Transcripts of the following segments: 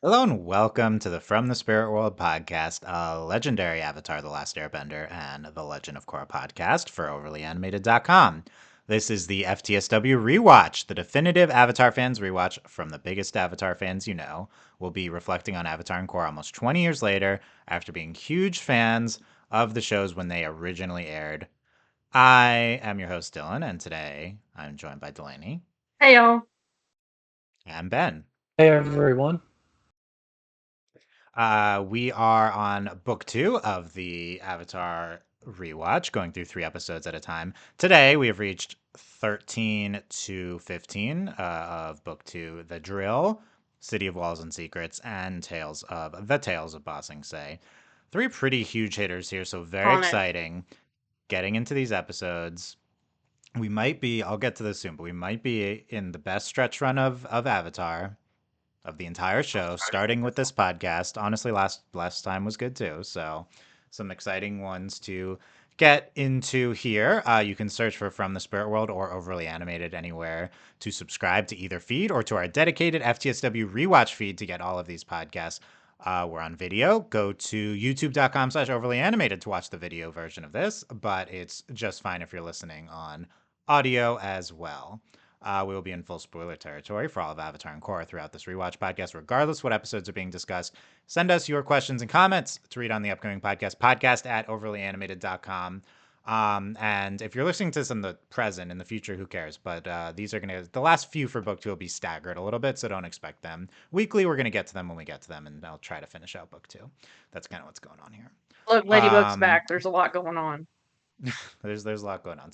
Hello and welcome to the From the Spirit World podcast, a legendary Avatar, The Last Airbender, and the Legend of Korra podcast for overlyanimated.com. This is the FTSW Rewatch, the definitive Avatar fans rewatch from the biggest Avatar fans you know. We'll be reflecting on Avatar and Korra almost 20 years later after being huge fans of the shows when they originally aired. I am your host, Dylan, and today I'm joined by Delaney Hey y'all. and Ben. Hey everyone. We are on book 2 of the Avatar rewatch, going through 3 episodes at a time. Today, we have reached 13 to 15 of book 2, The Drill, City of Walls and Secrets, and Tales of Ba Sing Se. 3 pretty huge hitters here, so very On it. exciting. Getting into these episodes. We might be, I'll get to this soon, but we might be in the best stretch run of Avatar of the entire show, starting with this podcast. Honestly, last time was good too. So some exciting ones to get into here. You can search for From the Spirit World or Overly Animated anywhere to subscribe to either feed or to our dedicated FTSW rewatch feed to get all of these podcasts. We're on video. Go to youtube.com/overly animated to watch the video version of this, but it's just fine if you're listening on audio as well. We will be in full spoiler territory for all of Avatar and Korra throughout this rewatch podcast, regardless what episodes are being discussed. Send us your questions and comments to read on the upcoming podcast at overlyanimated.com. And if you're listening to this in the present, in the future, who cares? But these are going to, the last few for book 2 will be staggered a little bit, so don't expect them weekly. We're going to get to them when we get to them, and I'll try to finish out book 2. That's kind of what's going on here. Look, Ladybug's back. There's a lot going on. There's a lot going on.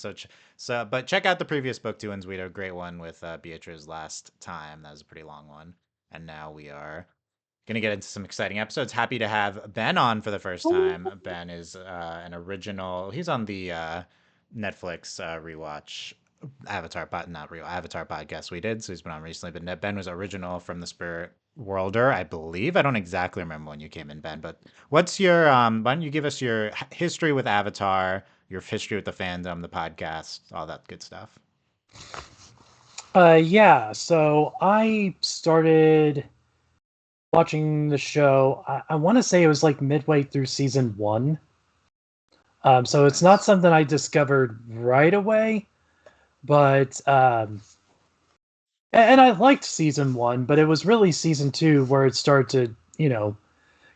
But check out the previous book 2 ones. We had a great one with Beatrice last time. That was a pretty long one. And now we are gonna get into some exciting episodes. Happy to have Ben on for the first time. Ben is an original. He's on the Netflix rewatch Avatar podcast we did. So he's been on recently. But Ben was original from the Spirit Worlder, I believe. I don't exactly remember when you came in, Ben. But what's your why don't you give us your history with Avatar, your history with the fandom, the podcast, all that good stuff? Yeah, so I started watching the show, I want to say it was like midway through season 1. So it's not something I discovered right away, but and I liked season 1, but it was really season 2 where it started to,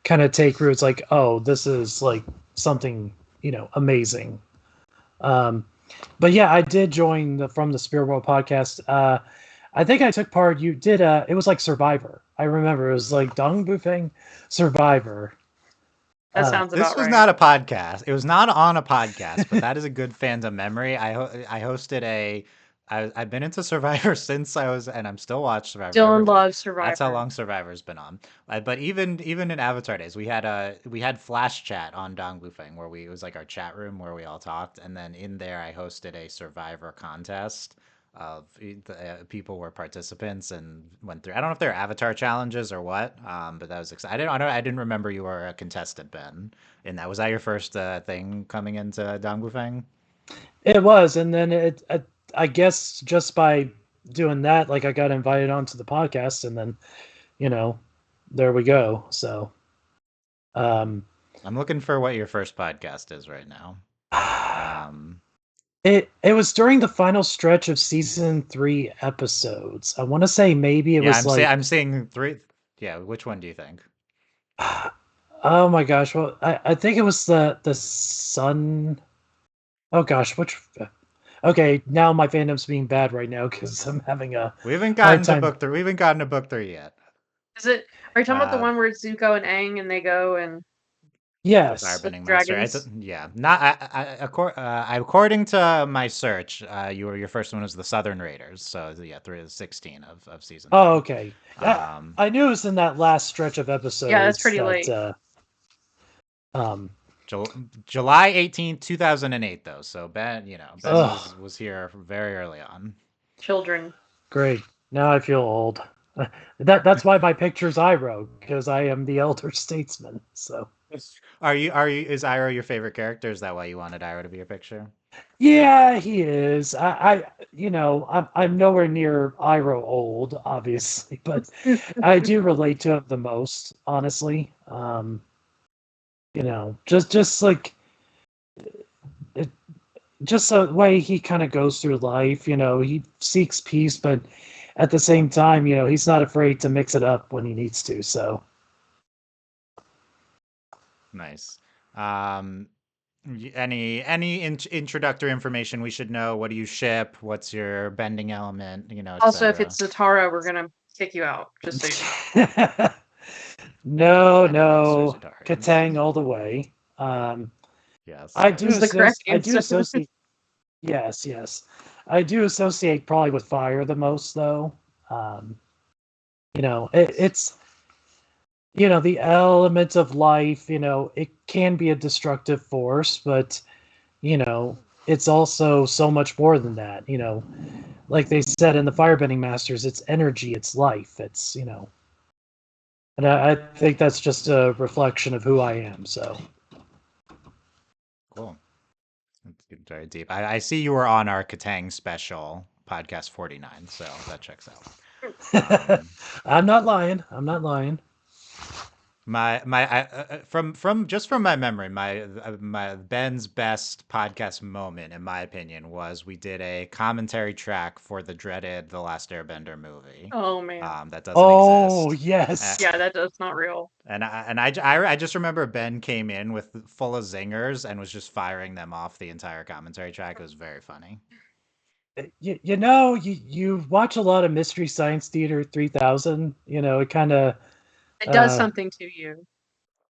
kind of take root. It's like, oh, this is like something, amazing. But yeah, I did join the From the Spirit World podcast. I think I took part. You did. It was like Survivor. I remember it was like Dong Bufeng Survivor. That sounds about right. This was not a podcast. It was not on a podcast, but that is a good fandom memory. I hosted I've been into Survivor since I was, and I'm still watching Survivor. Dylan loves Survivor. That's how long Survivor's been on. But even in Avatar days, we had Flash Chat on Dong Bufeng where it was like our chat room where we all talked, and then in there I hosted a Survivor contest of people were participants and went through. I don't know if they're Avatar challenges or what, but that was exciting. I didn't remember you were a contestant, Ben. And was that your first thing coming into Dong Bufeng? It was, and then I guess just by doing that, like I got invited onto the podcast, and then, there we go. So, I'm looking for what your first podcast is right now. It was during the final stretch of season 3 episodes. I want to say maybe it was I'm seeing 3. Yeah, which one do you think? Oh my gosh! Well, I think it was the sun. Oh gosh, which? Okay, now my fandom's being bad right now because I'm having a. We haven't gotten to book 3. We haven't gotten to book 3 yet. Is it? Are you talking about the one where it's Zuko and Aang and they go and? Yes. Dragons. Yeah. Not according to my search, your first one was the Southern Raiders. So yeah, 16 of season 3. Oh, okay. I knew it was in that last stretch of episodes. Yeah, that's pretty late. July 18th, 2008, though. So Ben was here very early on. Children. Great. Now I feel old. That's why my picture's I wrote, because I am the elder statesman. So Is Iroh your favorite character? Is that why you wanted Iroh to be your picture? Yeah, he is. I'm nowhere near Iroh old, obviously, but I do relate to him the most, honestly. Just like it, just the way he kind of goes through life. He seeks peace, but at the same time, he's not afraid to mix it up when he needs to. So Nice. Um, any introductory information we should know? What do you ship? What's your bending element? Also, if Etc. it's Zatara, we're gonna kick you out. Just so you know. no, Everybody serves no, a target. Katang all the way. Yes, I This do is the correct I do answer. associate. Yes, yes. I do associate probably with fire the most, though. Um, it's the element of life. It can be a destructive force, but you know, it's also so much more than that. Like they said in the Firebending Masters, it's energy, it's life, and I think that's just a reflection of who I am. So. cool. That's very deep. I see you were on our Katang special podcast 49, so that checks out. I'm not lying. I'm not lying. From my memory, my Ben's best podcast moment, in my opinion, was we did a commentary track for the dreaded The Last Airbender movie. Oh man. That doesn't Oh, exist. yes. Yeah, that's not real. I just remember Ben came in with full of zingers and was just firing them off the entire commentary track. It was very funny. You watch a lot of Mystery Science Theater 3000. It kind of It does uh, something to you.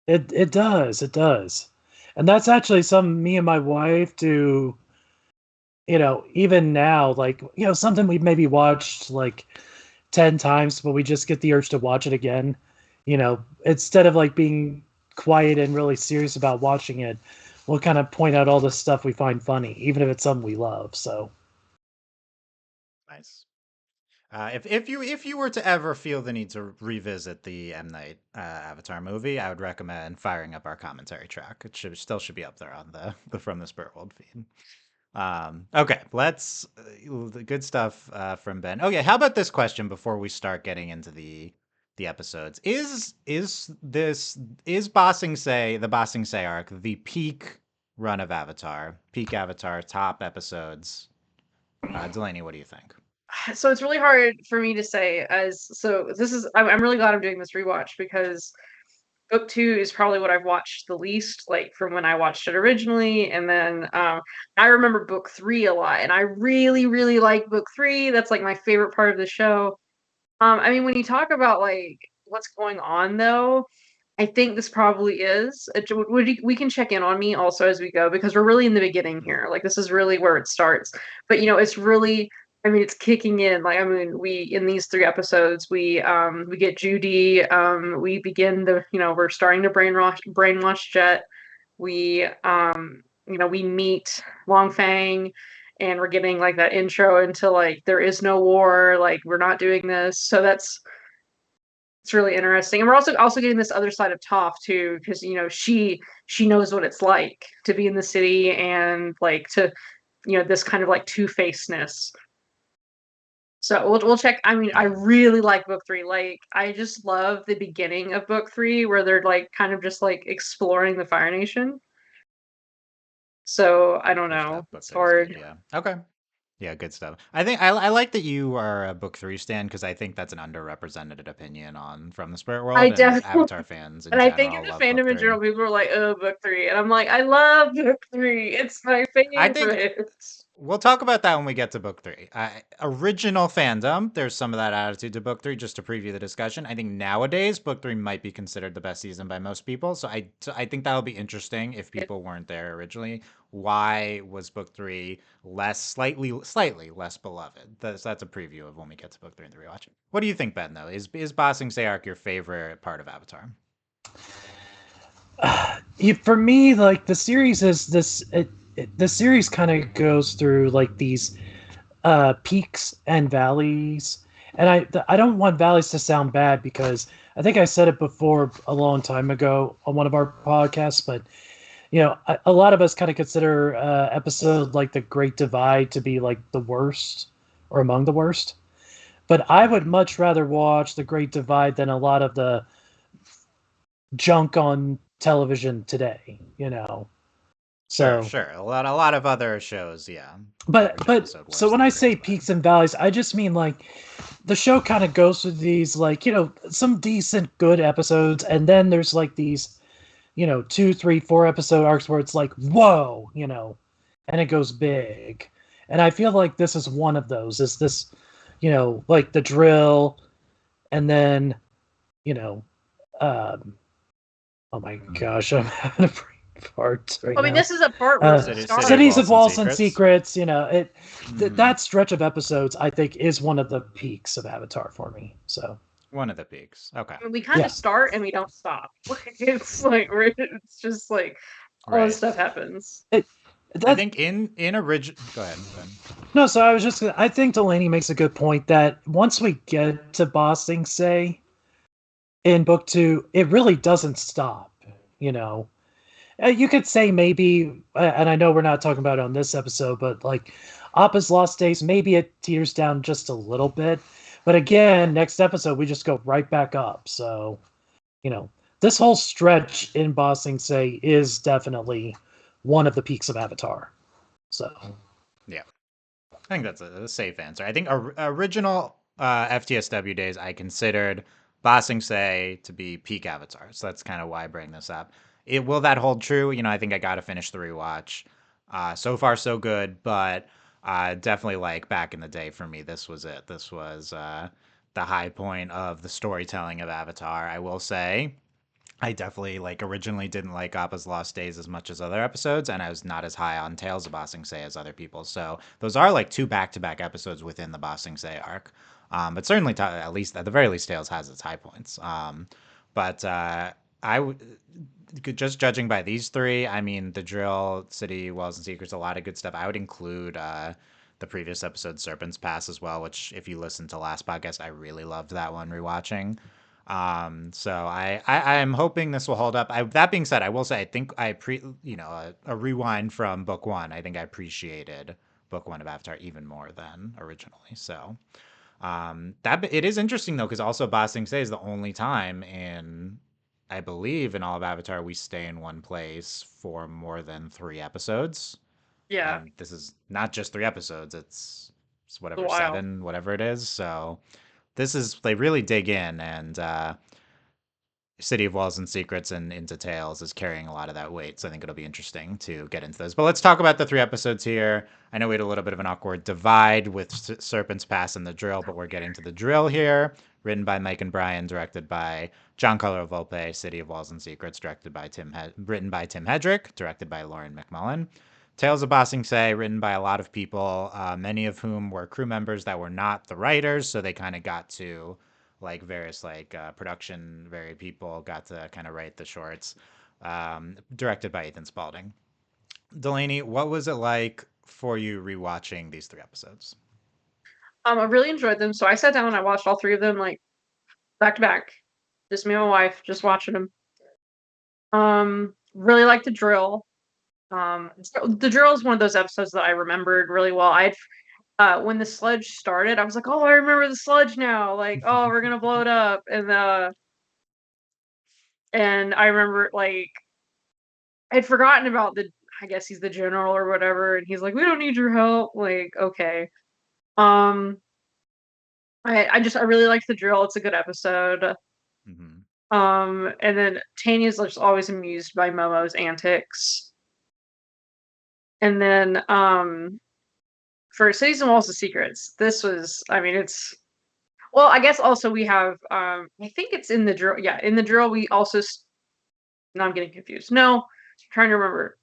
it does, and that's actually something me and my wife do. Even now, like something we've maybe watched like 10 times, but we just get the urge to watch it again. Instead of like being quiet and really serious about watching it, we'll kind of point out all the stuff we find funny, even if it's something we love. So. Nice. If you were to ever feel the need to revisit the M Night Avatar movie, I would recommend firing up our commentary track. It should be up there on the From the Spirit World feed. Okay, let's the good stuff from Ben. Okay, how about this question before we start getting into the episodes? Is Bossing Say the Bossing Say arc the peak run of Avatar? Peak Avatar top episodes. Delaney, what do you think? So it's really hard for me to say I'm really glad I'm doing this rewatch because book two is probably what I've watched the least, like from when I watched it originally. And then I remember book three a lot, and I really, really like book three. That's like my favorite part of the show. I mean, when you talk about like what's going on though, I think this probably is. We can check in on me also as we go because we're really in the beginning here. Like this is really where it starts. But it's really. I mean, it's kicking in. Like I mean, we in these three episodes, we get Judy. We begin we're starting to brainwash Jet. We meet Long Fang, and we're getting like that intro into like there is no war. Like we're not doing this. So it's really interesting, and we're also getting this other side of Toph too, because she knows what it's like to be in the city and like to this kind of like two-facedness. So we'll check. I mean, I Yeah. really like book three. Like I just love the beginning of book three where they're like kind of just like exploring the Fire Nation. So I don't First know. half book It's three is good. hard. Yeah. Okay. Yeah, good stuff. I think I like that you are a book three stan because I think that's an underrepresented opinion on From the Spirit I World, and definitely Avatar fans in and I think in general the love book fandom in three. general, people are like, "Oh, book three," and I'm like, "I love book three. It's my I think favorite." we'll talk about that when we get to book three. Original fandom, there's some of that attitude to book three. Just to preview the discussion, I think nowadays book three might be considered the best season by most people. So I think that'll be interesting if people weren't there originally. Why was book three slightly less beloved? That's a preview of when we get to book three and the rewatch. What do you think, Ben? Though, is Bossing Sayark your favorite part of Avatar? For me, like the series is the series kind of goes through like these peaks and valleys, And I don't want valleys to sound bad because I think I said it before a long time ago on one of our podcasts, but a lot of us kind of consider episode like the Great Divide to be like the worst or among the worst. But I would much rather watch the Great Divide than a lot of the junk on television today. Sure, So, sure. A lot of other shows, yeah. but Average but episode so worse when than I the Great say Divide. peaks and valleys, I just mean like the show kind of goes through these like some decent good episodes, and then there's like these 2, 3, 4 episode arcs where it's like whoa, and it goes big. And I feel like this is one of those. Is this, like the drill, and then you know, um, oh my gosh, I'm having a brain fart right I mean, now. this is a part where the City stars. of Cities of Walls Walls and and Secrets. Secrets, that stretch of episodes I think is one of the peaks of Avatar for me. So One of the peaks. Okay. I mean, we kind yeah, of start and we don't stop. Like it's like it's just like all this Right. stuff happens. it I that think in original. Go ahead. Go ahead. no. So I think Delaney makes a good point that once we get to Ba Sing Se in book 2, it really doesn't stop. You could say maybe, and I know we're not talking about it on this episode, but like Appa's Lost Days, maybe it teeters down just a little bit. But again, next episode, we just go right back up. So, this whole stretch in Ba Sing Se is definitely one of the peaks of Avatar. So, Yeah. I think that's a safe answer. I think original FTSW days, I considered Ba Sing Se to be peak Avatar. So that's kind of why I bring this up. Will that hold true? I think I got to finish the rewatch. So far, so good, but definitely like back in the day for me, this was it. This was the high point of the storytelling of Avatar. I will say I definitely like originally didn't like Appa's Lost Days as much as other episodes, and I was not as high on Tales of Ba Sing Se as other people. So those are like two back-to-back episodes within the Ba Sing Se arc. But certainly, at least at the very least, Tales has its high points. But I would just judging by these three, I mean, the drill, city, walls and secrets, a lot of good stuff. I would include the previous episode, Serpent's Pass, as well. Which, if you listen to last podcast, I really loved that one rewatching. So I'm hoping this will hold up. That being said, I will say I think a rewind from book one. I think I appreciated book one of Avatar even more than originally. So that it is interesting though, because also Ba Sing Se is the only time in I believe in all of Avatar we stay in one place for more than 3 episodes, Yeah, and this is not just 3 episodes. It's it's a whatever while. 7, whatever it is. So this is they really dig in, and City of Walls and Secrets and Into Tales is carrying a lot of that weight. So I think it'll be interesting to get into those. But let's talk about the 3 episodes here. I know we had a little bit of an awkward divide with Serpent's Pass and The Drill, but we're getting to The Drill here. Written by Mike and Brian, directed by Giancarlo Volpe. City of Walls and Secrets, written by Tim Hedrick, directed by Lauren McMullen. Tales of Ba Sing Se, written by a lot of people, many of whom were crew members that were not the writers, so they kind of got to like various production very people got to kind of write the shorts, directed by Ethan Spalding. Delaney, what was it like for you rewatching these 3 episodes? I really enjoyed them. So I sat down and I watched all three of them like back to back. Just me and my wife, just watching them. Really like the drill. The drill is one of those episodes that I remembered really well. When the sludge started, I was like, "Oh, I remember the sludge now!" Like, "Oh, we're gonna blow it up," and I remember like I'd forgotten about the. I guess he's the general or whatever, and he's like, "We don't need your help." Like, okay. Um, I really liked the drill. It's a good episode. Mm-hmm. And then Tanya's just always amused by Momo's antics. And then for Cities and Walls of Secrets, this was I mean it's well, I guess also we have I think it's in the drill. Yeah, in the drill we also no, I'm getting confused. No, I'm trying to remember.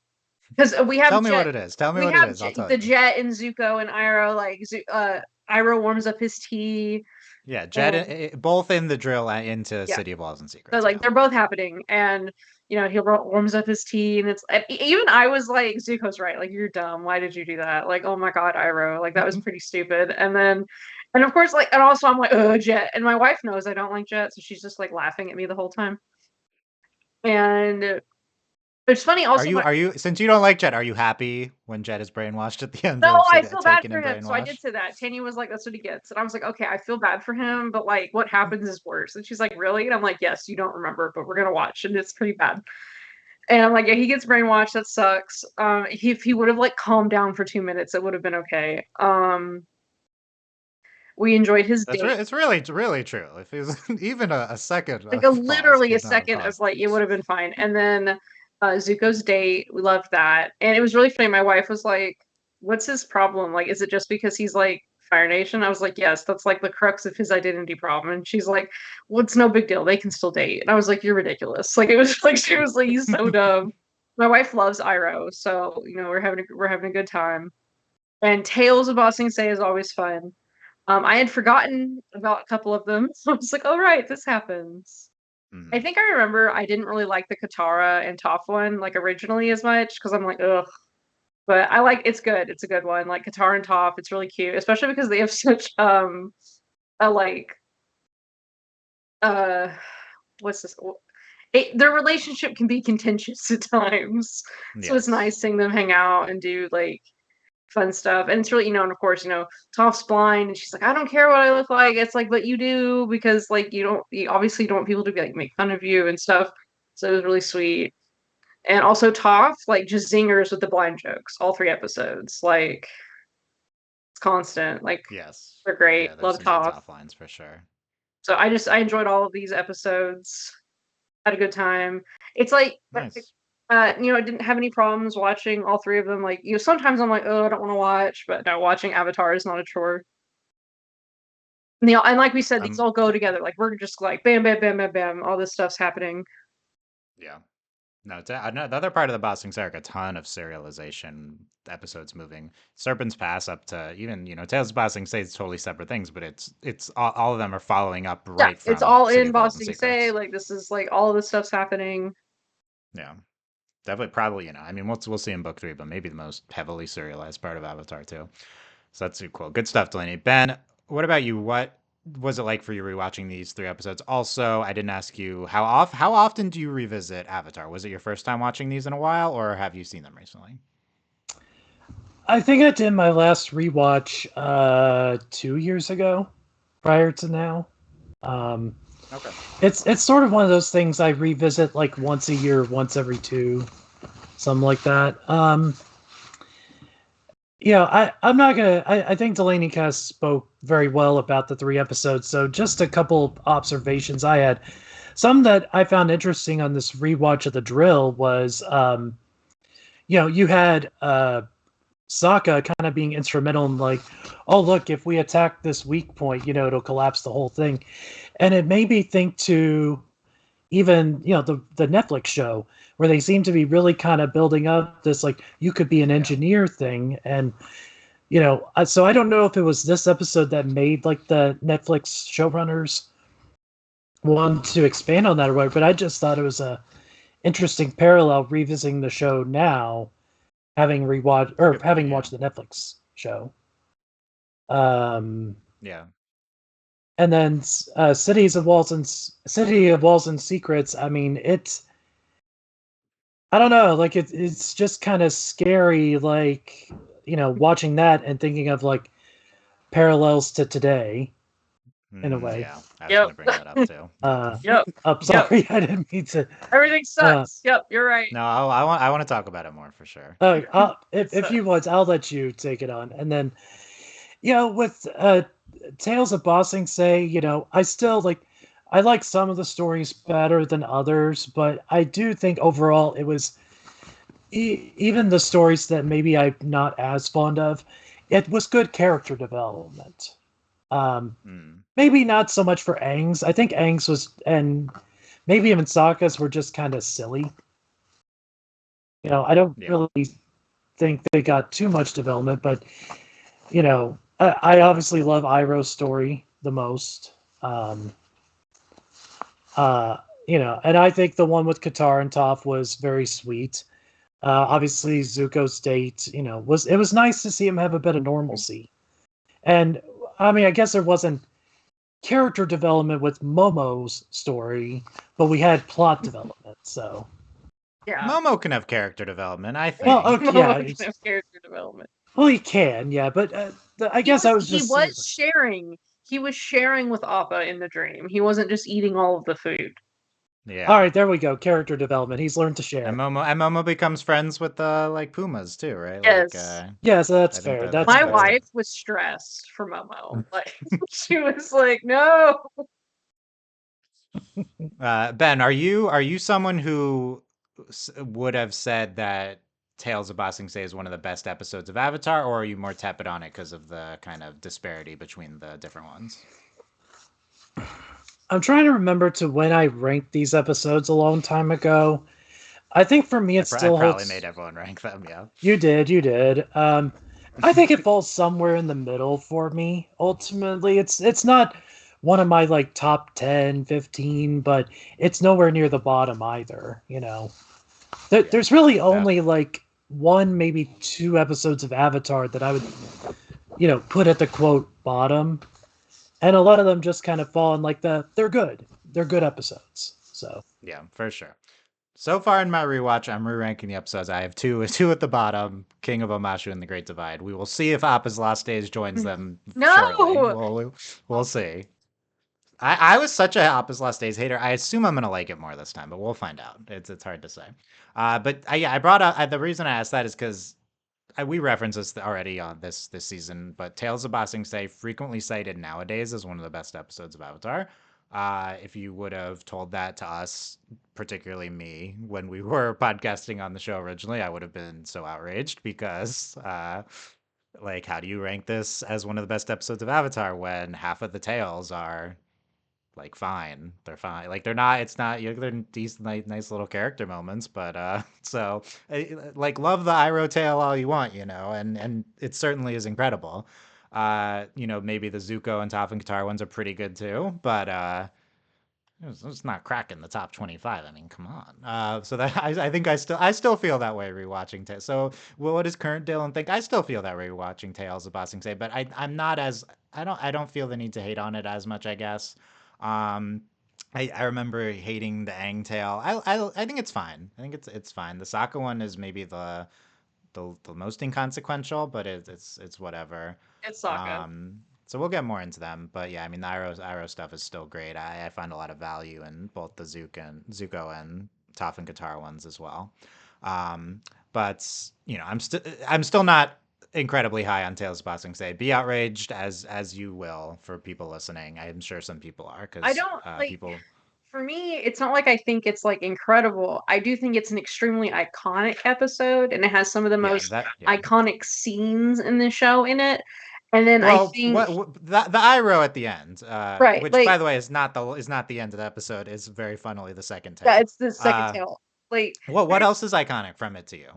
Because we have Tell me what it is. Tell me we what it have is. I'll tell The you. Jet and Zuko and Iroh Iroh warms up his tea Yeah, and both in the drill and into yeah. City of Walls and So Secrets. like Yeah. they're both happening, and he warms up his tea, and even I was like, Zuko's right, like you're dumb. Why did you do that? Like, oh my god, Iroh, like that was pretty stupid. And then And of course, like, and also I'm like, Jet. And my wife knows I don't like Jet, so she's just like laughing at me the whole time. And it's funny Are also. you since you don't like Jet, are you happy when Jet is brainwashed at the end No, of I feel bad taken for and him. So I did brainwashed? say that. Tanya was like, "That's what he gets," and I was like, "Okay, I feel bad for him, but like, what happens is worse." And she's like, "Really?" And I'm like, "Yes, you don't remember, but we're gonna watch, and it's pretty bad." And I'm like, "Yeah, he gets brainwashed. That sucks." If he would have like calmed down for 2 minutes, it would have been okay. We enjoyed his date. It's really true. If it was even a second Like of pause literally a would not have second of caused. like it would have been fine. And then Zuko's date, we loved that. And it was really funny. My wife was like, "What's his problem? Like, is it just because he's like Fire Nation?" I was like, "Yes, that's like the crux of his identity problem." And she's like, "Well, it's no big deal. They can still date." And I was like, "You're ridiculous." Like it was like she was like, "He's so dumb." My wife loves Iroh, so we're having a good time. And Tales of Bossing Say is always fun. I had forgotten about a couple of them, so I was like, "Oh right, this happens." I Mhm. think I remember I didn't really like the Katara and Toph one like originally as much because I'm like, ugh. But I like it's good. It's a good one. Like Katara and Toph, it's really cute, especially because they have such a like uh what's this? Their relationship can be contentious at times, so it's Yes. nice seeing them hang out and do like fun stuff. And it's really, and of course, Toph's blind and she's like, "I don't care what I look like." It's like, "But you do, because like you obviously don't want people to be like make fun of you and stuff." So it was really sweet. And also Toph, like just zingers with the blind jokes, all 3 episodes. Like it's constant. Like Yes. they're great. Yeah, there's Love some good Toph. top lines for sure. So I enjoyed all of these episodes. Had a good time. It's like Nice. I didn't have any problems watching all 3 of them. Like, sometimes I'm like, "Oh, I don't want to watch," but no, watching Avatar is not a chore. And like we said, these Um all go together. Like we're just like bam, bam, bam, bam, bam. All this stuff's happening. yeah. No, the other part of the Bossing Sark, a ton of serialization episodes moving. Serpent's Pass up to even, Tales of Bossing Say it's totally separate things, but it's all of them are following up Yeah, right it's from all City in of Walls and Boston Say. Secrets. Like this is like all of this stuff's happening. Yeah. Definitely probably, I mean we'll see in book 3, but maybe the most heavily serialized part of Avatar too. So that's super cool. Good stuff, Delaney. Ben, what about you? What was it like for you rewatching these 3 episodes? Also, I didn't ask you how often do you revisit Avatar? Was it your first time watching these in a while, or have you seen them recently? I think I did my last rewatch 2 years ago, prior to now. Um, Okay. it's sort of one of those things I revisit like once a year, once every two, something like that. I'm not gonna. I think Delaney Cast spoke very well about the 3 episodes. So just a couple observations I had. Some that I found interesting on this rewatch of the drill was, you had Sokka kind of being instrumental in like, "Oh look, if we attack this weak point, it'll collapse the whole thing," and it made me think to even the Netflix show where they seem to be really kind of building up this like you could be an Yeah. engineer thing. And so I don't know if it was this episode that made like the Netflix showrunners want to expand on that or whatever, but I just thought it was a interesting parallel revisiting the show now, having rewatched It's a or good point. having Yeah. watched the Netflix show. Um, Yeah. and then City of Walls and Secrets. I mean, I don't know, like it's just kind of scary, like watching that and thinking of like parallels to today in a way. Yeah. I was Yep. gonna bring that up too. Yep. I'm Yep. sorry, I didn't mean to. Everything Uh, sucks. Yep. You're right. No, I want to talk about it more for sure. It if you sucks. want, I'll let you take it on. And then, with Tales of Bossing Say, I still like, I like some of the stories better than others, but I do think overall it was, even the stories that maybe I'm not as fond of, it was good character development. Um, Mm. Maybe not so much for Aang's. I think Aang's was, and maybe even Sokka's were just kind of silly. I don't Yeah. really think they got too much development, but I obviously love Iroh's story the most. Um, uh, and I think the one with Qatar and Toph was very sweet. Obviously, Zuko's date, was nice to see him have a bit of normalcy. And I mean, I guess there wasn't character development with Momo's story, but we had plot development. So, Yeah. Momo can have character development, I think. well, okay, yeah, Momo can have character development. well, he can, yeah, but I guess I was He just was sharing. He was sharing with Appa in the dream. He wasn't just eating all of the food. Yeah. All right, there we go. Character development. He's learned to share. And Momo becomes friends with like pumas too, right? Yes. Like, Yeah, so that's I think fair. that- That's My fair. wife was stressed for Momo. Like she was like, "No." Ben, are you someone who would have said that Tales of Ba Sing Se is one of the best episodes of Avatar, or are you more tepid on it because of the kind of disparity between the different ones? I'm trying to remember to when I ranked these episodes a long time ago. I think for me, it I still probably holds. made everyone rank them. Yeah. You did. I think it falls somewhere in the middle for me. Ultimately, it's not one of my like top 10, 15, but it's nowhere near the bottom either. There's really only like one, maybe two episodes of Avatar that I would, put at the quote bottom, and a lot of them just kind of fall in like they're good episodes. So Yeah, for sure. So far in my rewatch, I'm re-ranking the episodes. I have two at the bottom: King of Omashu and The Great Divide. We will see if Appa's Lost Days joins them shortly. No. We'll see. I was such a Appa's Lost Days hater. I assume I'm gonna like it more this time, but we'll find out. It's hard to say. But yeah, I brought up the reason I asked that is because we referenced this already on this season. But Tales of Ba Sing Se frequently cited nowadays as one of the best episodes of Avatar. If you would have told that to us, particularly me, when we were podcasting on the show originally, I would have been so outraged because, like, how do you rank this as one of the best episodes of Avatar when half of the tales are like fine? They're fine. Like they're not. It's not. They're decent, nice little character moments, but so like love the Iroh tale all you want, and it certainly is incredible. Maybe the Zuko and Toph and Katara ones are pretty good too, but it's not cracking the top 25. I mean, come on. So that I think I still feel that way rewatching Tales. So, well, what does current Dylan think? I still feel that way rewatching Tales of Ba Sing Se, but I'm not as I don't feel the need to hate on it as much. I guess. Um, I remember hating the Aang tale. I think it's fine. I think it's fine. The Sokka one is maybe the most inconsequential, but it's whatever. It's Sokka. So we'll get more into them, but yeah, I mean the Iroh stuff is still great. I find a lot of value in both the Zuko and Toph and Katara ones as well. But I'm still not incredibly high on Tales of Ba Sing Se. Be outraged as you will for people listening. I'm sure some people are I because don't like. people. For me, it's not like I think it's like incredible. I do think it's an extremely iconic episode, and it has some of the Yeah, most yeah. iconic scenes in the show in it. And then I Well, think the Iroh at the end, right, which like by the way is not the end of the episode, is very funnily the second yeah, tale. it's the second tale. Like What else is iconic from it to you?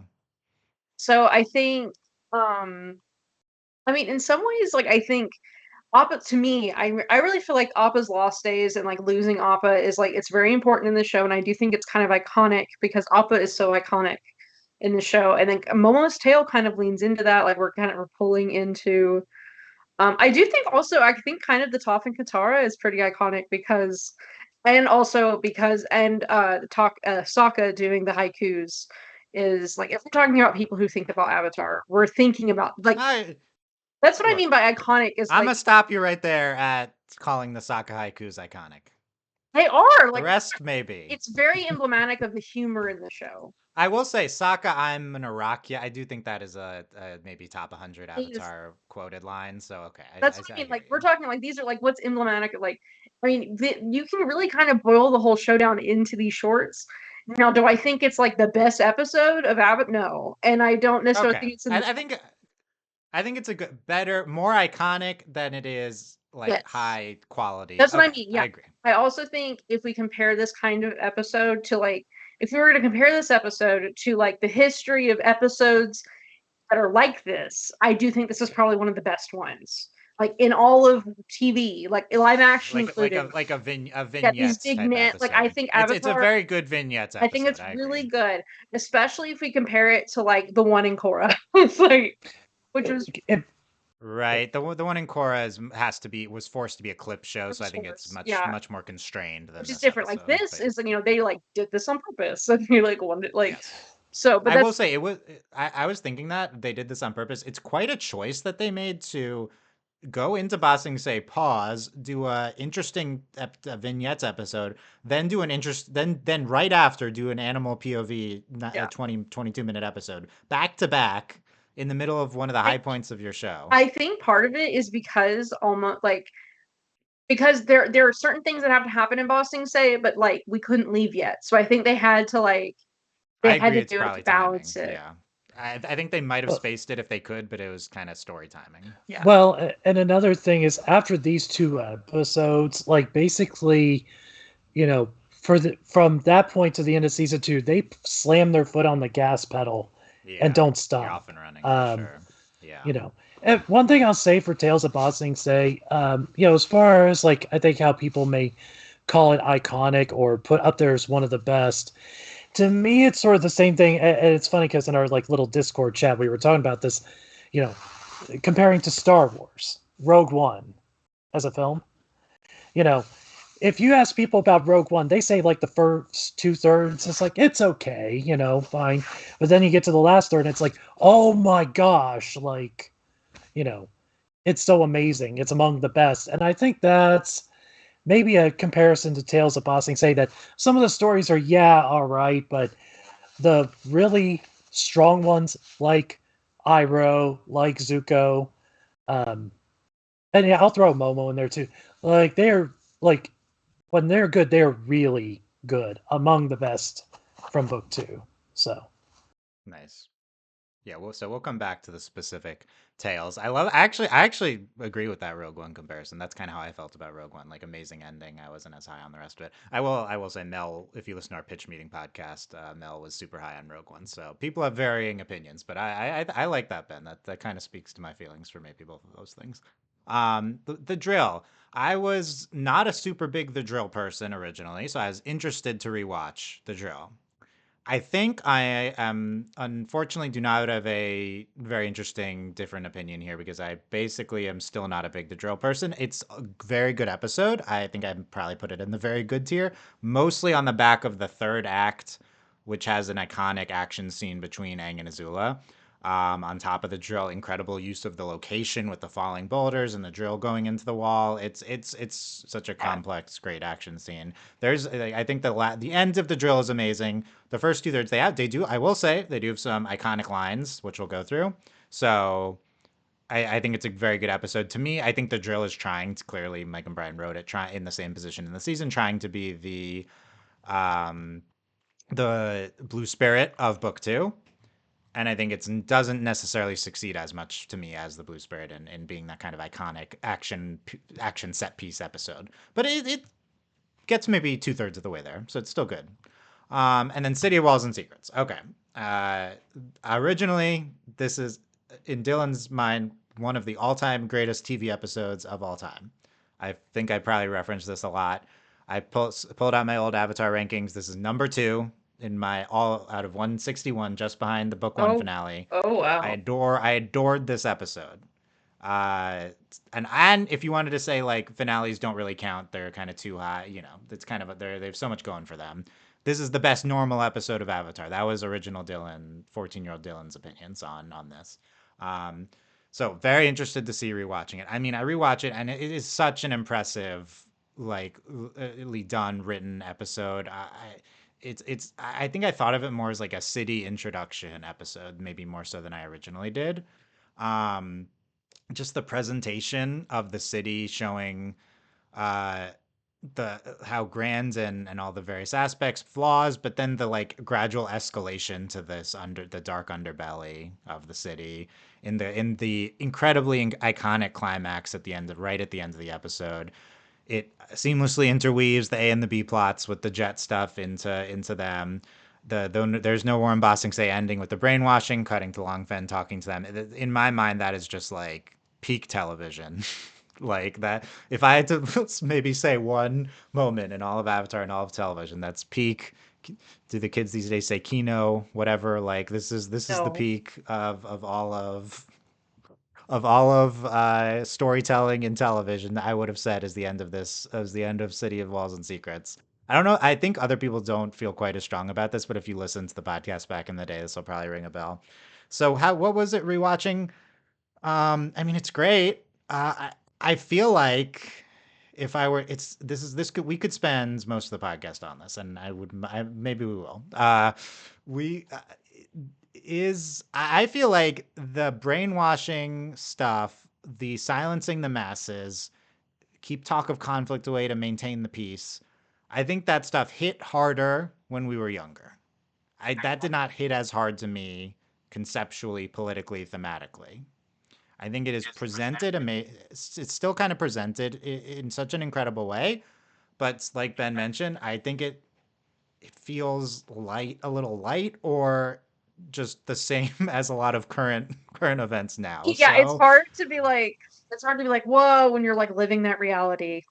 so I think I mean in some ways like I think Appa to me, I really feel like Appa's lost days and like losing Appa is like it's very important in the show, and I do think it's kind of iconic because Appa is so iconic in the show, and then Momo's tale kind of leans into that. Like we're pulling into. I do think also I think kind of the Toph and Katara is pretty iconic because, and also because talk Sokka doing the haikus is like if we're talking about people who think about Avatar, we're thinking about like I that's what I Look, mean by iconic is I'm like gonna stop you right there at calling the Sokka haikus iconic. they are The like rest, maybe. it's very emblematic of the humor in the show. I will say Sokka, I'm gonna rock you. I do think that is a maybe top 100 It is- Avatar quoted line. So okay, That's what I I mean. hear Like you. we're talking like these are like what's emblematic of like I mean you can really kind of boil the whole showdown into these shorts. Now, do I think it's like the best episode of Abbott? No, and I don't necessarily Okay, think it's in the I think it's a good, better, more iconic than it is like yes. high quality. That's what I Okay, mean. I Yeah, agree. I also think if we compare this kind of episode to like if we were to compare this episode to like the history of episodes that are like this, I do think this is probably one of the best ones. Like in all of TV, like live action included. A Yeah, these vignettes type vignettes. Like I episode. think It's a Avatar. very good vignettes I think episode. it's I really agree. good, especially if we compare it to like the one in Korra. It's like, which was It, Right. The one in Korra has to be was forced to be a clip show, so I think it's Source. much Yeah, much more constrained than which is this different. Like episode. this But is, they like did this on purpose, and you like wanted like yes. so. But I will that's say it was. I was thinking that they did this on purpose. It's quite a choice that they made to go into Bossing, say pause, do a interesting vignettes episode, then do an interest, then right after do an animal POV, a yeah. 22 minute episode, back to back in the middle of one of the I high points of your show. I think part of it is because almost like because there are certain things that have to happen in Bossing Say, but like we couldn't leave yet. So I think they I had agree. to It's do it to probably timing. balance it. Yeah. I think they might have Well, spaced it if they could, but it was kind of story timing. Yeah. and another thing is after these two episodes, like basically, from that point to the end of season two, they slam their foot on the gas pedal and Yeah. don't You're stop. off and running for Um, sure. Yeah. you know, and one thing I'll say for Tales of Bossing Say, as far as like I think how people may call it iconic or put up there as one of the best. To me, it's sort of the same thing, and it's funny because in our like little Discord chat we were talking about this, you know, comparing to Star Wars, Rogue One as a film. You know, if you ask people about Rogue One, they say like the first two thirds, it's like it's okay, fine. But then you get to the last third, and it's like, oh my gosh, like, you know, it's so amazing. It's among the best, and I think that's maybe a comparison to Tales of Bossing. Say that some of the stories are all right, but the really strong ones like Iroh, like Zuko, um, and yeah, I'll throw Momo in there too. Like they're like when they're good, they're really good, among the best from book two. So Nice. Yeah, we'll come back to the specific tales. I actually agree with that Rogue One comparison. That's kind of how I felt about Rogue One. Like amazing ending. I wasn't as high on the rest of it. I will say Mel, if you listen to our pitch meeting podcast, Mel was super high on Rogue One. So people have varying opinions, but I like that, Ben. That kind of speaks to my feelings for maybe both of those things. The drill. I was not a super big The Drill person originally, so I was interested to rewatch The Drill. I think I am unfortunately do not have a very interesting different opinion here because I basically am still not a big The Drill person. It's a very good episode. I think I'd probably put it in the very good tier, mostly on the back of the third act, which has an iconic action scene between Aang and Azula. On top of the drill, incredible use of the location with the falling boulders and the drill going into the wall. It's such a complex, great action scene. I think the end of the drill is amazing. The first two thirds they do. I will say they do have some iconic lines, which we'll go through. So I think it's a very good episode. To me, I think the drill is trying to clearly Mike and Brian wrote it, try in the same position in the season, trying to be um the blue spirit of book two, and I think it doesn't necessarily succeed as much to me as the Blue Spirit in being that kind of iconic action set piece episode. But it gets maybe 2/3 of the way there, so it's still good. And then City of Walls and Secrets. Okay. Uh, Originally, this is in Dylan's mind one of the all-time greatest TV episodes of all time. I think I probably referenced this a lot. I pulled out my old Avatar rankings. This is number two in my all out of 161, just behind the book one Oh, finale. oh wow. I adored this episode. Uh, and if you wanted to say like finales don't really count, they're kind of too high. It's kind of they have so much going for them. This is the best normal episode of Avatar. That was original Dylan, 14-year-old Dylan's opinions on this. Um, so very interested to see rewatching it. I mean, I rewatch it and it is such an impressive, like, done written episode. I think I thought of it more as like a city introduction episode, maybe more so than I originally did. Um, just the presentation of the city showing uh the how grand and all the various aspects flaws, but then the like gradual escalation to this under the dark underbelly of the city in the incredibly iconic climax at the end of right at the end of the episode. It seamlessly interweaves the A and the B plots with the jet stuff into them. There's no Warren Bossing say ending with the brainwashing, cutting to Long Fen talking to them. In my mind, that is just like peak television. Like that. If I had to maybe say one moment in all of Avatar and all of television, that's peak. Do the kids these days say Kino, whatever? Like this is the No. peak of all of of all of storytelling in television, I would have said is the end of this, as the end of City of Walls and Secrets. I don't know. I think other people don't feel quite as strong about this, but if you listen to the podcast back in the day, this will probably ring a bell. So what was it rewatching? I mean, it's great. I feel like if I were, this could, we could spend most of the podcast on this, and maybe we will. We is I feel like the brainwashing stuff, the silencing the masses, keep talk of conflict away to maintain the peace. I think that stuff hit harder when we were younger. That did not hit as hard to me conceptually, politically, thematically. I think it is presented. It's still kind of presented in such an incredible way, but like Ben mentioned, I think it feels light, a little light, or just the same as a lot of current events now. Yeah, So it's hard to be like, whoa, when you're like living that reality.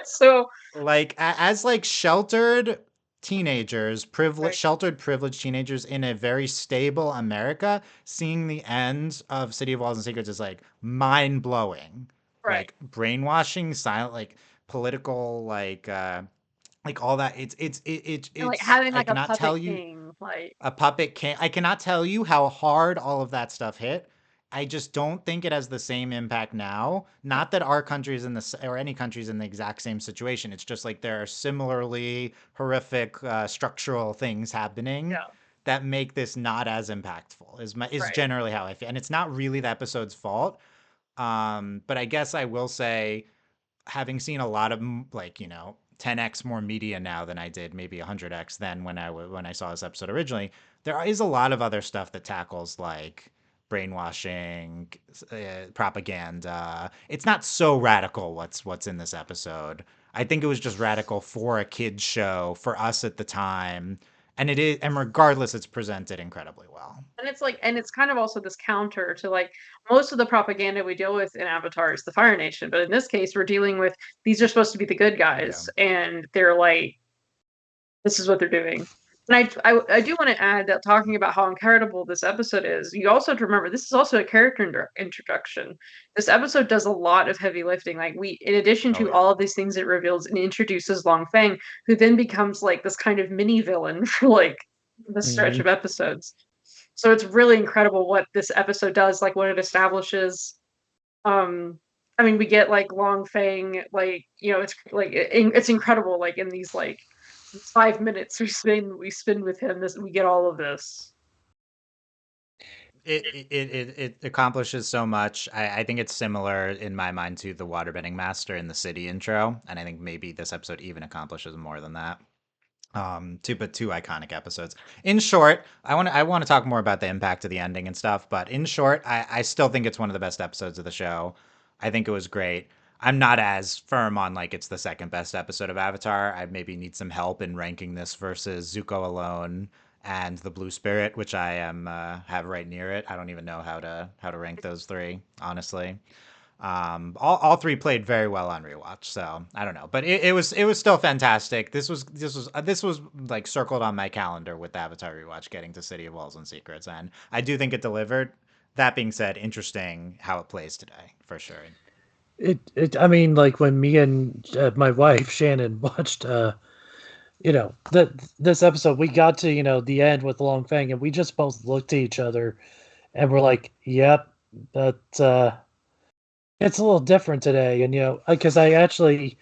So like as like sheltered teenagers, right, sheltered privileged teenagers in a very stable America, seeing the end of City of Walls and Secrets is like mind blowing. right. Like brainwashing, silent, like political, like all that. And like It's having I like a cannot tell puppet you king, like a puppet can't. I cannot tell you how hard all of that stuff hit. I just don't think it has the same impact now. Not that our country is in the or any country is in the exact same situation. It's just like there are similarly horrific structural things happening yeah, that make this not as impactful. Is right. generally how I feel, and it's not really the episode's fault. But I guess I will say, having seen a lot of like 10x more media now than I did maybe 100x then when I saw this episode originally, there is a lot of other stuff that tackles like brainwashing, propaganda. It's not so radical what's in this episode. I think it was just radical for a kids show for us at the time, and it is, and regardless, it's presented incredibly well. And it's kind of also this counter to like most of the propaganda we deal with in Avatar is the Fire Nation, but in this case, we're dealing with these are supposed to be the good Yeah. guys, and they're like, this is what they're doing. And I do want to add that talking about how incredible this episode is, you also have to remember this is also a character introduction. This episode does a lot of heavy lifting. Like in addition Oh to yeah. all of these things it reveals, and introduces Long Feng, who then becomes like this kind of mini villain for like the stretch Mhm. of episodes. So it's really incredible what this episode does, like what it establishes. Um, I mean, we get like Long Feng, like it's like it's incredible. Like in these like 5 minutes we spend with him, this we get all of this. It accomplishes so much. I think it's similar in my mind to the waterbending master in the city intro, and I think maybe this episode even accomplishes more than that. Two iconic episodes. In short, I want to talk more about the impact of the ending and stuff, but in short, I still think it's one of the best episodes of the show. I think it was great. I'm not as firm on like it's the second best episode of Avatar. I maybe need some help in ranking this versus Zuko Alone and the Blue Spirit, which I am have right near it. I don't even know how to rank those three, honestly. All three played very well on rewatch, so I don't know, but it was still fantastic. This was like circled on my calendar with Avatar rewatch, getting to City of Walls and Secrets, and I do think it delivered. That being said, interesting how it plays today for sure. I mean, like when me and my wife Shannon watched, this episode, we got to the end with Long Feng, and we just both looked at each other, and we're like, "Yep, that it's a little different today." And because I actually,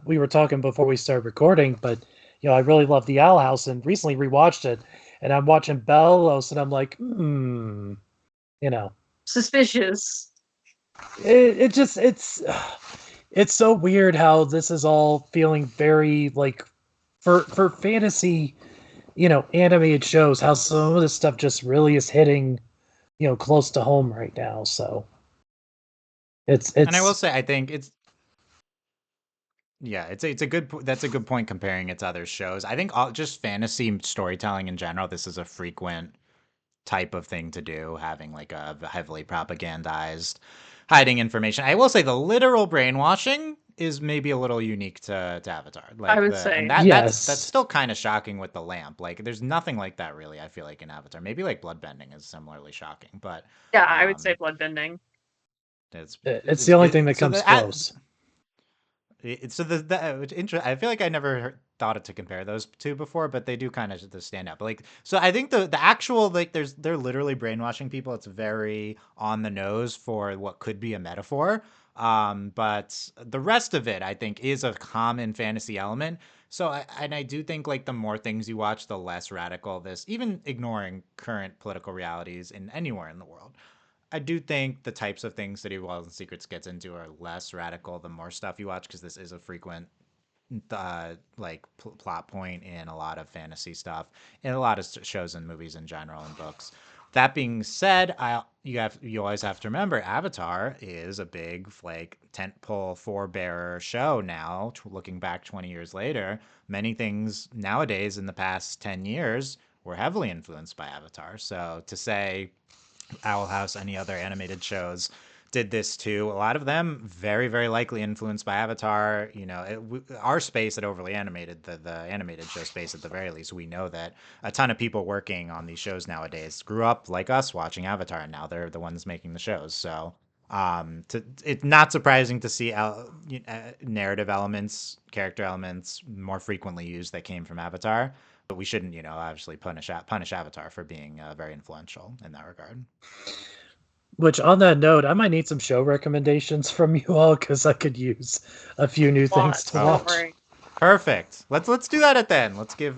we were talking before we started recording, but I really love the Owl House, and recently rewatched it, and I'm watching Bellos, and I'm like, you know, Suspicious. it just it's so weird how this is all feeling very like for fantasy, animated shows, how some of this stuff just really is hitting, close to home right now. So it's And I will it's say, I think it's yeah, it's a that's a good point comparing it to other shows. I think just fantasy storytelling in general, this is a frequent type of thing to do, having like a heavily propagandized, hiding information. I will say the literal brainwashing is maybe a little unique to Avatar. I Like would and say. that's Yes. still kind of shocking with the lamp. Like there's nothing like that really, I feel like in Avatar. Maybe like bloodbending is similarly shocking, but Yeah, I would say um bloodbending. It's the only thing that so comes close. so I feel like I never thought it to compare those two before, but they do kind of stand out. But like, so I think the actual like they're literally brainwashing people. It's very on the nose for what could be a metaphor. But the rest of it, I think, is a common fantasy element. So I do think like the more things you watch, the less radical this, even ignoring current political realities in anywhere in the world. I do think the types of things that Wild and Secrets gets into are less radical the more stuff you watch because this is a frequent plot point in a lot of fantasy stuff in a lot of shows and movies in general and books. That being said, you always have to remember Avatar is a big like tentpole forebearer show now. Looking back 20 years later, many things nowadays in the past 10 years were heavily influenced by Avatar. So to say Owl House, any other animated shows did this too. A lot of them very, very likely influenced by Avatar. You know, our space at Overly Animated, the animated show space at the very least, we know that a ton of people working on these shows nowadays grew up like us watching Avatar, and now they're the ones making the shows. So it's not surprising to see narrative elements, character elements more frequently used that came from Avatar. But we shouldn't, obviously punish Avatar for being very influential in that regard. Which, on that note, I might need some show recommendations from you all because I could use a few new things to Don't watch. worry. Perfect. Let's do that at then. Let's give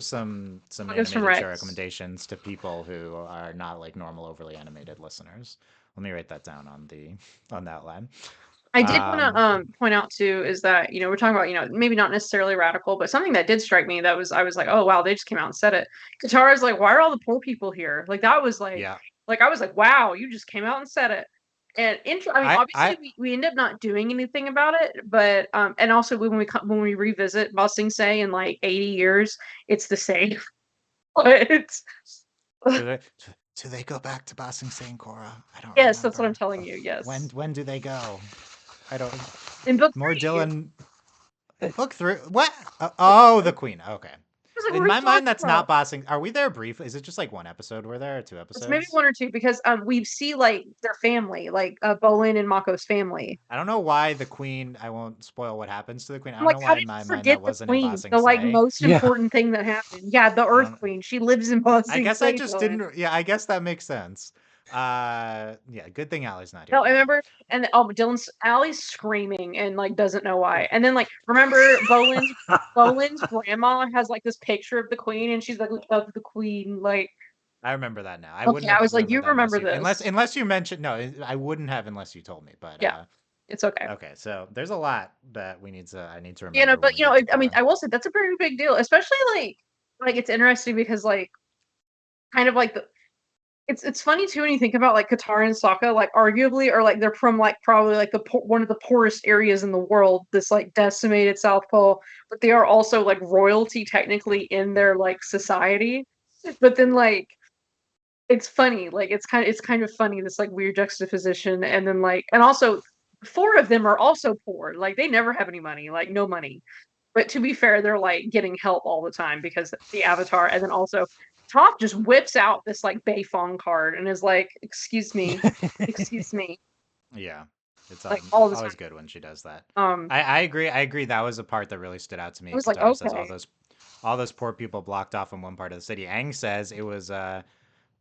some I'll give some animated show recs. recommendations to people who are not like normal overly animated listeners. Let me write that down on that line. I did want to point out too is that we're talking about maybe not necessarily radical, but something that did strike me that was I was like, oh wow, they just came out and said it. Katara's like, why are all the poor people here? Like that was Yeah. like I was like, wow, you just came out and said it. And I mean, I obviously we end up not doing anything about it, but and also when we revisit Ba Sing Se in like 80 years, it's the same. But do they, do they go back to Ba Sing Se and Korra? I don't yes, that's what I'm remember. telling you. Yes. When do they go? I don't. In book More 3, Dylan. Book 3. What? Oh, the Queen. Okay. I was like, what In are you my mind, talking that's about? not bossing. Are we there briefly? Is it just like one episode we're there or two It's maybe episodes? 1 or 2 because we see like their family, like Bolin and Mako's family. I don't know why the Queen, I won't spoil what happens to the Queen. I I'm don't like, know how why did in my you mind forget that the wasn't in queen? Bossing The like Say. most Yeah. important thing that happened. Yeah, the I Earth don't Queen. She lives in Ba I Sing guess I Se, just Dylan. didn't I guess that makes sense. Yeah, good thing Allie's not here No, I to know. remember, and Dylan's Allie's screaming and like doesn't know why. And then like remember Bolin's grandma has like this picture of the queen, and she's like, "We love the queen." Like, I remember that now. I okay, wouldn't I have was like, remembered "You that remember this?" unless you mentioned no, I wouldn't have unless you told me. But Yeah, it's okay. okay, so there's a lot that I need to You know, remember when but we get to I mean, Korra. I will say that's a very big deal, especially like it's interesting because like kind of like it's funny too when you think about like Qatar and Sokka, like arguably, or like they're from like probably like one of the poorest areas in the world, this like decimated South Pole, but they are also like royalty technically in their like society. But then like it's funny, like it's kind of funny this like weird juxtaposition, and then like and also 4 of them are also poor, like they never have any money, like no money. But to be fair, they're like getting help all the time because the Avatar, and then also Toph just whips out this like Beifong card and is like, excuse me," Yeah, it's like all the time. always good when she does that. Um, I agree. I agree. That was a part that really stood out to I me. was like, Katara says okay, all those poor people blocked off in one part of the city. Aang says it was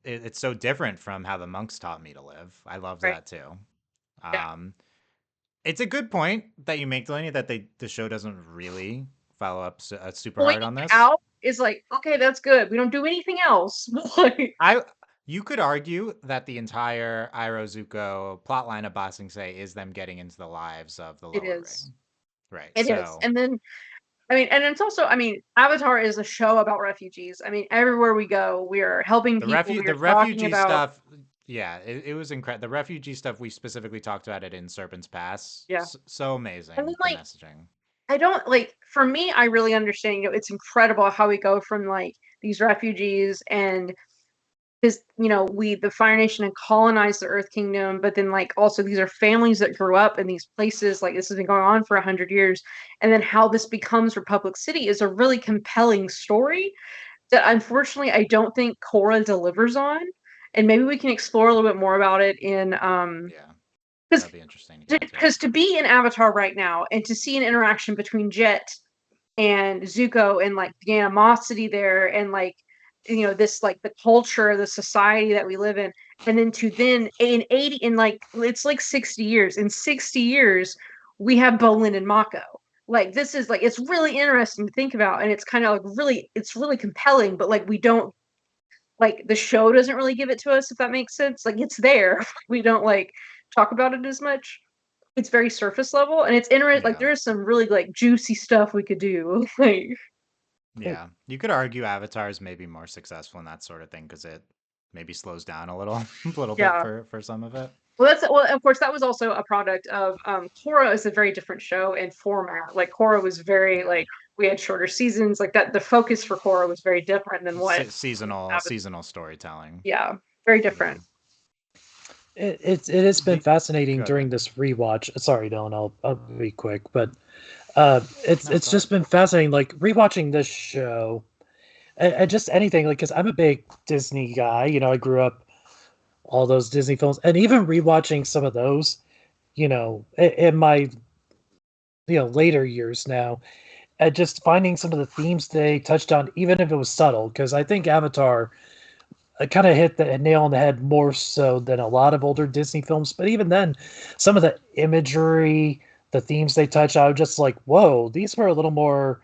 it's so different from how the monks taught me to live. I loved right, that too. yeah. Um, it's a good point that you make, Delaney, that the show doesn't really follow up super hard Pointing on it this. out is like, okay, that's good. We don't do anything else. Like, I You could argue that the entire Iroh Zuko plotline of Ba Sing Se is them getting into the lives of the it lower is. ring. Right. It is. So And then I mean, and it's also, I mean, Avatar is a show about refugees. I mean, everywhere we go, we are helping people. We the are talking refugee about, stuff, yeah, it was incredible. The refugee stuff, we specifically talked about it in Serpent's Pass. yeah. So And then amazing, the like messaging. I don't like for me, I really understand, it's incredible how we go from like these refugees and because the Fire Nation had colonized the Earth Kingdom, but then like also these are families that grew up in these places. Like this has been going on for 100 years, and then how this becomes Republic City is a really compelling story that unfortunately I don't think Korra delivers on. And maybe we can explore a little bit more about it in Yeah, because that'd be interesting to get into. to be in Avatar right now and to see an interaction between Jet and Zuko and like the animosity there and like this like the culture, the society that we live in, and then in 80 in like it's like 60 years. In 60 years, we have Bolin and Mako. Like this is like it's really interesting to think about, and it's kind of like it's really compelling, but like we don't like the show doesn't really give it to us, if that makes sense. Like it's there. We don't like talk about it as much. It's very surface level, and it's interesting. Like Yeah. there is some really like juicy stuff we could do. Like Yeah, you could argue Avatar is maybe more successful in that sort of thing because it maybe slows down a little, a little bit yeah. for some of it. Well, of course, that was also a product of Korra is a very different show and format. Like Korra was very Yeah, like we had shorter seasons. Like that, the focus for Korra was very different than what. seasonal storytelling. Yeah, very Yeah. different. It has been fascinating Go ahead. during this rewatch. Sorry, Dylan, I'll be quick, but it's just been fascinating, like rewatching this show, and just anything, like because I'm a big Disney guy. I grew up all those Disney films, and even rewatching some of those, in my later years now, and just finding some of the themes they touched on, even if it was subtle, because I think Avatar kind of hit the nail on the head more so than a lot of older Disney films. But even then, some of the imagery, the themes they touch, I was just like, whoa, these were a little more.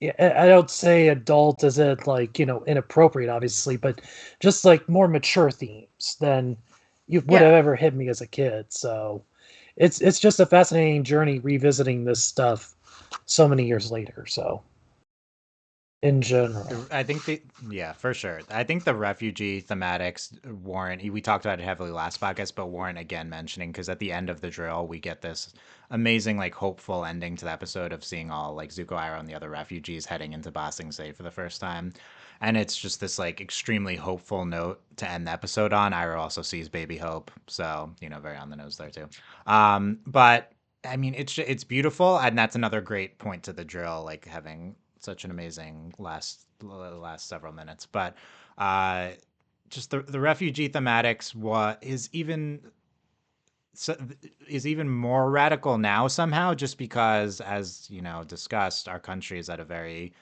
Yeah, I don't say adult as it like inappropriate, obviously, but just like more mature themes than you would have ever hit me as a kid. So it's just a fascinating journey revisiting this stuff so many years later. So in general, I think yeah, for sure. I think the refugee thematics warrant, we talked about it heavily last podcast, but warrant again mentioning because at the end of the drill, we get this amazing, like, hopeful ending to the episode of seeing all, like, Zuko, Iroh, and the other refugees heading into Ba Sing Se for the first time. And it's just this, like, extremely hopeful note to end the episode on. Iroh also sees Baby Hope, so, very on the nose there, too. But I mean, it's beautiful, and that's another great point to the drill, like having such an amazing last several minutes. But just the refugee thematics so, is even more radical now somehow, just because, as discussed, our country is at a very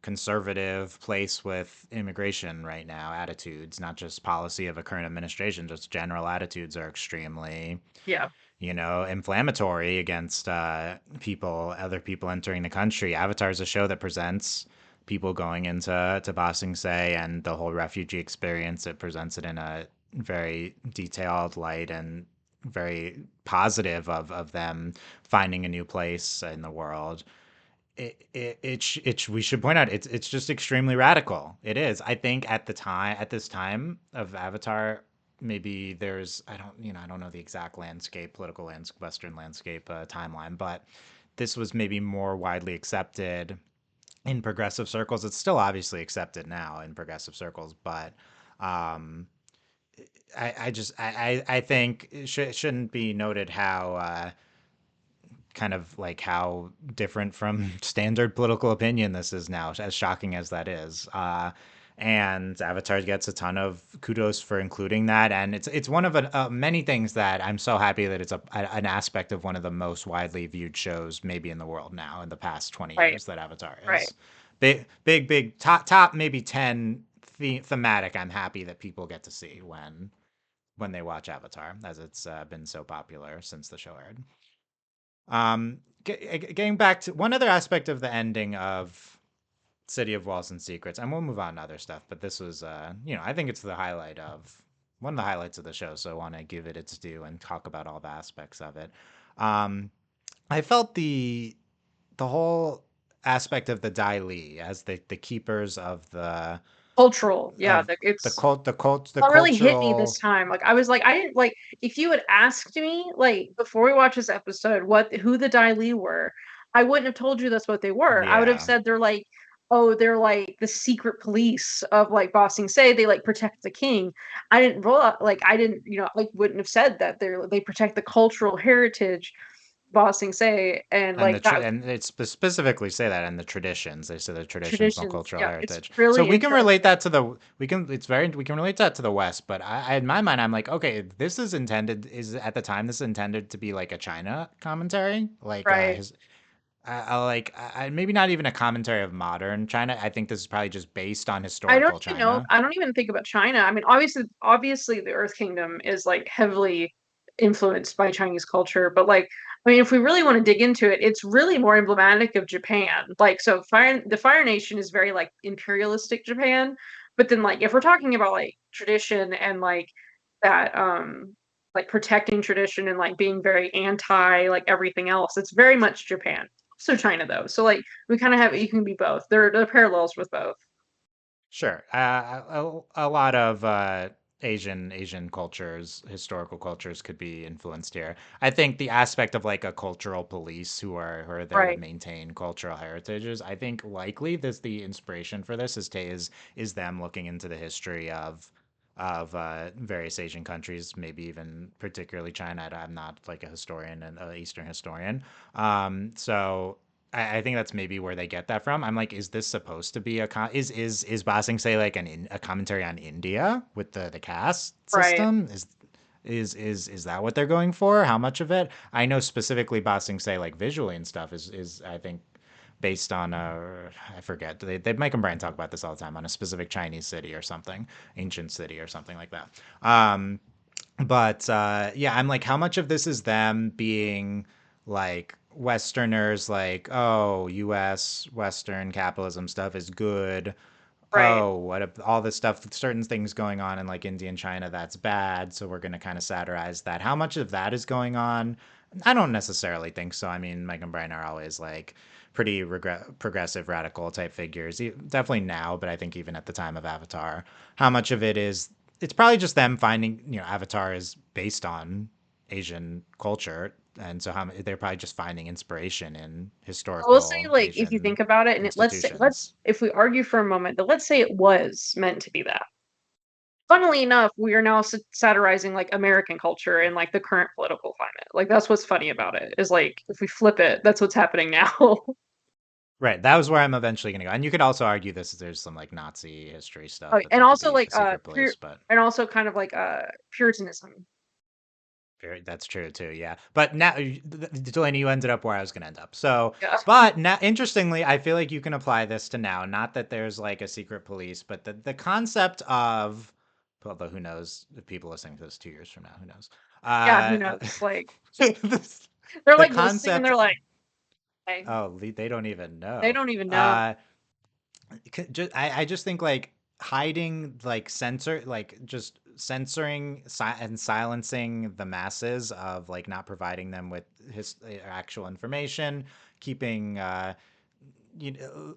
conservative place with immigration right now. Attitudes, not just policy of a current administration, just general attitudes are extremely Yeah. inflammatory against other people entering the country. Avatar is a show that presents people going into Ba Sing Se and the whole refugee experience. It presents it in a very detailed light and very positive of them finding a new place in the world. We should point out it's just extremely radical. It is. I think at this time of Avatar, maybe there's I don't know the exact political landscape, Western landscape timeline, but this was maybe more widely accepted in progressive circles. It's still obviously accepted now in progressive circles, but um, I think it shouldn't be noted how kind of like how different from standard political opinion this is now, as shocking as that is. And Avatar gets a ton of kudos for including that, and it's one of many things that I'm so happy that it's an aspect of one of the most widely viewed shows maybe in the world now in the past 20 Right. years that Avatar is. Right. Big top maybe 10 thematic. I'm happy that people get to see when they watch Avatar, as it's been so popular since the show aired. Getting back to one other aspect of the ending of City of Walls and Secrets, and we'll move on to other stuff, but this was, I think it's one of the highlights of the show, so I want to give it its due and talk about all the aspects of it. I felt the whole aspect of the Dai Li as the keepers of the Cultural. Yeah. of It's the that really hit me cultural. this time. Like I was like, I didn't like if you had asked me like before we watched this episode who the Dai Li were, I wouldn't have told you that's what they were. I would have Yeah. said they're like oh, they're like the secret police of like Ba Sing Se, they like protect the king. I didn't roll out like I didn't, I wouldn't have said that they protect the cultural heritage Ba Sing Se and And like that and it specifically say that in the traditions. They say the traditional traditions. cultural Yeah, it's heritage. So really we can interesting. relate that to the we can relate that to the West. But in my mind, I'm like, okay, this is intended is at the time this is intended to be like a China commentary, like Right. maybe not even a commentary of modern China. I think this is probably just based on historical China. I don't even think about China. I mean, obviously the Earth Kingdom is like heavily influenced by Chinese culture, but like I mean, if we really want to dig into it, it's really more emblematic of Japan. Like so the Fire Nation is very like imperialistic Japan, but then like if we're talking about like tradition and that like protecting tradition and like being very anti like everything else, it's very much Japan. So China though. So like we kind of have you can be both. There are parallels with both. Sure. A lot of Asian cultures, historical cultures, could be influenced here. I think the aspect of like a cultural police who are there to Right. maintain cultural heritages. I think likely this the inspiration for this is them looking into the history of various Asian countries, maybe even particularly China. I'm not like a historian and Eastern historian, so I think that's maybe where they get that from. I'm like, is this supposed to be is Bossing say like a commentary on India with the caste Right. system? Is that what they're going for? How much of it? I know specifically Bossing say like visually and stuff is I think based on I forget Mike and Brian talk about this all the time on a specific Chinese city or something, ancient city or something like that. But yeah, I'm like, how much of this is them being like Westerners, like, oh, U.S. Western capitalism stuff is good. Right. Oh, all this stuff, certain things going on in like India and China, that's bad. So we're going to kind of satirize that. How much of that is going on? I don't necessarily think so. I mean, Mike and Brian are always like pretty progressive, radical type figures. Definitely now, but I think even at the time of Avatar, how much of it is it's probably just them finding, Avatar is based on Asian culture, and so they're probably just finding inspiration in I will say, historical like, if you think Asian about it, and institutions. if we argue for a moment that let's say it was meant to be that. Funnily enough, we are now satirizing like American culture and like the current political climate. Like that's what's funny about it is like if we flip it, that's what's happening now. Right, that was where I'm eventually gonna go. And you could also argue there's some like Nazi history Oh, stuff that and there could also be like a secret police, but and also kind of like Puritanism. that's true too. Yeah, but now, Delaney, you ended up where I was gonna end up. So, Yeah. but now, interestingly, I feel like you can apply this to now. Not that there's like a secret police, but the concept of, although who knows if people listening to this 2 years from now, who knows? Yeah, who Uh, knows? Like this- they're the like listening and concept. they're like, hey, Oh, they don't even they know. don't even know. Uh, I just think like hiding like just censoring and silencing the masses of like not providing them with actual information, keeping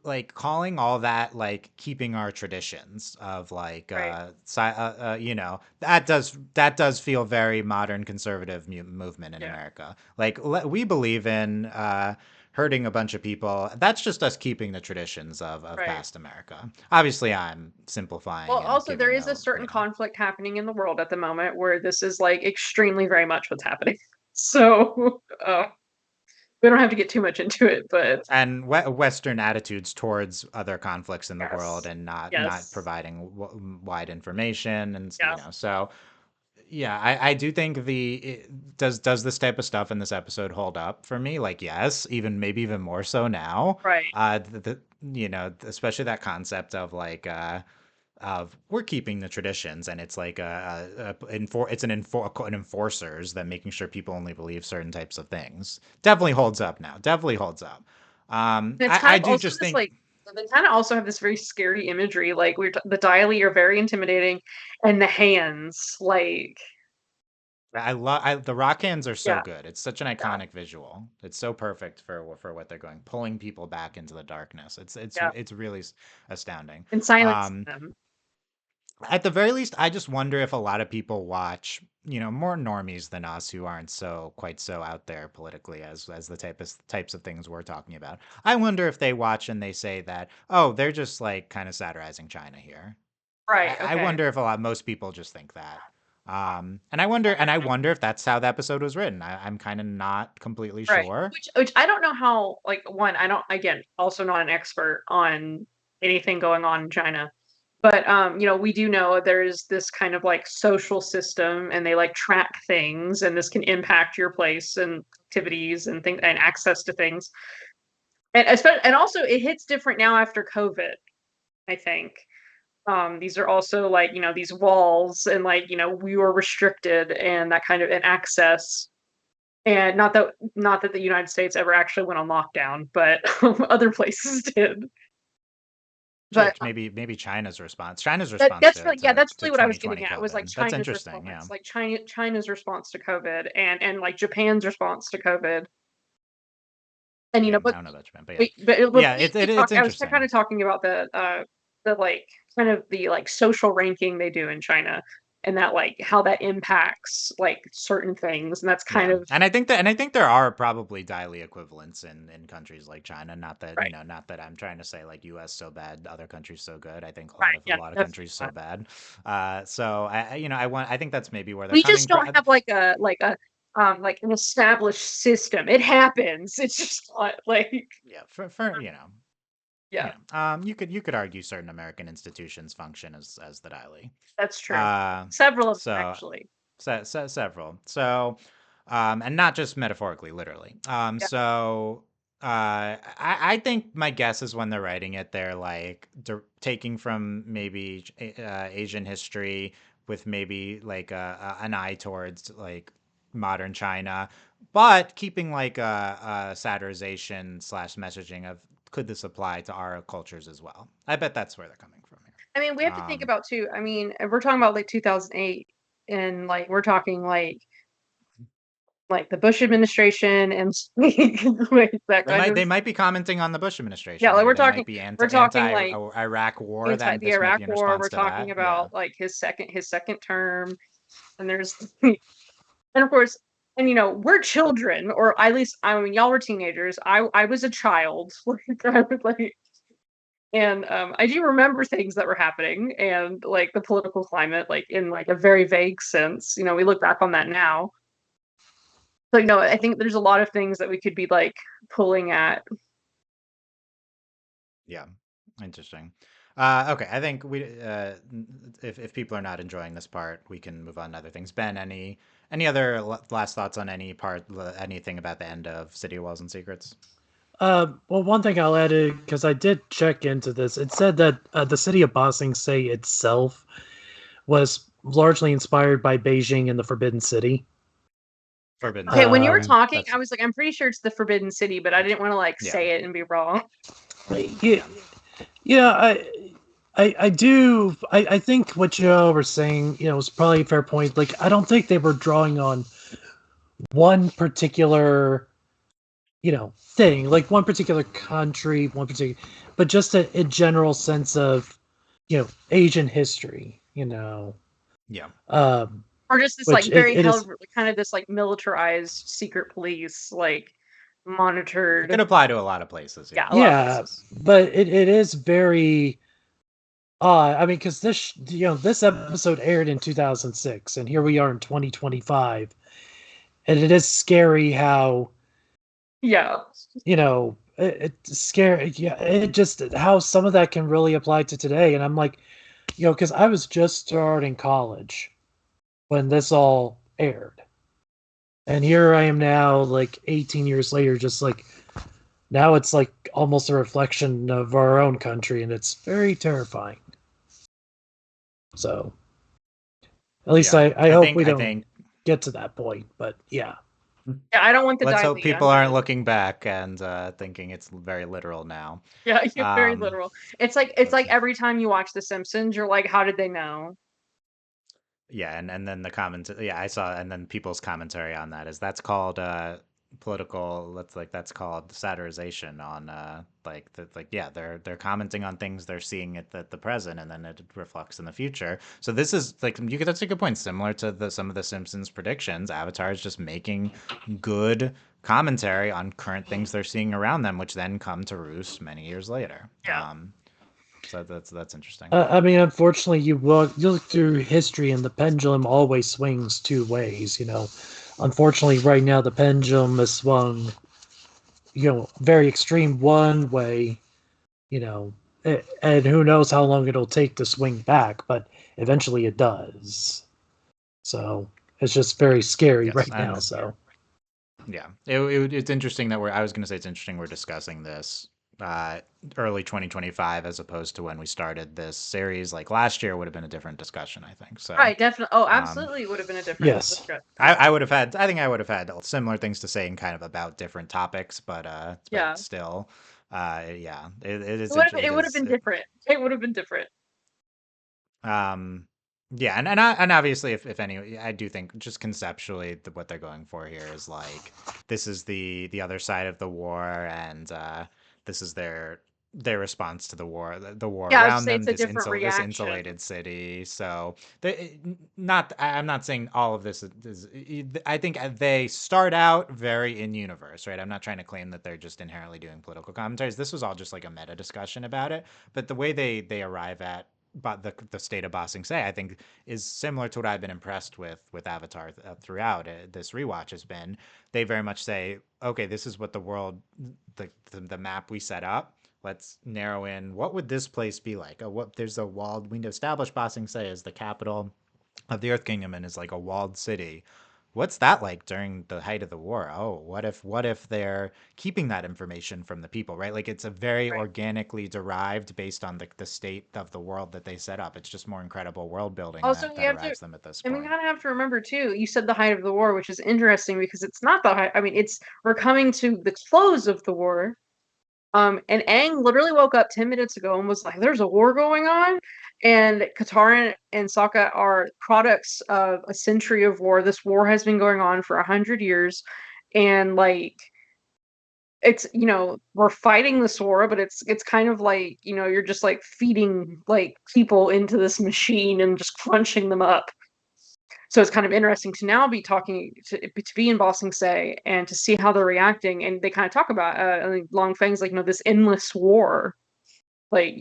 like calling all that like keeping our traditions of like Right. that does feel very modern conservative movement in Yeah. America. Like we believe in hurting a bunch of people. That's just us keeping the traditions of Right. past America. Obviously, I'm Well, simplifying and also there giving is a a certain conflict happening in the world at the moment where this is like extremely very much what's happening. So, we don't have to get too much into it, but and Western attitudes towards other conflicts in the world yes. and not Yes. providing wide information and Yeah. so yeah, I do think does this type of stuff in this episode hold up for me? Like, yes, even maybe even more so now. Right. Especially that concept of like of we're keeping the traditions, and it's like an enforcers that making sure people only believe certain types of things. Definitely holds up now. Definitely holds up. And it's kind I of do also just this think like they kind of also have this very scary imagery. Like the dialy are very intimidating, and the hands, like the rock hands are so yeah, good. It's such an yeah, iconic visual. It's so perfect for what they're going, pulling people back into the darkness. yeah, It's really astounding. and silencing Um, them. At the very least, I just wonder if a lot of people watch, more normies than us who aren't so quite so out there politically as the types of things we're talking about. I wonder if they watch and they say that, oh, they're just like kind of satirizing China here. Right. I Okay. wonder if most people just think that. And I wonder if that's how the episode was written. I'm kind of not completely Right. sure. Which I don't know how, like, one, I don't, again, also not an expert on anything going on in China. But we do know there's this kind of like social system and they like track things and this can impact your place and activities and things and access to things. And especially, and also it hits different now after COVID, I think. These are also like, these walls and like, we were restricted and that kind of and access. And not that the United States ever actually went on lockdown, but other places did. Yeah, But maybe China's response. China's that response that's to really, yeah, to, that's to really what I was getting 2020 at. Was like COVID. That's China's interesting. Yeah. response, like China's response to COVID, and like Japan's response to COVID, and I but don't know about Japan, but yeah, but yeah. It's I was kind interesting. of talking about the like kind of the like social ranking they do in China, and that like how that impacts like certain things, and that's kind Yeah, of and I think there are probably daily equivalents in countries like China. Not that right, not that I'm trying to say like U.S. so bad, other countries so good. I think a lot right, of a yeah, lot of definitely countries so not. bad. So I think that's maybe where they're We coming just don't from. have like an established system. It happens. It's just not like Yeah, for yeah, you could argue certain American institutions function as the daily. that's true. Uh, Several of them so actually. several. And not just metaphorically, literally. Yeah. I think my guess is when they're writing it, they're like taking from maybe Asian history with maybe like an eye towards like modern China, but keeping like a satirization slash messaging of could this apply to our cultures as well? I bet that's where they're coming from I mean, we here. have to think about too. I mean, if we're talking about like 2008 and like we're talking like the Bush administration and like that They kind might of they might be commenting on the Bush administration. yeah, like Maybe they might be we're talking anti like Iraq war. anti That the this might Iraq be in war, we're response to talking that. Yeah. about like his second term, and there's and of course, and we're children, or at least I mean y'all were teenagers. I was a child. Like I was like and I do remember things that were happening and like the political climate, like in like a very vague sense. We look back on that now. So I think there's a lot of things that we could be like pulling at. Yeah. Interesting. Okay, I think if people are not enjoying this part, we can move on to other things. Ben, any other last thoughts on anything about the end of City of Walls and Secrets? Well, one thing I'll add is because I did check into this. It said that the city of Ba Sing Se itself was largely inspired by Beijing and the Forbidden City. Forbidden Okay, City. when you were Okay, talking, that's I was like, I'm pretty sure it's the Forbidden City, but I didn't want to like yeah. say it and be wrong. Yeah, yeah. I do. I think what you were saying, was probably a fair point. Like, I don't think they were drawing on one particular, thing, like one particular country, but just a general sense of, Asian history. Yeah. Or just this Which like very it held is. kind of this like militarized secret police, like It could monitored. apply to a lot of places. Yeah, Yeah. a lot of Yeah, places. but it is very I mean, because this episode aired in 2006, and here we are in 2025, and it is scary how Yeah. it's scary. Yeah, it just how some of that can really apply to today. And I'm like, because I was just starting college when this all aired, and here I am now, like 18 years later, just like now it's like almost a reflection of our own country, and it's very terrifying. So at least Yeah. I I hope think we I don't think get to that point. But yeah. Yeah, I don't want the let's hope Daily. people aren't looking back and thinking it's very literal now. Yeah, you're very Um, literal. It's like let's every time you watch The Simpsons, you're like, how did they know? Yeah, and then the comment, yeah, I saw, and then people's commentary on that is that's called political, that's called satirization on yeah, they're commenting on things they're seeing at the present, and then it reflects in the future. So this is like, that's a good point, similar to some of the Simpsons predictions. Avatar is just making good commentary on current things they're seeing around them, which then come to roost many years later. Yeah. So that's interesting. I mean, unfortunately, you look through history, and the pendulum always swings two ways. Unfortunately, right now the pendulum has swung, very extreme one way. And who knows how long it'll take to swing back, but eventually it does. So it's just very scary Yes, right now. and So yeah, it's interesting that I was going to say it's interesting we're discussing this uh, early 2025 as opposed to when we started this series. Like last year would have been a different discussion, I think. So, Right, definitely. Oh, um, absolutely, it would have been a different yes, discussion. I think I would have had similar things to say and kind of about different topics, but Yeah, still, yeah, it it is, would have been, it it would have is, been different. It would have been different. um, yeah, and obviously, if any, I do think just conceptually what they're going for here is like this is the other side of the war, and this is their response to the war Yeah, I would around say them, it's a different this reaction. insulated city. So not I'm not saying all of this I think they start out very in universe, right? I'm not trying to claim that they're just inherently doing political commentaries. This was all just like a meta discussion about it, but the way they arrive at but the state of Bossing Say, I think, is similar to what I've been impressed with Avatar throughout this rewatch has been. They very much say, okay, this is what the world, the map we set up. Let's narrow in what would this place be like. What there's a walled. We established Bossing Say as the capital of the Earth Kingdom and is like a walled city. What's that like during the height of the war? Oh, what if they're keeping that information from the people, right? Like it's a very Right. organically derived based on the state of the world that they set up. It's just more incredible world building Also, that we have to, arrives them at this and we point. kind of have to remember too. You said the height of the war, which is interesting because it's not the height. I mean, it's we're coming to the close of the war. And Aang literally woke up 10 minutes ago and was like, "There's a war going on," and Katara and Sokka are products of a century of war. This war has been going on for 100 years, and like it's we're fighting this war, but it's kind of like you're just like feeding like people into this machine and just crunching them up. So it's kind of interesting to now be talking to be in Bossing Say and to see how they're reacting, and they kind of talk about I think Long Feng's like this endless war. Like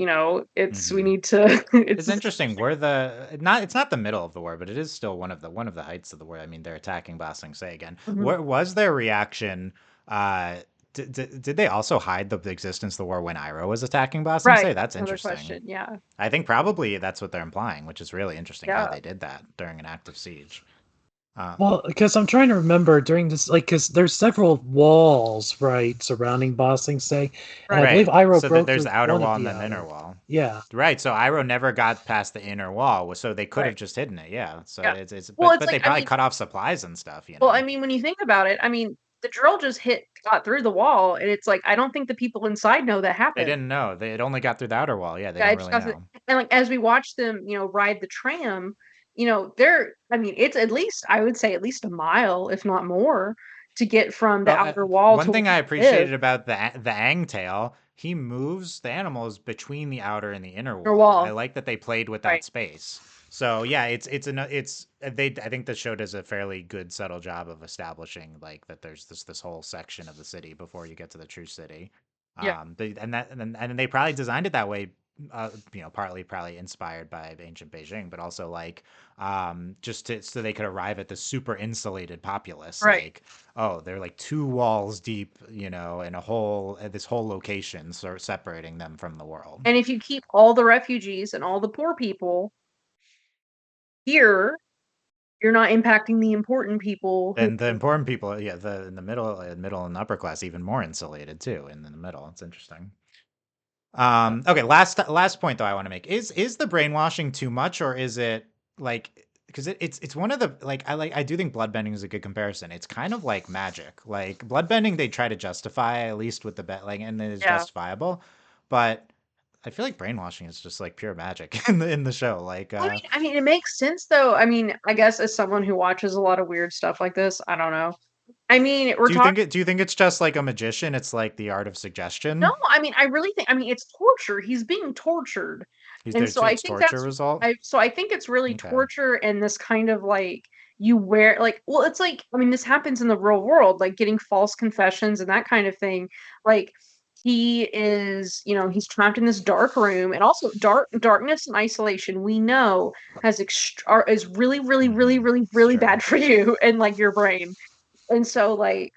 it's we Hmm. need to It's it's interesting. We're the not. It's not the middle of the war, but it is still one of the heights of the war. I mean, they're attacking Ba Sing Se again. Mhm. Where was their reaction? Uh, did they also hide the existence of the war when Iroh was attacking Ba Sing Right. Se? That's That's another interesting. question. Yeah. I think probably that's what they're implying, which is really interesting how Yeah. they did that during an active siege. Uh, well, because I'm trying to remember during this, like, because there's several walls, right, surrounding Bossing Say, and I Right. believe right. Iroh So broke there's through the outer one of wall and the then the inner outer. wall. Yeah. Right. So Iroh never got past the inner wall, so they could have Right. just hidden it. Yeah. So Yeah. it's Well, but it's they like I probably mean, cut off supplies and stuff. well, I mean, when you think about it, I mean, the drill just got through the wall, and it's like I don't think the people inside know that They happened. didn't know. They it only got through the outer wall. Yeah, they Yeah, don't it just really got to, know. and like as we watch them, ride the tram, they're I mean, it's at least I would say at least a mile, if not more, to get from the Well, outer wall one to where thing I they live. appreciated about the Aang tail, he moves the animals between the outer and the inner Or wall. I wall, like that they played with right? that space. So yeah, it's they. I think the show does a fairly good subtle job of establishing like that there's this whole section of the city before you get to the true city. Yeah, And they probably designed it that way. Partly probably inspired by ancient Beijing, but also like just so they could arrive at the super insulated populace. right. Like, oh, they're like two walls deep, in a whole this whole location, sort of separating them from the world. And if you keep all the refugees and all the poor people here, you're not impacting the important people who And the important people, yeah, the in the middle and upper class, even more insulated too. In the middle, it's interesting. Okay, last point though I want to make is the brainwashing too much, or is it like because it's one of the I do think bloodbending is a good comparison. It's kind of like magic. Like bloodbending, they try to justify at least with the bet, like, and it is yeah. justifiable, but I feel like brainwashing is just like pure magic in the show. Like, I mean, it makes sense though. I mean, I guess as someone who watches a lot of weird stuff like this, I don't know. I mean, we're talking. Do you think it's just like a magician? It's like the art of No, suggestion. I mean, I really think. I mean, it's torture. He's being tortured, He's and there. so I It's think torture that's. result. I think it's really Okay. torture and this kind of like you wear like well, it's like I mean, this happens in the real world, like getting false confessions and that kind of thing. Like he is, he's trapped in this dark room, and also darkness and isolation. We know is really, really, really, Mm-hmm. really, really Sure. bad for you and like your brain. And so like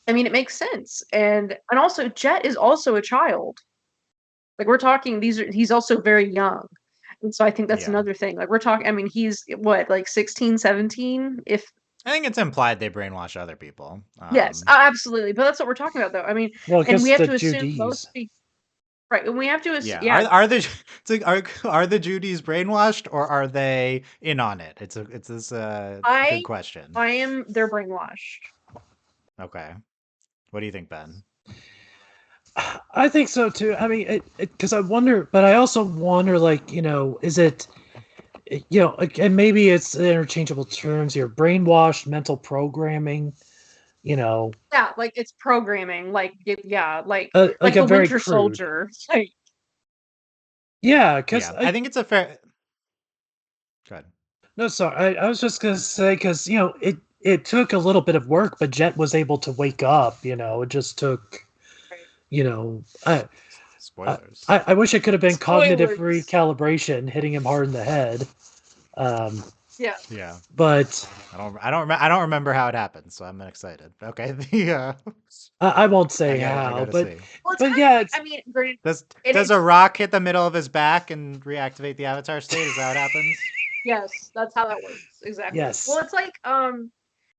I mean, it makes sense. And also Jet is also a child. Like we're talking he's also very young. And so I think that's Yeah. another thing. Like we're talking I mean, he's what, like 16, 17? If I think it's implied they brainwash other people. yes, absolutely. But that's what we're talking about though. I mean, Well, and we because have the to assume most Judies. right, and we have to assume Yeah. yeah, Are the it's like, are the Judies brainwashed or are they in on it? It's this good I question. I am they're brainwashed. Okay. What do you think, Ben? I think so too. I mean, because I wonder, but I also wonder, like, is it, and maybe it's interchangeable terms here, brainwashed, mental programming, you know, Yeah, like it's programming, yeah, like like a the very Winter crude. Soldier. Like Yeah, because Yeah, I think it's a fair. Good. no, sorry, I was just gonna say because it took a little bit of work, but Jet was able to wake up. It just took, right. you know, I I, Spoilers. I wish it could have been cognitive Spoilers. recalibration, hitting him hard in the head. Um, Yeah. Yeah. but I don't remember how it happened, so I'm excited. Okay. The I won't say I how. gotta see. Well, it's But kind of yeah, like I mean, granted, Does a it's rock hit the middle of his back and reactivate the avatar state? Is that what happens? yes, that's how that works. Exactly. Well, yes. it's like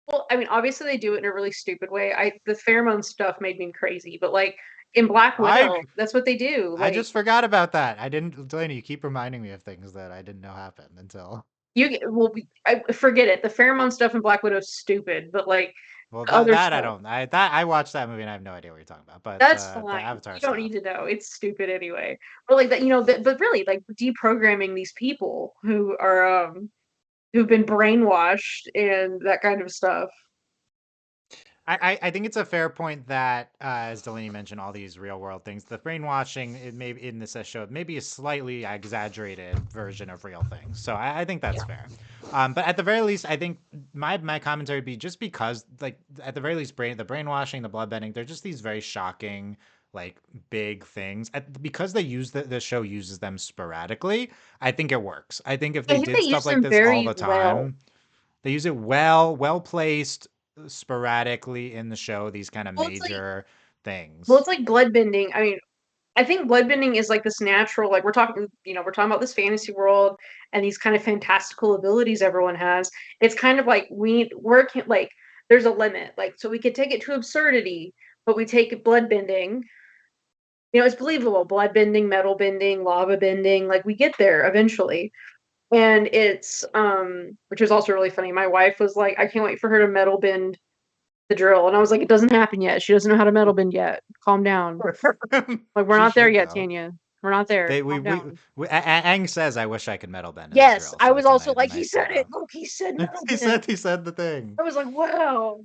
well, I mean, obviously they do it in a really stupid way. The pheromone stuff made me crazy, but like in Black I Widow, that's what they do. I Like just forgot about that. I didn't, Delaney. You keep reminding me of things that I didn't know happened until. I forget it. The pheromone stuff in Black Widow is stupid, but like Well, the other I stuff, don't. I watched that movie and I have no idea what you're talking about. But that's the fine. Avatar You don't need stuff. to know. It's stupid anyway. But like that, but really, like deprogramming these people who are who've been brainwashed and that kind of stuff. I think it's a fair point that, as Delaney mentioned, all these real world things, the brainwashing it may in this show maybe a slightly exaggerated version of real things. So I think that's Yeah. fair. But at the very least, I think my commentary would be just because, like, at the very least, the brainwashing, the bloodbending, they're just these very shocking, like, big things. Because they use the show uses them sporadically, I think it works. I think if I they think did they stuff use like them this all very the well. time, they use it well placed, sporadically in the show, these kind of Well, it's like major well, things. it's like bloodbending. I mean, I think bloodbending is like this natural, like we're talking about this fantasy world and these kind of fantastical abilities everyone has. It's kind of like like there's a limit. Like so we could take it to absurdity, but we take it bloodbending. It's believable. Bloodbending, metal bending, lava bending, like we get there eventually. And it's which was also really funny. My wife was like, I can't wait for her to metal bend the drill. And I was like, it doesn't happen yet. She doesn't know how to metal bend yet. Calm down. Like we're She not there should yet, though. Tanya. We're not there. They Calm down. Aang says, "I wish I could metal bend in a Yes, drill." I So was that's also a like, he nice said it. setup. Look, he said metal bend. He said the thing. I was like, wow.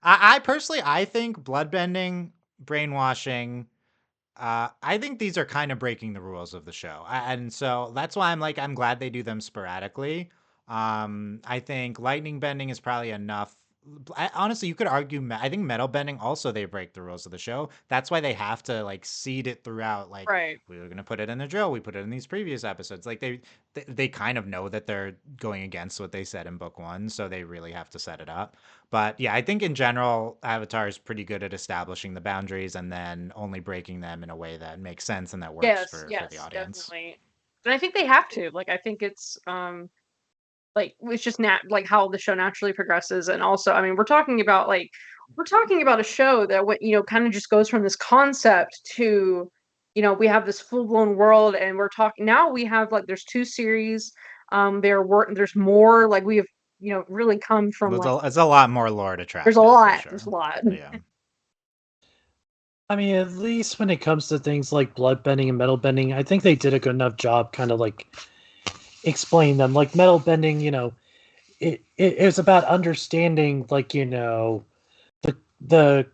I personally I think bloodbending, brainwashing. I think these are kind of breaking the rules of the show, and so that's why I'm glad they do them sporadically. I think lightning bending is probably enough. Honestly, you could argue. I think metal bending also they break the rules of the show. That's why they have to like seed it throughout. Like Right. we were gonna put it in the drill. We put it in these previous episodes. Like they kind of know that they're going against what they said in book one, so they really have to set it up. But yeah, I think in general, Avatar is pretty good at establishing the boundaries and then only breaking them in a way that makes sense and that works Yes, for the yes, audience. definitely. And I think they have to. Like I think it's like it's just like how the show naturally progresses. And also, I mean, we're talking about a show that what kind of just goes from this concept to we have this full-blown world, and we're talking now we have like there's two series. There's more, like we have really come from like It's a lot more lore to there's track a now for lot. sure. There's a lot. Yeah. I mean, at least when it comes to things like blood bending and metal bending, I think they did a good enough job kind of like explaining them. Like metal bending, it is about understanding, like, the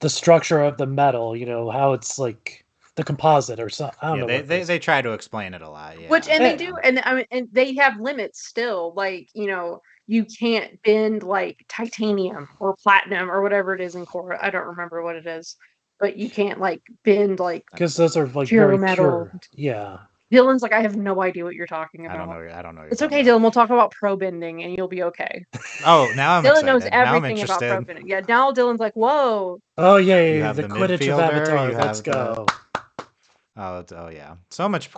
structure of the metal, how it's like the composite or something. I don't Yeah, know what it is. they try to explain it a lot. Yeah. Which, and they Yeah. do, and I mean, and they have limits still. Like, you can't bend like titanium or platinum or whatever it is in Korra. I don't remember what it is, but you can't like bend like Because those are like pure very metal. pure. Yeah. Dylan's like, I have no idea what you're talking I don't about. know. I don't know what you're It's talking okay, about. Dylan. We'll talk about pro bending and you'll be okay. Oh, now I'm Dylan knows excited. Now I'm everything about pro interested. bending. Yeah, now Dylan's like, whoa. Oh yeah, You yeah, have the the Quidditch of midfielder, Avatar. you Let's have go. Oh yeah. So much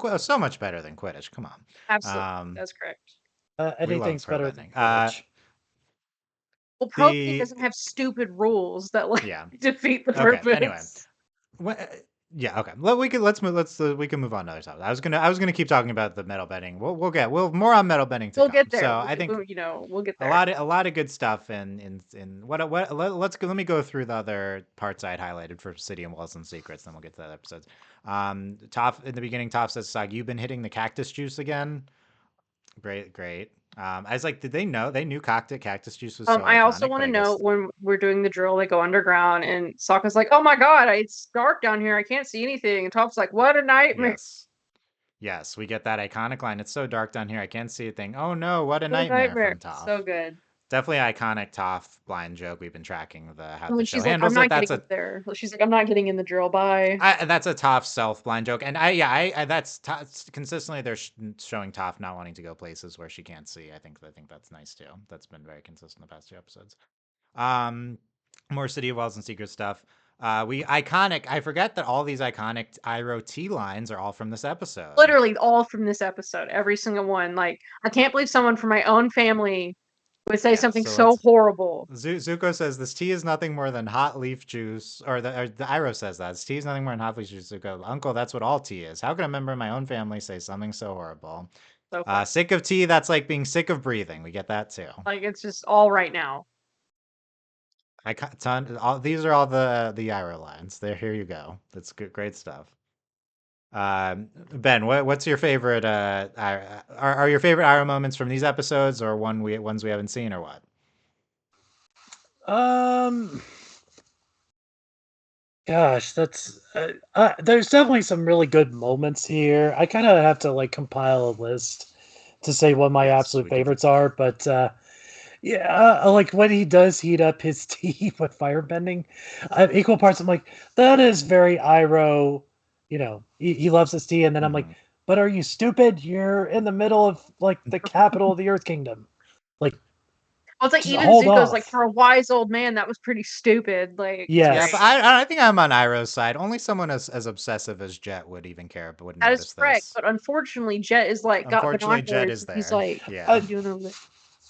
better than Quidditch. Come on. Absolutely. That's correct. We love Anything's pro better than bending. Quidditch. Well, pro bending doesn't have stupid rules that like Yeah. defeat the Okay. purpose. Anyway. Yeah. Okay. We can move on to other stuff. I was gonna keep talking about the metal bending. We'll more on metal bending to We'll come. get there. So I think we'll get a there. lot of good stuff in let me go through the other parts I had highlighted for City and Walls and Secrets, then we'll get to that episodes. Toph in the beginning, Toph says, Sag, you've been hitting the cactus juice again. Great. I was like, did they know? They knew cactus juice was so I also iconic, want but to I know guess when we're doing the drill, they go underground, and Sokka's like, "Oh my god, it's dark down here. I can't see anything." And Toph's like, "What a nightmare!" Yes, we get that iconic line. It's so dark down here, I can't see a thing. Oh no, what a What a nightmare nightmare! from Toph. So good. Definitely iconic Toph blind joke. We've been tracking how And the when show she's like, "I'm handles it. not getting up there," she's like, "I'm not getting in the drill." Bye. That's a Toph self blind joke, and that's consistently they're showing Toph not wanting to go places where she can't see. I think that's nice too. That's been very consistent the past two episodes. More City of Wells and Secret stuff. We iconic. I forget that all these iconic Iroh T lines are all from this episode. Literally all from this episode, every single one. Like, I can't believe someone from my own family would say something so horrible. Zuko says this tea is nothing more than hot leaf juice, or the Iroh says that this tea is nothing more than hot leaf juice. Zuko, Uncle, that's what all tea is. How can a member of my own family say something so horrible? So sick of tea. That's like being sick of breathing. We get that too. Like, it's just all right now. These are all the Iroh lines. There, here you go. That's good, great stuff. Ben, what's your favorite? Are your favorite Iroh moments from these episodes, or ones we haven't seen, or what? Gosh, that's there's definitely some really good moments here. I kind of have to like compile a list to say what my absolute favorites are, but yeah, like when he does heat up his tea with firebending, equal parts. I'm like, that is very Iroh. He loves his tea, and then I'm like, but are you stupid? You're in the middle of like the capital of the Earth Kingdom. Like, well, it's like even Zuko's like, for a wise old man, that was pretty stupid. Like, yeah, but I think I'm on Iroh's side. Only someone as obsessive as Jet would even care, but would that notice is correct. this. But unfortunately, Jet is like got binoculars. Jet is there. He's like, doing over there.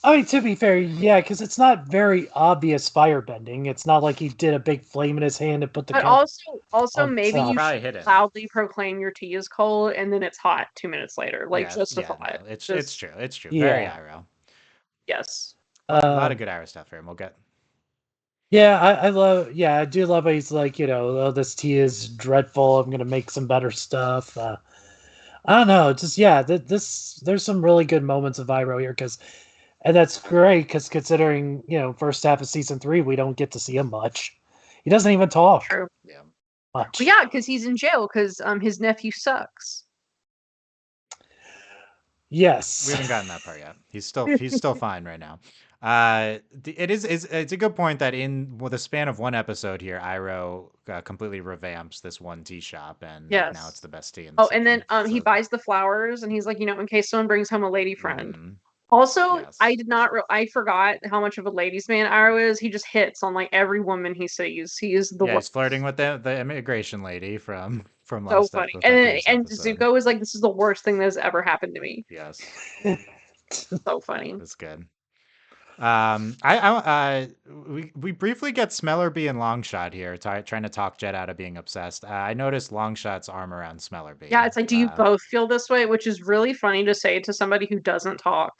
I mean, to be fair, yeah, because it's not very obvious firebending. It's not like he did a big flame in his hand and put the. But also maybe you should loudly proclaim your tea is cold, and then it's hot 2 minutes later. Like, just a thought. It's true. It's true. Yeah. Very Iroh. Yes. A lot of good Iroh stuff here, and we'll get. Yeah, I do love how he's like, oh, this tea is dreadful. I'm gonna make some better stuff. I don't know, just there's some really good moments of Iroh here and that's great because considering first half of season 3 we don't get to see him much. He doesn't even talk. True. Yeah. Much. But yeah, because he's in jail because his nephew sucks. Yes. We haven't gotten that part yet. He's still fine right now. It's a good point that in the span of one episode here, Iroh completely revamps this one tea shop, and now it's the best tea in the city. And then he buys the flowers, and he's like, in case someone brings home a lady friend. Also, I forgot how much of a ladies' man Iroh is. He just hits on like every woman he sees. He is the he's flirting with the immigration lady from so Last funny. Airbender. And Zuko is like, this is the worst thing that has ever happened to me. Yes. So funny. That's good. We briefly get Smellerbee and Longshot here, trying to talk Jet out of being obsessed. I noticed Longshot's arm around Smellerbee. Yeah, it's like, do you both feel this way? Which is really funny to say to somebody who doesn't talk.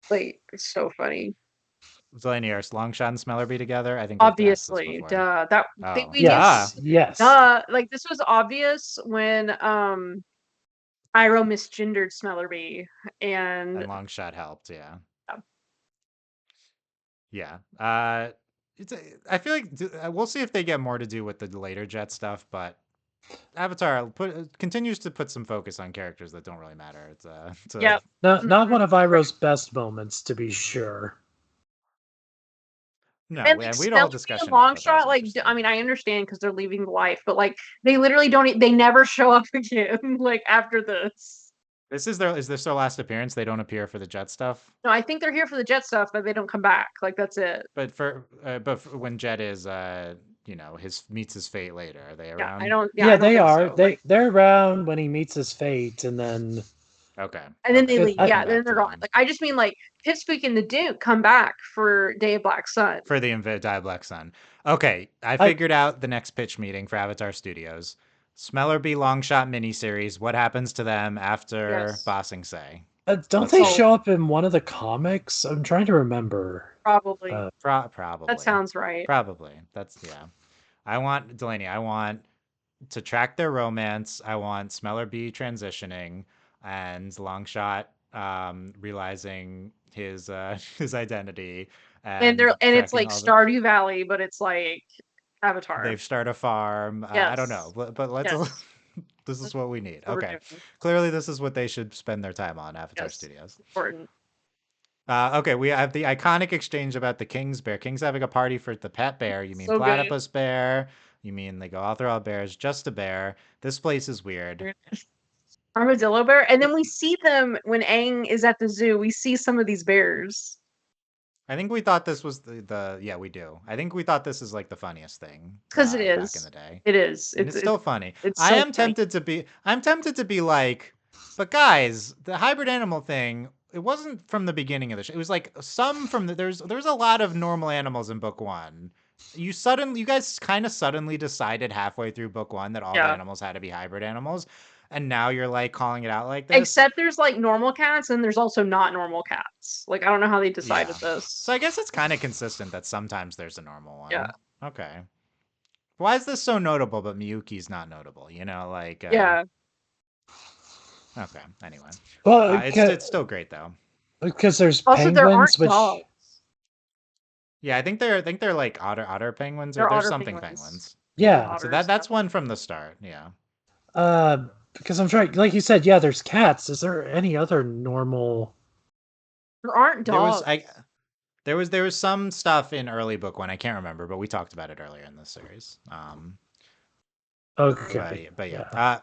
Like, it's so funny. Delaney, are Longshot and Smellerbee together? I think obviously, duh. Yes. Duh. Like, this was obvious when Iroh misgendered Smellerbee and Longshot helped. Yeah. Yeah. I feel like we'll see if they get more to do with the later Jet stuff, but Avatar continues to put some focus on characters that don't really matter. It's a Yep. Not one of Iroh's Right. best moments, to be sure. no, And like and we had a whole Smelly being a discussion about long that. That was shot, like I interesting. mean, I understand because they're leaving life, but like they literally don't. They never show up again. Like after this. Is this their last appearance? They don't appear for the Jet stuff, No, I think they're here for the Jet stuff, but they don't come back. Like that's it. but when Jet is his meets his fate later, are they Yeah, I around? don't. Yeah, Yeah, I don't they think are. so. Like, They're around when he meets his fate, and then Okay, and then okay, they so leave. we I, come Yeah, then back they're to gone. them Like I just mean like Pipsqueak and the Duke come back for Day of Black Sun. for the Die Black Sun. Okay, I I figured out the next pitch meeting for Avatar Studios. Smellerby Longshot miniseries. What happens to them after Yes. Bossing Say? don't Let's they hear Oh, it. show up in one of the comics? I'm trying to remember. probably. Uh, That Probably. sounds right. Probably. That's yeah. I want Delaney. I want to track their romance. I want Smellerby transitioning and Longshot realizing his his identity And and they're and it's tracking like all the Stardew Valley, but it's like Avatar. they've started a farm. I don't know, Yes. but let's Yes. this is That's what we need. what we're Okay. doing. Clearly this is what they should spend their time on, Avatar Yes. Studios. Important. Okay, we have the iconic exchange about the King's bear. King's having a party for the pet bear. You mean So good. platypus bear? You mean they go all through all bears, just a bear. This place is weird. Armadillo bear. And then we see them when Aang is at the zoo. We see some of these bears. I think we thought this was the yeah, we do. I think we thought this is like the funniest thing Because it back in is. the day. It is. And it's still funny. It's I so am funny. tempted to be like, but guys, the hybrid animal thing, it wasn't from the beginning of the show. It was like some from the there's a lot of normal animals in book 1. You guys kind of suddenly decided halfway through book 1 that all the Yeah. animals had to be hybrid animals, and now you're like calling it out like this. Except there's like normal cats and there's also not normal cats. Like I don't know how they decided Yeah. this. So I guess it's kind of consistent that sometimes there's a normal Yeah. one. Okay. Why is this so notable, but Miyuki's not notable? Like Yeah. okay. Anyway, well, it's still great though. because there's Also, there penguins, aren't which dogs. Yeah, I think they're like otter penguins or They're there's otter something penguins. penguins. yeah. So Otters. that's one from the start. Yeah. Because I'm trying, like you said, yeah, there's cats. Is there any other normal? There aren't There was dogs. there was some stuff in early book 1. I can't remember, but we talked about it earlier in this series. Okay, But yeah.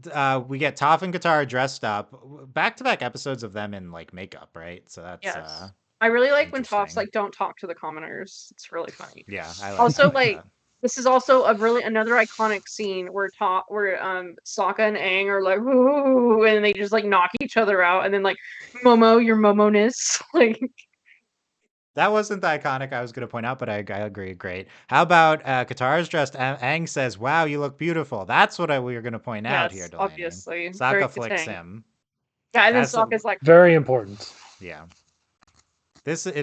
yeah. We get Toph and Katara dressed up, back to back episodes of them in like makeup, right? So that's Yes. I really like when Toph's interesting. like, don't talk to the commoners. It's really funny. Yeah, I Also, like like, this is also another iconic scene where Sokka and Aang are like, ooh, and they just like knock each other out, and then like, Momo, your Momo-ness. Like, that wasn't the iconic I was going to point out, but I agree. Great. How about Katara's dressed? Aang says, "Wow, you look beautiful." That's what we were going to point out here, yes, Delaney. obviously. Very Sokka flicks Katang. him. Yeah, and then That's Sokka's like, Very important. yeah. This this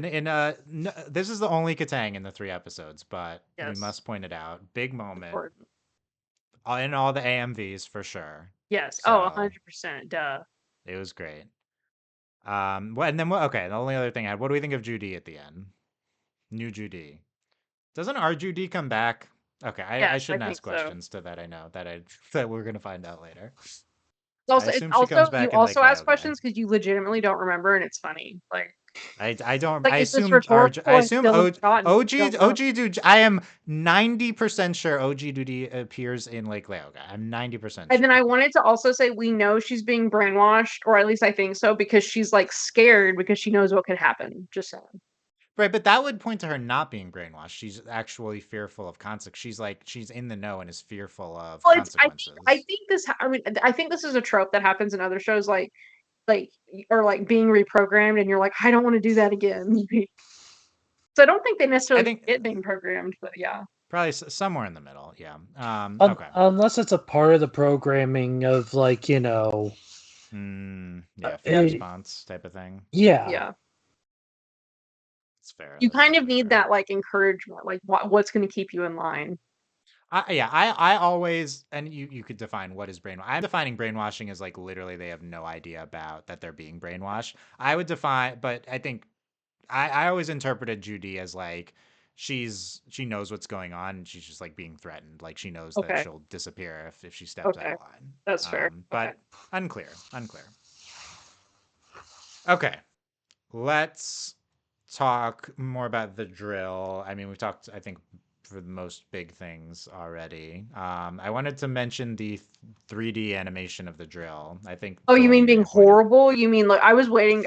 is the only Katang in the 3 episodes, but we yes, must point it out. Big moment important. in all the AMVs for sure. Yes. Oh, So 100%. Duh. it was great. And then okay, the only other thing I had, what do we think of Judy at the end? New Judy. Doesn't our Judy come back? Okay, I Yes, I shouldn't think ask so. questions to that I know that we're gonna find out later. I It's assume she also comes you back in Lake also ask Laogai. questions because you legitimately don't remember, and it's funny. Like, I don't like I is this assume our rhetorical? I I assume still have forgotten. Don't know. OG dude I am 90% sure OG Duty appears in Lake Laogai. I'm 90% And then sure. I wanted to also say we know she's being brainwashed, or at least I think so, because she's like scared because she knows what could happen. Just saying. Right, but that would point to her not being brainwashed. She's actually fearful of consequences. She's in the know and is fearful of Well, I consequences. think this. I mean, I think this is a trope that happens in other shows, like or like being reprogrammed, and you're like, I don't want to do that again. So I don't think they I necessarily think get being programmed, but yeah. probably somewhere in the middle. Yeah. Okay. Unless it's a part of the programming of like Yeah, fear eh, response type of thing. yeah. Yeah. It's fair. You That's kind of definitely need fair. that like encouragement, like what's going to keep you in line. I always, and you could define what is brainwashing. I'm defining brainwashing as like literally they have no idea about that they're being brainwashed. I would define, but I think I always interpreted Judy as like she knows what's going on and she's just like being threatened. Like she knows that Okay. she'll disappear if she steps out Okay. of line. That's fair. Okay. But unclear. Okay. Let's talk more about the drill. I mean, we've talked, I think, for the most big things already. I wanted to mention the 3D animation of the drill. I think Oh, you Delaney mean may being have pointed. horrible? You mean like I was waiting,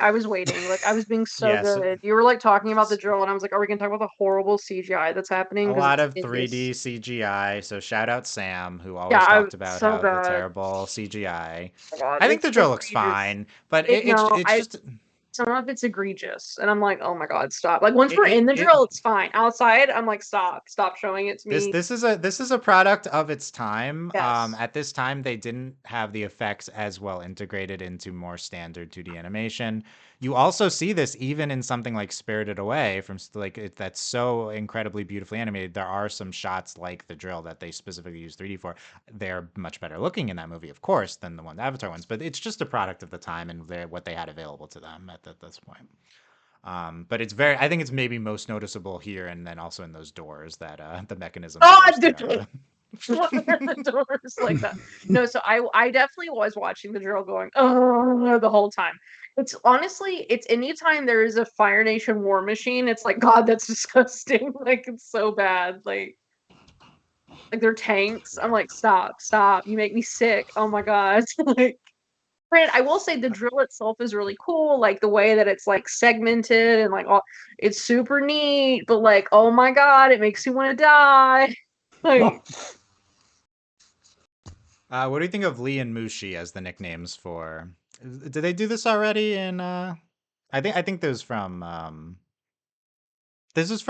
like I was being so Yes, good. You were like talking about the drill, and I was like, are we gonna talk about the horrible CGI that's happening? a Because lot it's of hideous. 3D CGI. So shout out Sam, who Yeah, always I talked about so how the bad. terrible CGI. Oh my God, I think it's the drill looks egregious. fine, but It no, it's I just some of it's egregious, and I'm like, oh my God, stop. Like once it, we're in it, the it drill, it's fine. Outside, I'm like, stop showing it to me. this is a product of its time. Yes. At this time, they didn't have the effects as well integrated into more standard 2D animation. You also see this even in something like Spirited Away, that's so incredibly beautifully animated. There are some shots like the drill that they specifically use 3D for. They're much better looking in that movie, of course, than the Avatar ones. But it's just a product of the time and what they had available to them at this point. But it's very, I think it's maybe most noticeable here and then also in those doors that the mechanism Oh, doors that the are the doors like that. No, so I definitely was watching the drill going, oh, the whole time. It's honestly, it's anytime there is a Fire Nation war machine, it's like, God, that's disgusting. Like it's so bad. Like they're tanks. I'm yeah. like, stop. You make me sick. Oh my God. Like granted, I will say the drill itself is really cool, like the way that it's like segmented and like all it's super neat, but like, oh my God, it makes you want to die. Like What do you think of Lee and Mushi as the nicknames for? Did they do this already? In I think was this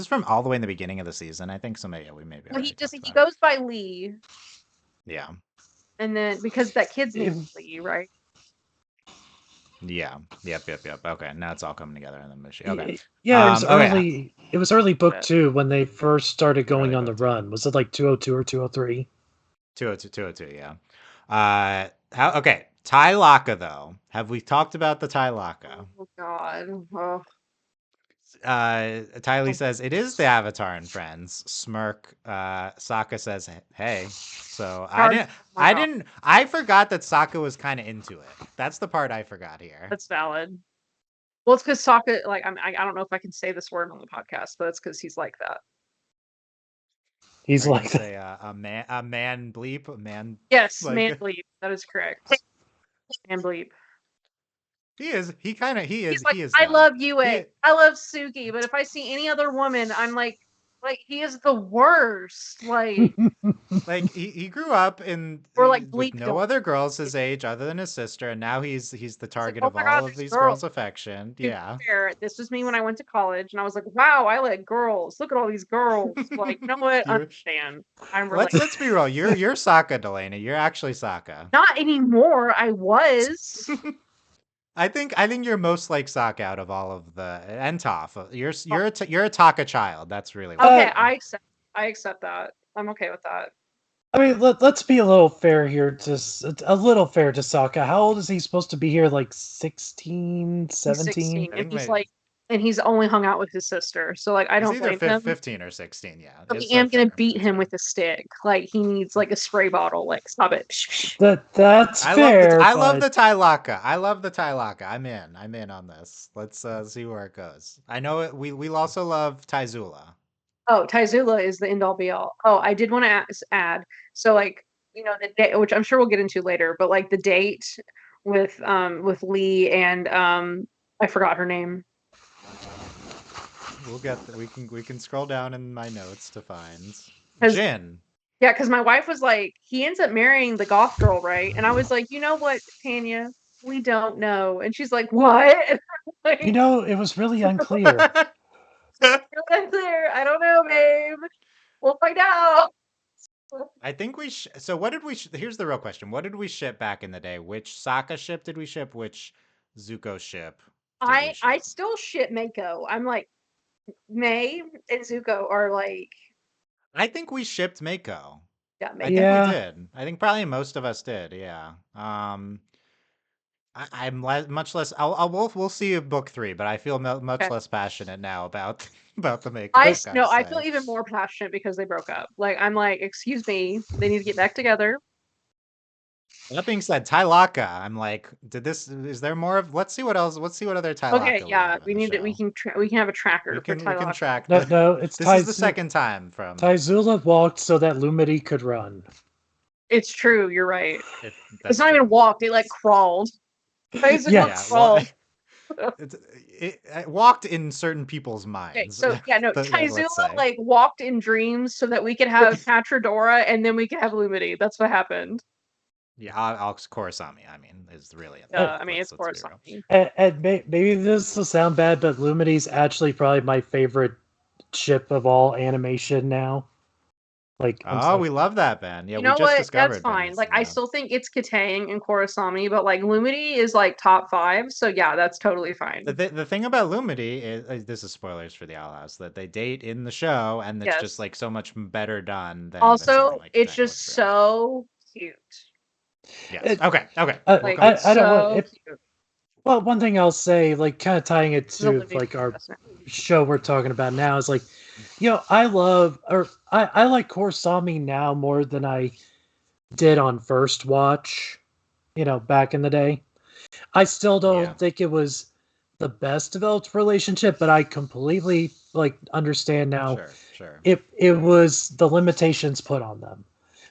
from all the way in the beginning of the season? I think so. Maybe we maybe well, already talked he about it. goes by Lee, Yeah, and then because that kid's name It, is Lee, right? yeah, yep. Okay, now it's all coming together in the Mushi. Okay, yeah, okay, it was early book But 2 when they first started going early on the book two. run. Was it like 202 or 203? 202, 202, yeah. How okay, Tai Laka though. Have we talked about the Tai Laka? oh God, oh, Tylee says it is the Avatar and Friends. Smirk. Sokka says, "Hey." So God, oh my God, I forgot that Sokka was kind of into it. That's the part I forgot here. that's valid. Well, it's because Sokka, like, I don't know if I can say this word on the podcast, but it's because he's like that. He's Are you gonna like say a man bleep a man Yes, man like bleep. That is correct. Man bleep. he is he kind of He's like, he is I though love Yue. he I love Suki, but if I see any other woman, I'm like he is the worst. like he grew up in Or like with bleep no don't. other girls his age other than his sister, and now he's the It's like, target oh of my God, all of there's these girls. girls' affection. To be Yeah. fair, this was me when I went to college, and I was like, wow, I like girls. Look at all these girls. Like, you know what? you Understand. I'm really let's be real. You're Sokka, Delaney. You're actually Sokka. not anymore. I was. I think you're most like Sokka out of all of the and Toph. Oh, You're a Taka child. That's really what you okay, uh are. I accept that. I'm okay with that. I mean, let's be a little fair here a little fair to Sokka. How old is he supposed to be here? Like 16, He's 17? 16, I and think my he's only hung out with his sister. So like, I he's don't either blame him. 15 or 16. Yeah, But it's I am gonna fair. beat It's him fair. with a stick. Like he needs like a spray bottle. Like stop it. That's fair, I love but the Tai Laka. I love the Tai Laka. I'm in on this. Let's see where it goes. I know it, we also love Taizula. Oh, Taizula is the end all be all. Oh, I did want to add. So like, the date, which I'm sure we'll get into later, but like the date with Lee and I forgot her name. We'll get we can scroll down in my notes to find Because Jin. yeah, because my wife was like, he ends up marrying the goth girl, right? And I was like, you know what, Tanya, we don't know. And she's like, what? Like, it was really unclear. that's there. I don't know, babe. We'll find out. I think so what did here's the real question. What did we ship back in the day? Which Sokka ship did we ship? Which Zuko ship did we I ship? still shit Mako. I'm like, May and Zuko are like, I think we shipped Mako. yeah, I Mako. think we Yeah. did. I think probably most of us did. Yeah. I'm much less. we'll see book 3, but I feel much Okay. less passionate now about the makeup. I feel even more passionate because they broke up. Like I'm like, excuse me, they need to get back together. That being said, Tylaka, I'm like, is there more of? Let's see what else. Let's see what other Tylaka Okay, we yeah, have in the show. we can have a tracker for We can Tyler. track. No, it's This is the second time from. Tyzula walked so that Lumity could run. It's true. You're right. That's It's not true. even walked. It like crawled. Yeah, crawled. It walked in certain people's minds. Okay, so yeah, no, let's Tyzula say. like walked in dreams so that we could have Patradora and then we could have Lumity. That's what happened. Yeah, I'll Korosami. I mean, is really. I mean, it's Korosami. And maybe this will sound bad, but Lumity's actually probably my favorite ship of all animation now. Like, we love that, Ben. Yeah, you know we just what? discovered. That's fine. Ben's, Like, I still think it's Katang and Korosami, but like Lumity is like top 5. So yeah, that's totally fine. The thing about Lumity is this is spoilers for the Owl House, that they date in the show, and it's just like so much better done than also like it's just so cute. Yes. Okay. Like, I don't want. Well, one thing I'll say, like, kind of tying it to like our show we're talking about now, is like, you know, I like Korosami now more than I did on first watch, you know, back in the day. I still don't think it was the best developed relationship, but I completely like understand now. Sure. It was the limitations put on them,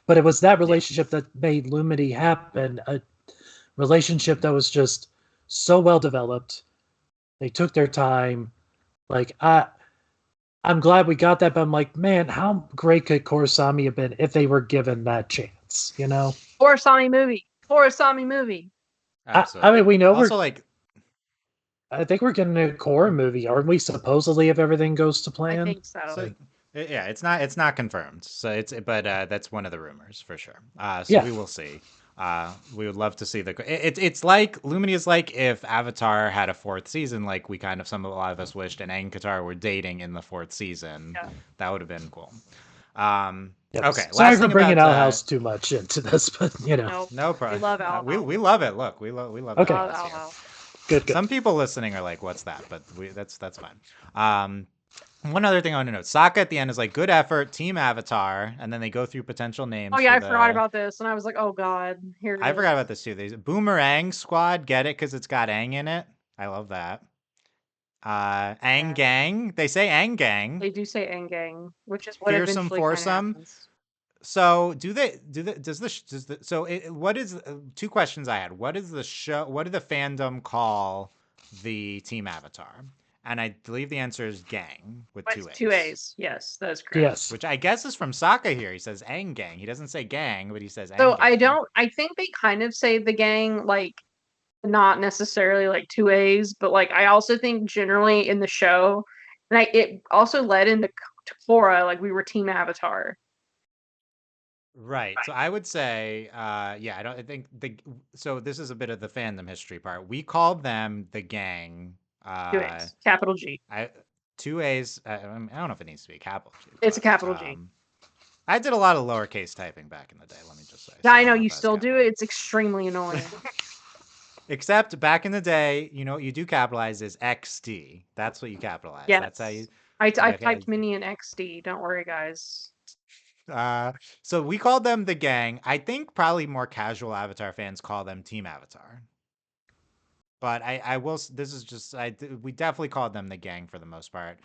but it was that relationship that made Lumity happen. A relationship that was just so well developed. They took their time. Like I'm glad we got that, but I'm like, man, how great could Korosami have been if they were given that chance? You know, Korosami movie. Absolutely. I mean, we know also we're like. I think we're getting a Korra movie, aren't we? Supposedly, if everything goes to plan. I think so. Yeah, it's not confirmed. So but that's one of the rumors for sure. So we will see. We would love to see it's like Lumini is like if Avatar had a 4th season, like a lot of us wished, and Aang and Katara were dating in the 4th season. Yeah. That would have been cool. Okay. Sorry for bringing Owl House too much into this, but you know, no problem. We love Owl House. We love it. Look, we love. Okay. Owl House. Good. Some people listening are like, "What's that?" But that's fine. One other thing I want to note: Sokka at the end is like, "Good effort, Team Avatar," and then they go through potential names. Oh yeah, I forgot about this, and I was like, "Oh God, here." I forgot about this too. There's Boomerang Squad. Get it? Because it's got Aang in it. I love that. Aang Gang. They say Aang Gang. They do say Aang Gang, which is what fearsome foursome. So what is 2 questions I had? What is the show? What did the fandom call the Team Avatar? And I believe the answer is Gang with 2 A's. 2 A's. Yes, that is correct. Yes. Which I guess is from Sokka here. He says Aang Gang. He doesn't say Gang, but he says Aang So Gang. I think they kind of say the gang, like, not necessarily like 2 A's, but like I also think generally in the show, and it also led into Korra, like we were Team Avatar. Right. So I would say, I think so this is a bit of the fandom history part. We called them the Gang. 2 A's, capital G. 2 A's. I don't know if it needs to be a capital G. It's a capital G. I did a lot of lowercase typing back in the day, let me just say. Yeah, I know you still do it. It's extremely annoying. Except back in the day, you know what you do capitalize is XD. That's what you capitalize. Yes. That's how you. I typed mini and XD. Don't worry, guys. So we called them the Gang. I think probably more casual Avatar fans call them Team Avatar. But I will. This is just we definitely called them the Gang for the most part.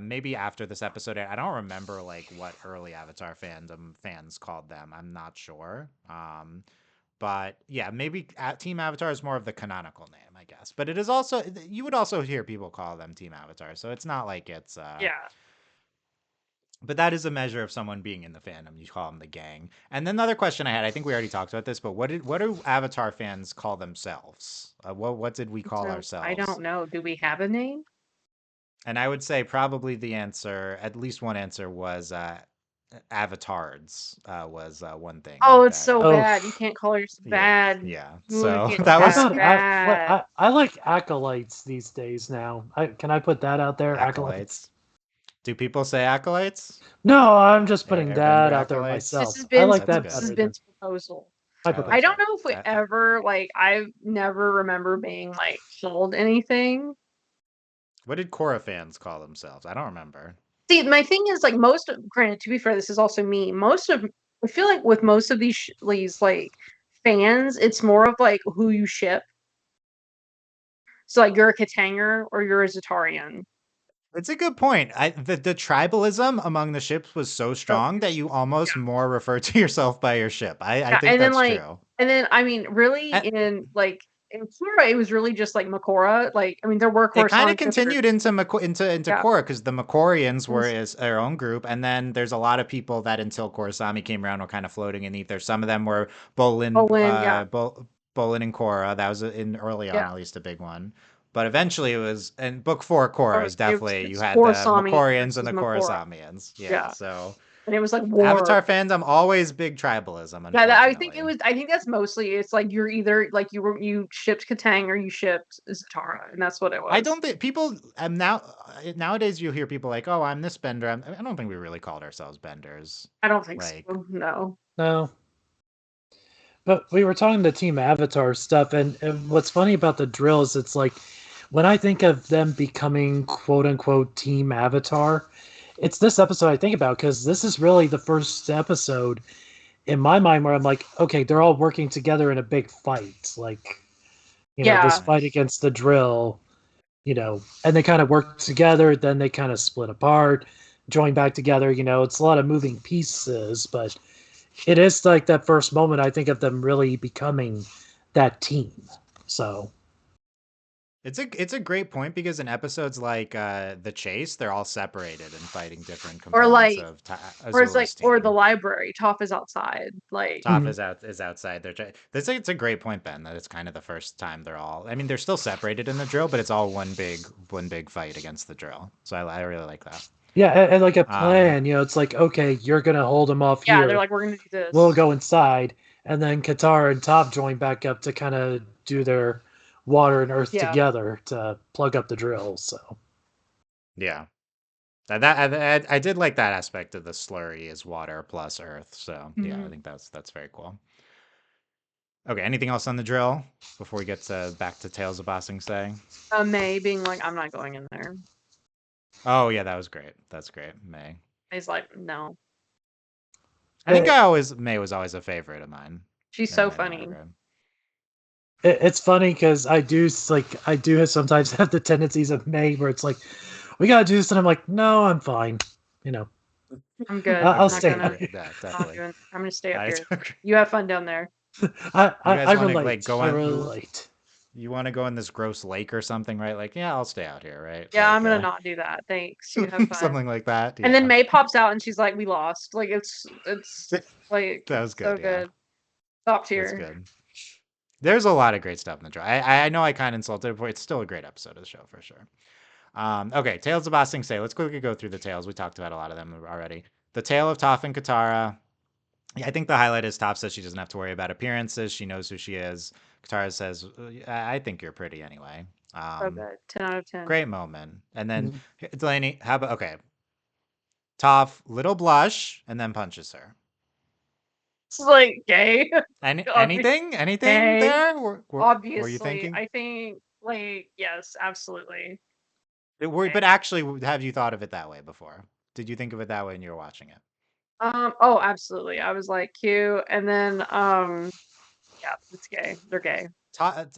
Maybe after this episode, I don't remember like what early Avatar fans called them. I'm not sure. But yeah, maybe Team Avatar is more of the canonical name, I guess. But it is also, you would also hear people call them Team Avatar, so it's not like it's But that is a measure of someone being in the fandom. You call them the Gang. And then the other question I had, I think we already talked about this, but what do Avatar fans call themselves? What did we call ourselves? I don't know. Do we have a name? And I would say probably the answer, at least one answer, was Avatards was one thing. Oh, it's so bad. You can't call yourself bad. Yeah. So that was bad. I like acolytes these days now. Can I put that out there? Acolytes. Do people say acolytes? No, I'm just putting that out there myself. I like that. This has been proposal. I I like Hypothetical. don't it. know if we ever like. I never remember being like called anything. What did Korra fans call themselves? I don't remember. See, my thing is like most of. Granted, to be fair, this is also me. Most of I feel like with most of these like fans, it's more of like who you ship. So like you're a Katanger or you're a Zatarian. It's a good point. The tribalism among the ships was so So strong that you almost more refer to yourself by your ship. I yeah, think that's true. and then I mean, really And in Korra, it was really just like Makora. Like I mean, there were it kind of correspondents that were continued into yeah, Korra because the Makorians it were was as their own group, and then there's a lot of people that until Korrasami came around were kind of floating in ether. Some of them were Bolin, yeah, Bolin and Korra. That was in early on yeah. at least a big one. But eventually it was, and book four Korra Or is it was definitely you it's had the Korrasami Makorians and versus the Makora. Korrasamians. Yeah, Yeah, so and it was like war. Avatar fandom always big tribalism, Yeah, I think it unfortunately. was. I think that's mostly. It's like you're either like you shipped Katang or you shipped Zatara, and that's what it I was. don't think people nowadays you hear people like, "Oh, I'm this bender." I don't think we really called ourselves benders. I don't think so. Like, No. No. But we were talking the Team Avatar stuff, and what's funny about the drills, it's like when I think of them becoming quote unquote Team Avatar, it's this episode I think about because this is really the first episode in my mind where I'm like, okay, they're all working together in a big fight. Like, this Yeah. fight against the drill, and they kind of work together, then they kind of split apart, join back together. It's a lot of moving pieces, but it is like that first moment I think of them really becoming that team. So it's a great point because in episodes like The Chase, they're all separated and fighting different Or components like, of or it's like, Azula's or the team. library. Toph is outside. Like, Toph mhm. is outside. It's a great point, Ben. That it's kind of the first time they're all. I mean, they're still separated in the drill, but it's all one big fight against the drill. So I really like that. Yeah, and like a Um, plan. It's like, okay, you're gonna hold them off yeah, they're here. like, we're gonna do We'll this. go inside, and then Qatar and Top join back up to kind of do their water and earth Yeah. together to plug up the drill. So yeah. I did like that aspect of the slurry is water plus earth. So yeah, I Mhm. think that's very cool. Okay, anything else on the drill before we get back to Tales of Bossing Say? May being like, I'm not going in there. Oh yeah, that was great. That's great, May. He's like, no. I think it, May was always a favorite of mine She's in so the funny. program. it's funny because I do sometimes have the tendencies of May where it's like we gotta do this, and I'm like, no, I'm fine. You know, I'm good. I'll I'm not stay Agreed. out gonna. here. Yeah, I'm not definitely. doing. I'm gonna stay up I here. agree. You have fun down there. You I guys want to like relate. go I on relate. you want to go in this gross lake or something, right? Like, yeah, I'll stay out here, right? Yeah, I'm gonna not do that. Thanks. You have fun. something like that. And then Yeah. May pops out and she's like, "We lost." Like it's like That was so good, yeah. good. Top That's tier. good. There's a lot of great stuff in the draw. I know I kind of insulted it, but it's still a great episode of the show for sure. Okay, Tales of Ba Sing Se. Let's quickly go through the tales. We talked about a lot of them already. The tale of Toph and Katara. Yeah, I think the highlight is Toph says she doesn't have to worry about appearances. She knows who she is. Katara says, I think you're pretty anyway. So good. 10 out of 10. Great moment. And then Mhm. Delaney, how about, okay, Toph, little blush, and then punches her. It's like gay. Anything Gay. there? Were you Obviously. thinking? I think like yes, absolutely. But actually, have you thought of it that way before? Did you think of it that way when you were watching it? Oh, absolutely. I was like cute and then yeah, it's gay. They're gay. What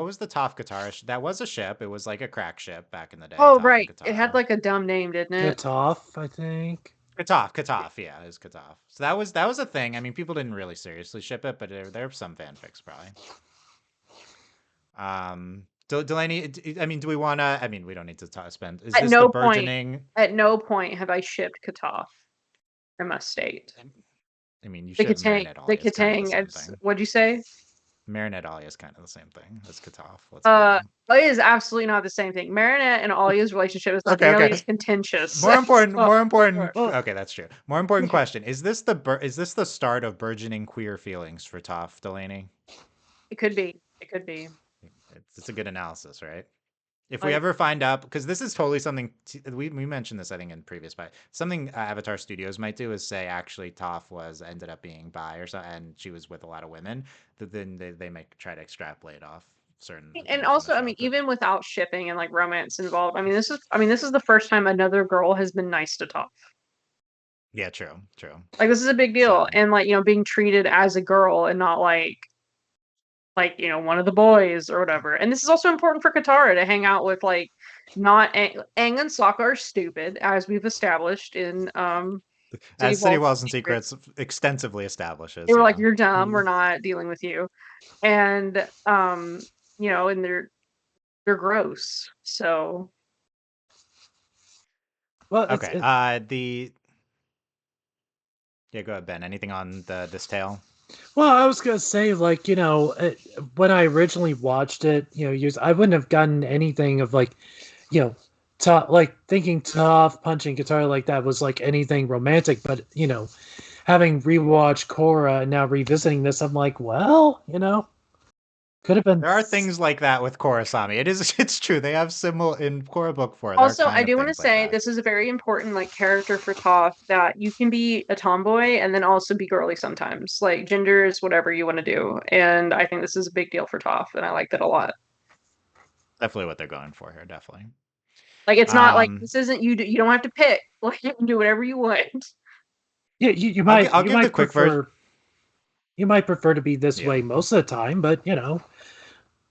was the Toph Katara? That was a ship. It was like a crack ship back in the day. Oh, Toph and right. It had Katara. like a dumb name, didn't it? Get off, I think. Katoph, yeah, it was Katoph. So that was a thing. I mean, people didn't really seriously ship it, but there were some fanfics probably. Delaney, I mean, do we want to? I mean, we don't need to spend. Is At this the no point burgeoning? at no point have I shipped Katoff, I must state. I mean, you The ship Katang Marinette the Ollie. It's kind of the Katang, same it's thing. what'd you say? Marinette Ollie is kind of the same thing as Katoph. Let's be real. It is absolutely not the same thing. Marinette and Alia's relationship is not Okay, nearly okay. as contentious. More important. So, More important. Well, Okay, that's true. More important question: is this the start of burgeoning queer feelings for Toph, Delaney? it could be. It could be. It's a good analysis, right? If we Like, ever find out, because this is totally something we mentioned this, I think, in previous, but something Avatar Studios might do is say actually Toph ended up being bi or something, and she was with a lot of women. Then they might try to extrapolate off certain and things from the also, I show. mean, even without shipping and like romance involved, I mean, this is the first time another girl has been nice to Toph. Yeah, true, true. Like, this is a big deal, So and like, being treated as a girl and not like one of the boys or whatever. And this is also important for Katara to hang out with like not Aang and Sokka are stupid, as we've established in City as City Walls and Walls and Secrets. Secrets extensively They establishes, were like, yeah. "You're dumb. We're Mhm. not dealing with you," and and they're gross. So Well, Okay. The Yeah, go ahead, Ben. Anything on this tale? well, I was gonna say, like, when I originally watched it, I wouldn't have gotten anything of like, you know, like thinking tough punching guitar like that was like anything romantic. But having rewatched Korra and now revisiting this, I'm like, well, could have been. There are things like that with Korosami. It's true. They have similar in Korra Book 4. There are also, I kind of do want to things like say that. this is a very important like character for Toph that you can be a tomboy and then also be girly sometimes. Like gender is whatever you want to do, and I think this is a big deal for Toph, and I like that a lot. Definitely what they're going for here, definitely. Like it's not like Um this isn't you don't have to pick. Like you can do whatever you want. Yeah, you might I'll you give the might quick version. prefer to be this Yeah. way most of the time, but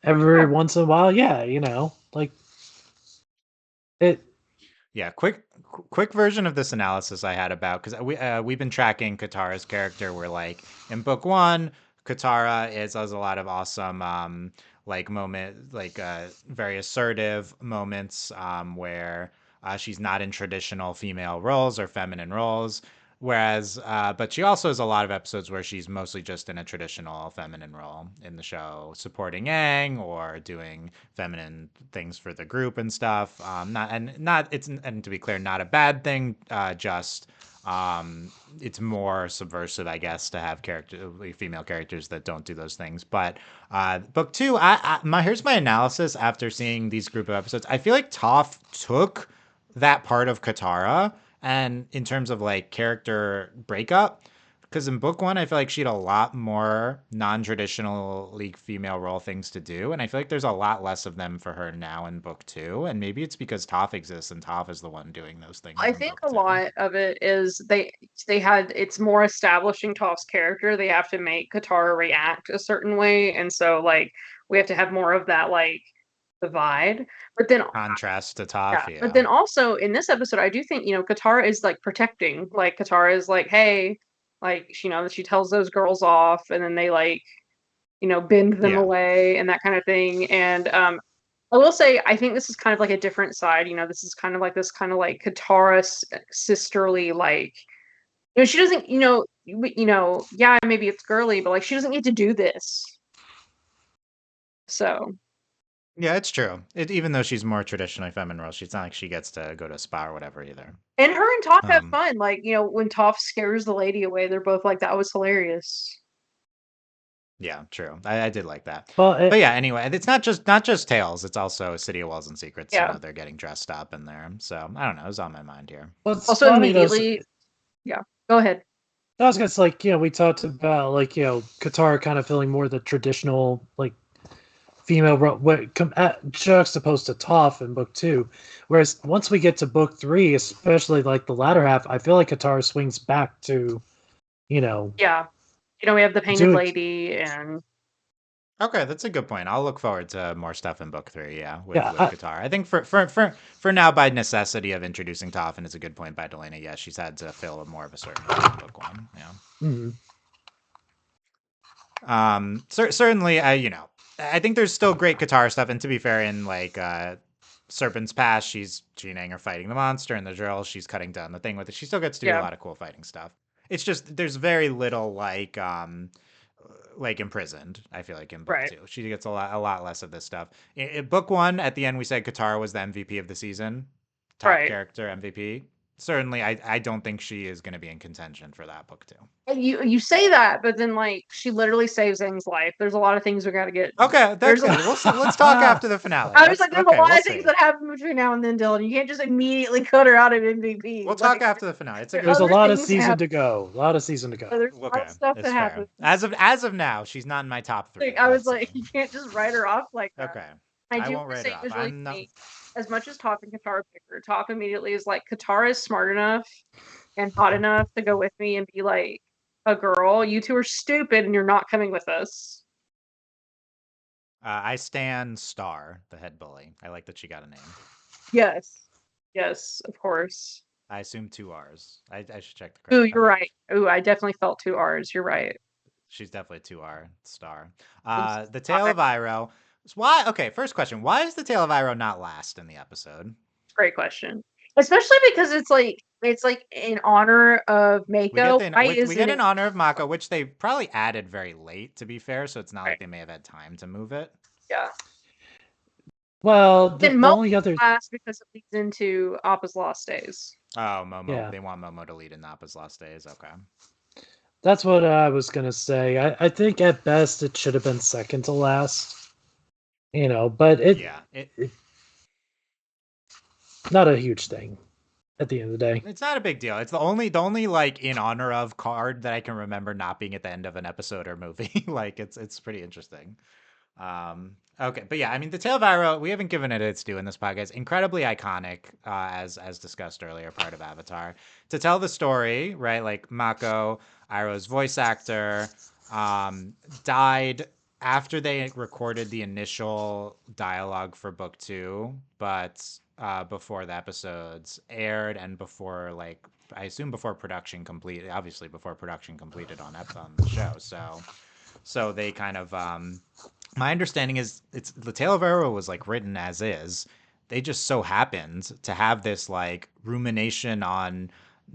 every Yeah. once in a while, yeah, like it. Yeah, quick version of this analysis I had about because we've been tracking Katara's character. Where like in book one, Katara has a lot of awesome very assertive moments where she's not in traditional female roles or feminine roles. Whereas, but she also has a lot of episodes where she's mostly just in a traditional feminine role in the show, supporting Aang or doing feminine things for the group and stuff. And to be clear, not a bad thing. Just it's more subversive, I guess, to have female characters that don't do those things. But book two, here's my analysis after seeing these group of episodes. I feel like Toph took that part of Katara and in terms of like character breakup because in book one, I feel like she had a lot more non-traditional league female role things to do, and I feel like there's a lot less of them for her now in book two. And maybe it's because Toph exists and Toph is the one doing those things I in think book a two. lot of it is they had it's more establishing Toph's character. They have to make Katara react a certain way, and so like we have to have more of that like divide. But then Contrast to yeah, Toph, but yeah, then also in this episode, I do think Katara is like protecting. Like Katara is like, hey, like she tells those girls off, and then they like bend them yeah, away and that kind of thing. And I will say, I think this is kind of like a different side. This is kind of like this kind of like Katara sisterly, like she doesn't, yeah, maybe it's girly, but like she doesn't get to do this. So, yeah. It's true. Even though she's more traditionally feminine role, she's not like she gets to go to a spa or whatever either. and her and Toph have Um, fun. Like when Toph scares the lady away, they're both like, "That was hilarious." yeah, true. I did like that. Well, But yeah, anyway, it's not just Tales. It's also City of Wells and Secrets. Yeah. They're getting dressed up in there. So I don't know. It was on my mind here. it's Also, funny though. immediately, yeah. Go ahead. I was gonna say, like, we talked about like Qatar kind of feeling more the traditional like female role, juxtaposed to Toph in book two. Whereas once we get to book three, especially like the latter half, I feel like Qatar swings back to, you know, Yeah. We have the painted doing lady, and Okay, that's a good point. I'll look forward to more stuff in book three. Yeah, yeah, with guitar. I think for now, by necessity of introducing Toph, and it's a good point by Delaney. Yeah, she's had to fill more of a certain role in book one. Yeah. mhm. Certainly, I think there's still great guitar stuff. And to be fair, in like Serpent's Pass, she and Aang are fighting the monster, and the drill, she's cutting down the thing with it. She still gets to do a yeah, lot of cool fighting stuff. It's just there's very little like imprisoned. I feel like in book right. two, she gets a lot less of this stuff. In book one, at the end, we said Katara was the MVP of the season, top Right. character MVP. certainly, I don't think she is going to be in contention for that book too. And you say that, but then like she literally saves Aang's life. There's a lot of things we gotta get. Okay, that's There's a good. We'll see. Let's talk after the finale. I was like, there's a lot We'll of things see. that happen between now and then, Dylan. You can't just immediately cut her out of MVP. We'll Like, talk after the finale. It's a There's a other lot of things season happen. to go. A lot of season to go. There's a lot Okay, of stuff it's that fair. happens. As of now, she's not in my top 3. Like, I was Let's like, see. you can't just write her off like that. Okay, I do won't want to write say her it was off. really I'm not. funny. As much as Toph and Katara pick her, Toph immediately is like, Katara is smart enough and hot enough to go with me and be like a girl. You two are stupid and you're not coming with us. I stand Star, the head bully. I like that she got a name. Yes. Yes, of course. I assume 2 R's. I should check the Ooh, credit you're card. right. Ooh, I definitely felt 2 R's. You're right. She's definitely 2R Star. It's The Tale of Iroh. Why? Okay, first question. Why is the Tale of Iroh not last in the episode? Great question. Especially because it's like in honor of Mako. We get in honor of Mako, which they probably added very late, to be fair. So it's not like they may have had time to move it. Yeah. Well, the Then only other last because it leads into Appa's Lost Days. Oh, Momo. Yeah. They want Momo to lead in Appa's Lost Days. Okay. that's what I was gonna say. I think at best it should have been second to last. But not a huge thing at the end of the day. It's not a big deal. It's the only like in honor of card that I can remember not being at the end of an episode or movie. Like it's pretty interesting. Okay, but yeah, I mean, the Tale of Iroh, we haven't given it its due in this podcast. Incredibly iconic, as discussed earlier, part of Avatar. To tell the story, right? Like Mako, Iroh's voice actor, died after they recorded the initial dialogue for book 2, but before the episodes aired and before, like, I assume before production completed. Obviously, before production completed on the show. So they kind of. My understanding is it's the Tale of Iroh was like written as is. They just so happened to have this like rumination on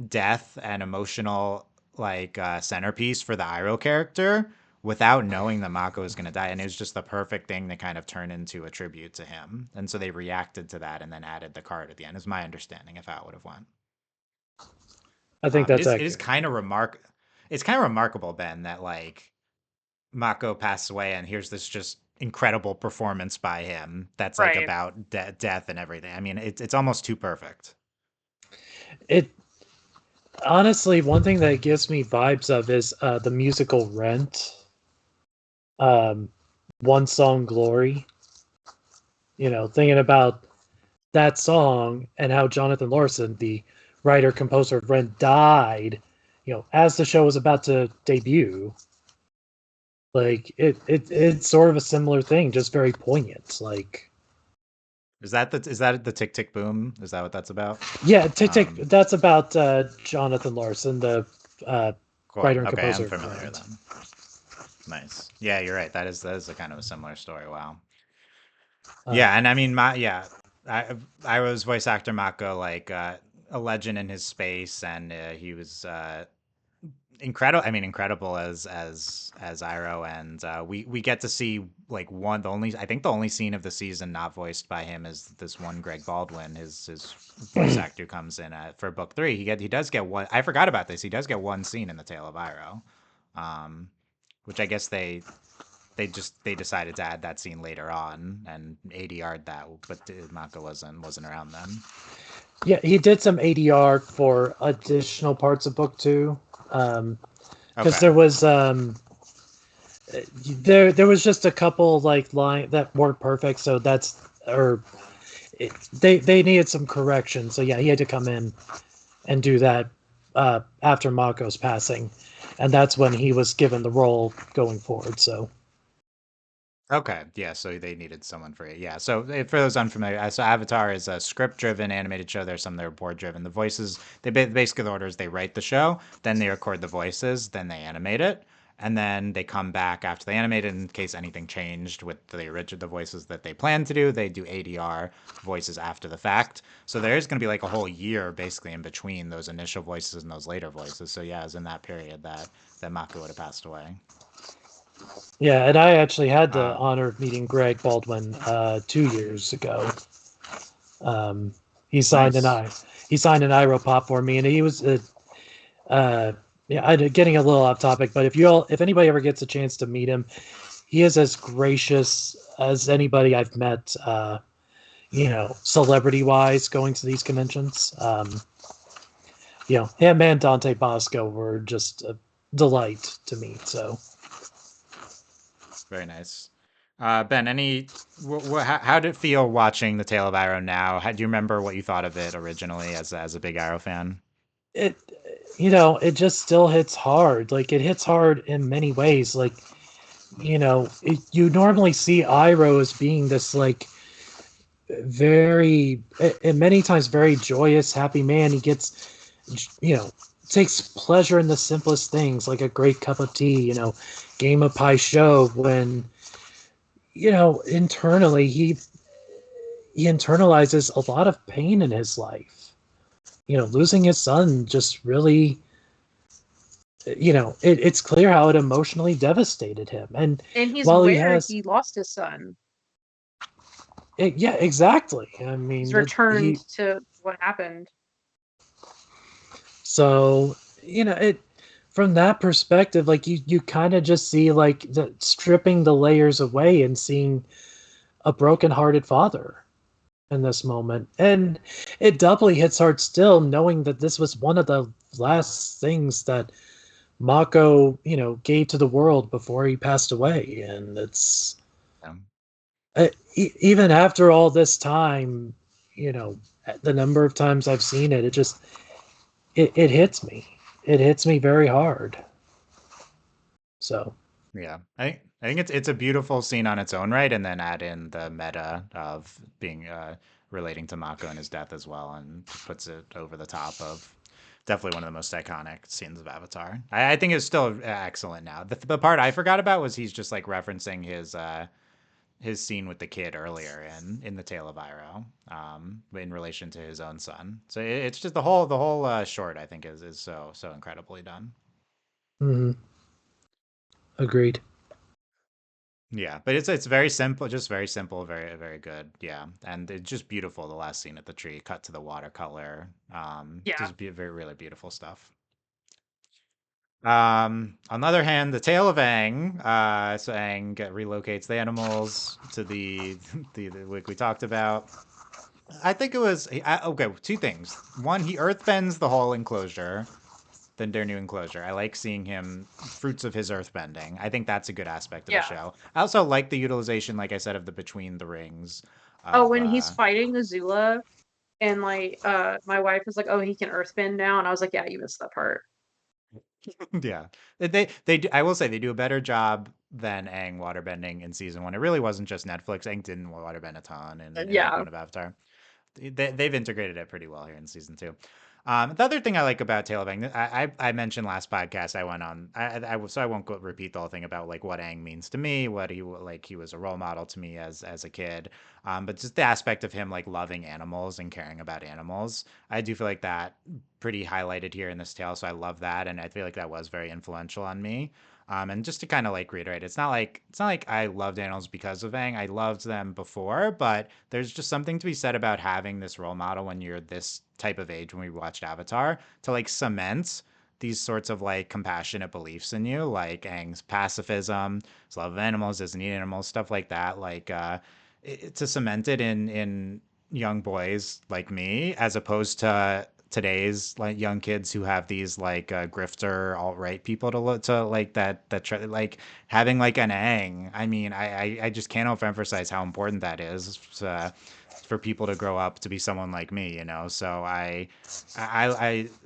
death and emotional like centerpiece for the Iroh character without knowing that Mako was going to die, and it was just the perfect thing to kind of turn into a tribute to him. And so they reacted to that and then added the card at the end. Is my understanding of how it would have went. I think that's it is kind of It's kind of remarkable, Ben, that like Mako passed away, and here's this just incredible performance by him that's like about death and everything. I mean, it's almost too perfect. It honestly, one thing that gives me vibes of is the musical Rent. One Song Glory. Thinking about that song and how Jonathan Larson, the writer composer of Rent, died. As the show was about to debut. Like it's sort of a similar thing, just very poignant. Like, is that the Tick Tick Boom? Is that what that's about? Yeah, Tick Tick. That's about Jonathan Larson, the cool. writer and okay, composer. I'm familiar then. Nice. Yeah, you're right. That is a kind of a similar story. Wow. Yeah, and I mean, Iroh's voice actor Mako, like a legend in his space, and he was incredible. I mean, incredible as Iroh, and we get to see like the only scene of the season not voiced by him is this one Greg Baldwin, his voice actor comes in for book 3. He does get one. I forgot about this. He does get one scene in the Tale of Iroh, which I guess they decided to add that scene later on and ADR'd that, but Mako wasn't around then. Yeah, he did some ADR for additional parts of book 2. Because there was there was just a couple like line that weren't perfect, so they needed some correction. So yeah, he had to come in and do that after Mako's passing, and that's when he was given the role going forward. So. Okay, yeah, so they needed someone for it. Yeah, so for those unfamiliar, so Avatar is a script-driven animated show. There's some that are board-driven. The voices, basically the order is they write the show, then they record the voices, then they animate it, and then they come back after they animate it in case anything changed with the voices that they plan to do. They do ADR voices after the fact. So there's going to be like a whole year basically in between those initial voices and those later voices. So yeah, it was in that period that Mako would have passed away. Yeah, and I actually had the honor of meeting Greg Baldwin 2 years ago. He signed nice. he signed an Iroh pop for me, and he was uh, yeah, getting a little off topic, but if anybody ever gets a chance to meet him, he is as gracious as anybody I've met. Celebrity wise, going to these conventions. Him and Dante Bosco were just a delight to meet. So, Very nice. Ben, how did it feel watching The Tale of Arrow now? Do you remember what you thought of it originally as a big Arrow fan? it, it just still hits hard. Like, it hits hard in many ways. Like, you normally see Iroh as being this, like, very, and many times very joyous, happy man. He gets, takes pleasure in the simplest things, like a great cup of tea, game of pie show, when, internally he internalizes a lot of pain in his life. Losing his son just really, it's clear how it emotionally devastated him. And And he's while aware he lost his son. yeah, exactly. I He's mean, returned to what happened. so it from that perspective, like you kind of just see like the stripping the layers away and seeing a broken-hearted father in this moment. And it doubly hits hard still, knowing that this was one of the last things that Mako, gave to the world before he passed away. And it's Um, even after all this time, you know, the number of times I've seen it, it hits me. It hits me very hard. So, yeah, I think it's a beautiful scene on its own right, and then add in the meta of being relating to Mako and his death as well, and puts it over the top of definitely one of the most iconic scenes of Avatar. I think it's still excellent now. The part I forgot about was he's just like referencing his scene with the kid earlier in the Tale of Iroh, in relation to his own son. So it's just the whole short I think is so incredibly done. mhm, agreed. Yeah, but it's very simple, just very simple, very good. Yeah, and it's just beautiful. The last scene at the tree, cut to the watercolor, Yeah. just very really beautiful stuff. On the other hand, the tale of Aang, so Aang relocates the animals to the like we talked about. I think it was okay. Two things. One, he earthbends the whole enclosure, their new enclosure. I like seeing him fruits of his earthbending. I think that's a good aspect of the Yeah. show. I also like the utilization, like I said, of the between the rings Oh, of when he's fighting Azula and like my wife was like, "Oh, he can earthbend now." And I was like, "Yeah, you missed that part." yeah. I will say they do a better job than Aang waterbending in season one. It really wasn't just Netflix. Aang didn't waterbend a ton in book Yeah. one of Avatar. They've integrated it pretty well here in season two. The other thing I like about Tail of Aang, I mentioned last podcast I went on, so I won't go repeat the whole thing about like what Aang means to me, what he was a role model to me as a kid, but just the aspect of him like loving animals and caring about animals. I do feel like that pretty highlighted here in this tale, so I love that, and I feel like that was very influential on me. And just to kind of like reiterate, it's not like I loved animals because of Aang. I loved them before, but there's just something to be said about having this role model when you're this type of age when we watched Avatar to like cement these sorts of like compassionate beliefs in you, like Aang's pacifism, his love of animals, doesn't eat animals, stuff like that. Like to cement it in young boys like me, as opposed to today's like young kids who have these like grifter alt right people to look to like that try, like having like an Aang. I mean, I just can't overemphasize how important that is for people to grow up to be someone like me, you know. So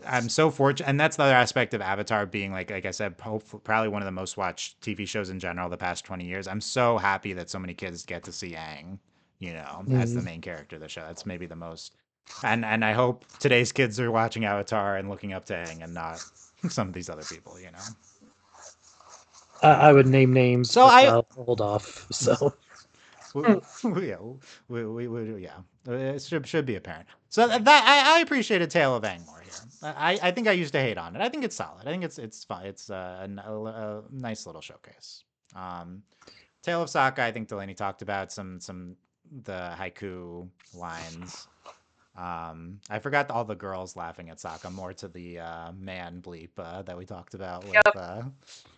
I'm so fortunate, and that's the other aspect of Avatar being like I said, probably one of the most watched TV shows in general the past 20 years. I'm so happy that so many kids get to see Aang, you know, as the Mhm. main character of the show. That's maybe the most, and I hope today's kids are watching Avatar and looking up to Aang and not some of these other people, you know. I would name names, So but I I'll hold off. So, yeah, yeah, it should be apparent. So that I appreciated Tale of Aang more here. I think I used to hate on it. I think it's solid. I think it's fine. It's a nice little showcase. Um, Tale of Sokka, I think Delaney talked about some the haiku lines. I forgot all the girls laughing at Sokka, more to the man bleep that we talked about with. Yep.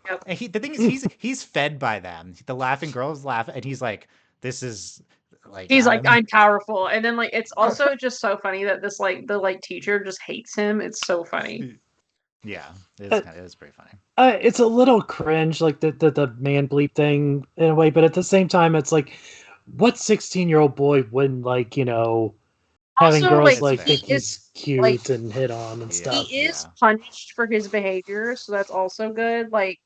Yep. And the thing is, he's fed by them. The laughing girls laugh, and he's like, "This is like He's like, I'm powerful. And then like it's also just so funny that this like the like teacher just hates him. It's so funny. yeah, Uh, it is pretty funny. It's a little cringe, like the man bleep thing in a way, but at the same time, it's like, what 16-year-old boy wouldn't like, having Also, girls like like he think is he's cute like and hit on and Yeah, stuff? he is yeah. punished for his behavior, so that's also good. Like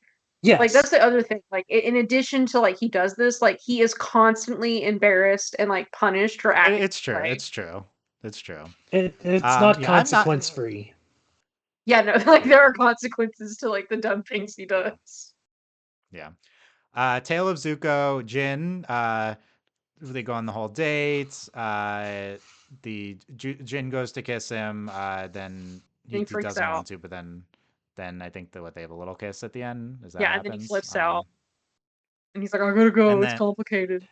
Yes, that's the other thing. Like in addition to like he does this, like he is constantly embarrassed and like punished for acting It's true. this way. It's true. It's true. it's not Yeah, I'm not. consequence free. Yeah, no, like there Yeah, are consequences to like the dumb things he does. yeah. Tale of Zuko, Jin. They go on the whole date. Jin goes to kiss him. Then And he he freaks doesn't out. want to, but then I think that they have a little kiss at the end. Is that what Yeah, and then he happens? flips out and he's like, I gotta go, And it's then complicated.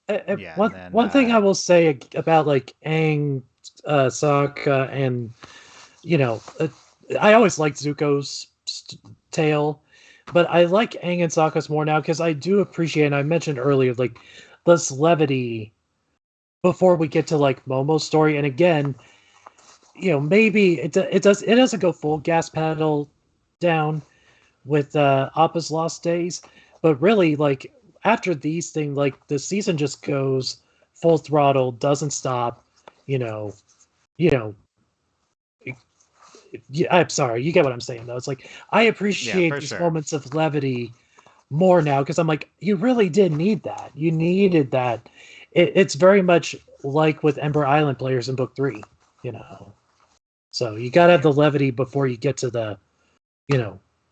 yeah, and then One thing I will say about like Aang, Sokka, and you know, I always liked Zuko's tale, but I like Aang and Sokka's more now because I do appreciate, and I mentioned earlier, like this levity before we get to like Momo's story. And again, maybe it doesn't go full gas pedal down with Appa's Lost Days, but really like after these things, like the season just goes full throttle, doesn't stop. You know, you know. I'm sorry, you get what I'm saying though. It's like I yeah, appreciate for these sure. moments of levity more now because I'm like, you really did need that. You needed that. It's very much like with Ember Island players in Book 3, you know. So you gotta have the levity before you get to the,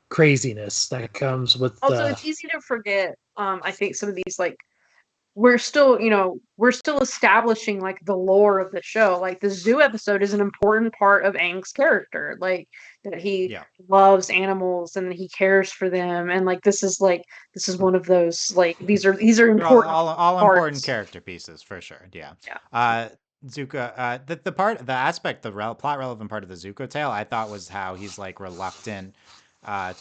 craziness that comes with Also, it's easy to forget, I think some of these like we're still establishing like the lore of the show. Like the zoo episode is an important part of Aang's character. Like that he Yeah. loves animals and he cares for them. And like this is one of those like these are They're all, important all important parts. character pieces for sure. Yeah. Yeah. Zuko, the aspect, plot relevant part of the Zuko tale, I thought was how he's like reluctant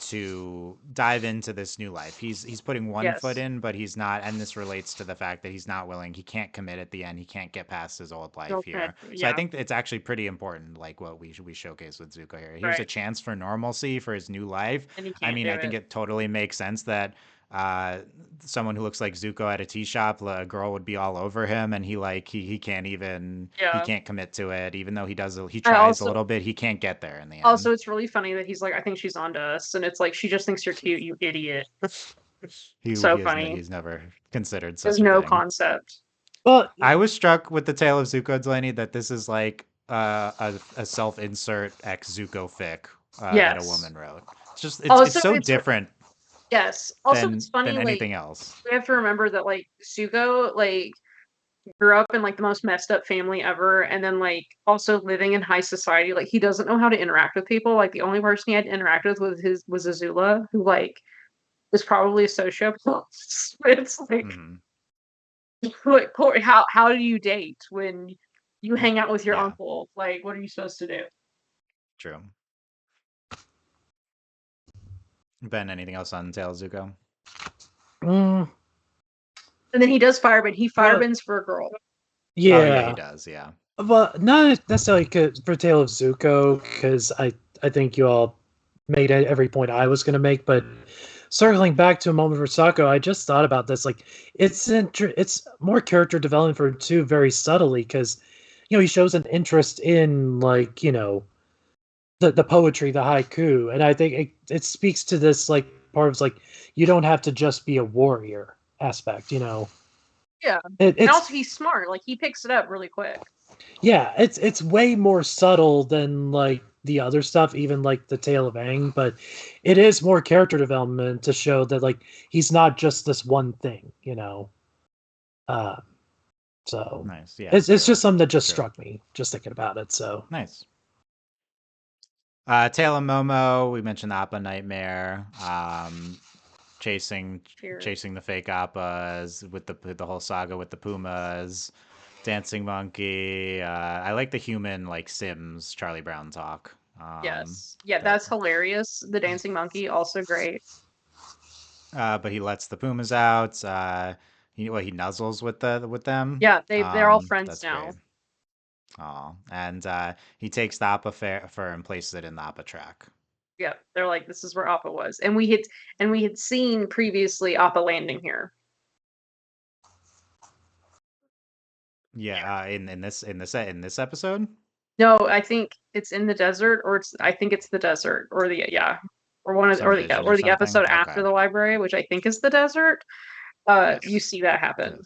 to dive into this new life. He's putting one foot Yes. in, but he's not, and this relates to the fact that he's not willing. He can't commit at the end. He can't get past his old life Okay. here. So I Yeah. think it's actually pretty important, like what we showcase with Zuko here. Here's a Right. chance for normalcy for his new life. And he I can't mean, do I think it. it totally makes sense that someone who looks like Zuko at a tea shop, a girl would be all over him, and he can't even he Yeah. can't commit to it, even though he I tries a also little bit, he can't get there in the end. also it's really funny that he's like, I think she's onto us, and it's like she just thinks you're cute, you idiot. So funny. He's never considered There's such a no thing. concept. well, I was struck with the tale of Zuko, Delaney, that this is like a self-insert ex Zuko fic that a Yes. woman wrote. It's Also, so it's different yes. Also, it's funny, than like, anything else. we have to remember that, like, Zuko, like, grew up in, like, the most messed up family ever, and then, like, also living in high society, like, he doesn't know how to interact with people, like, the only person he had to interact with was Azula, who, like, is probably a sociopath. It's Hmm. like, poor how do you date when you hang out with your Yeah, uncle? Like, what are you supposed to do? true. Ben, anything else on Tale of Zuko? mm, And then he does firebend. He well, firebends for a girl. Oh yeah, he yeah. does. Yeah. Well, not necessarily for Tale of Zuko, because I think you all made every point I was going to make. But circling back to a moment for Sako, I just thought about this. Like, it's more character development for two very subtly, because he shows an interest in like the poetry, the haiku, and I think it speaks to this like part of like you don't have to just be a warrior aspect. Yeah. And It's also he's smart. Like he picks it up really quick. Yeah, it's way more subtle than like the other stuff, even like the Tale of Aang, but it is more character development to show that like he's not just this one thing. Uh, so Nice. Yeah. it's True. just something that just True. struck me just thinking about it. So Nice. Tale of Momo. We mentioned the Appa nightmare. Chasing Fear. chasing the fake Appas with the whole saga with the Pumas. Dancing Monkey. I like the human like Sims Charlie Brown talk. Yes. Yeah, That, that's hilarious. The dancing monkey, also great. but he lets the pumas out. He nuzzles with them. Yeah, they're all friends That's now. great. Oh, and he takes the Appa fur and places it in the Appa track. Yeah, they're like, this is where Appa was. And we had seen previously Appa landing here. Yeah, in this episode. No, I think it's in the desert, or I think it's the desert, or the yeah, or one of Some or the vision or or the something. episode Okay. after the library, which I think is the desert. You see that happen.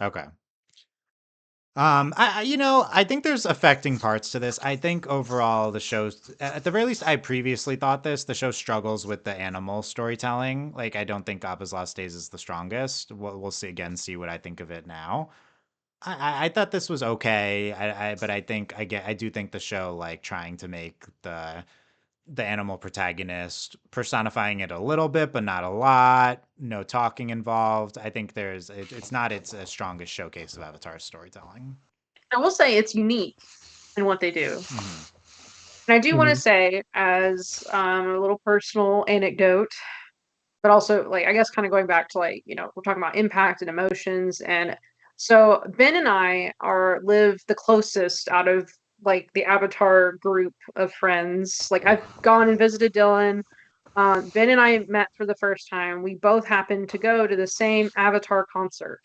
Okay. I think there's affecting parts to this. I think overall the show's, at the very least, I previously thought this, the show struggles with the animal storytelling. Like, I don't think Appa's Last Days is the strongest. We'll see what I think of it now. I thought this was okay. But I do think the show, like, trying to make the animal protagonist, personifying it a little bit, but not a lot. No talking involved. I think it's not its strongest showcase of Avatar's storytelling. I will say it's unique in what they do. Hmm. And I do want to Mhm. say, as a little personal anecdote, but also like I guess kind of going back to like, we're talking about impact and emotions. And so Ben and I are live the closest out of like the Avatar group of friends. Like I've gone and visited Dylan. Ben and I met for the first time. We both happened to go to the same Avatar concert,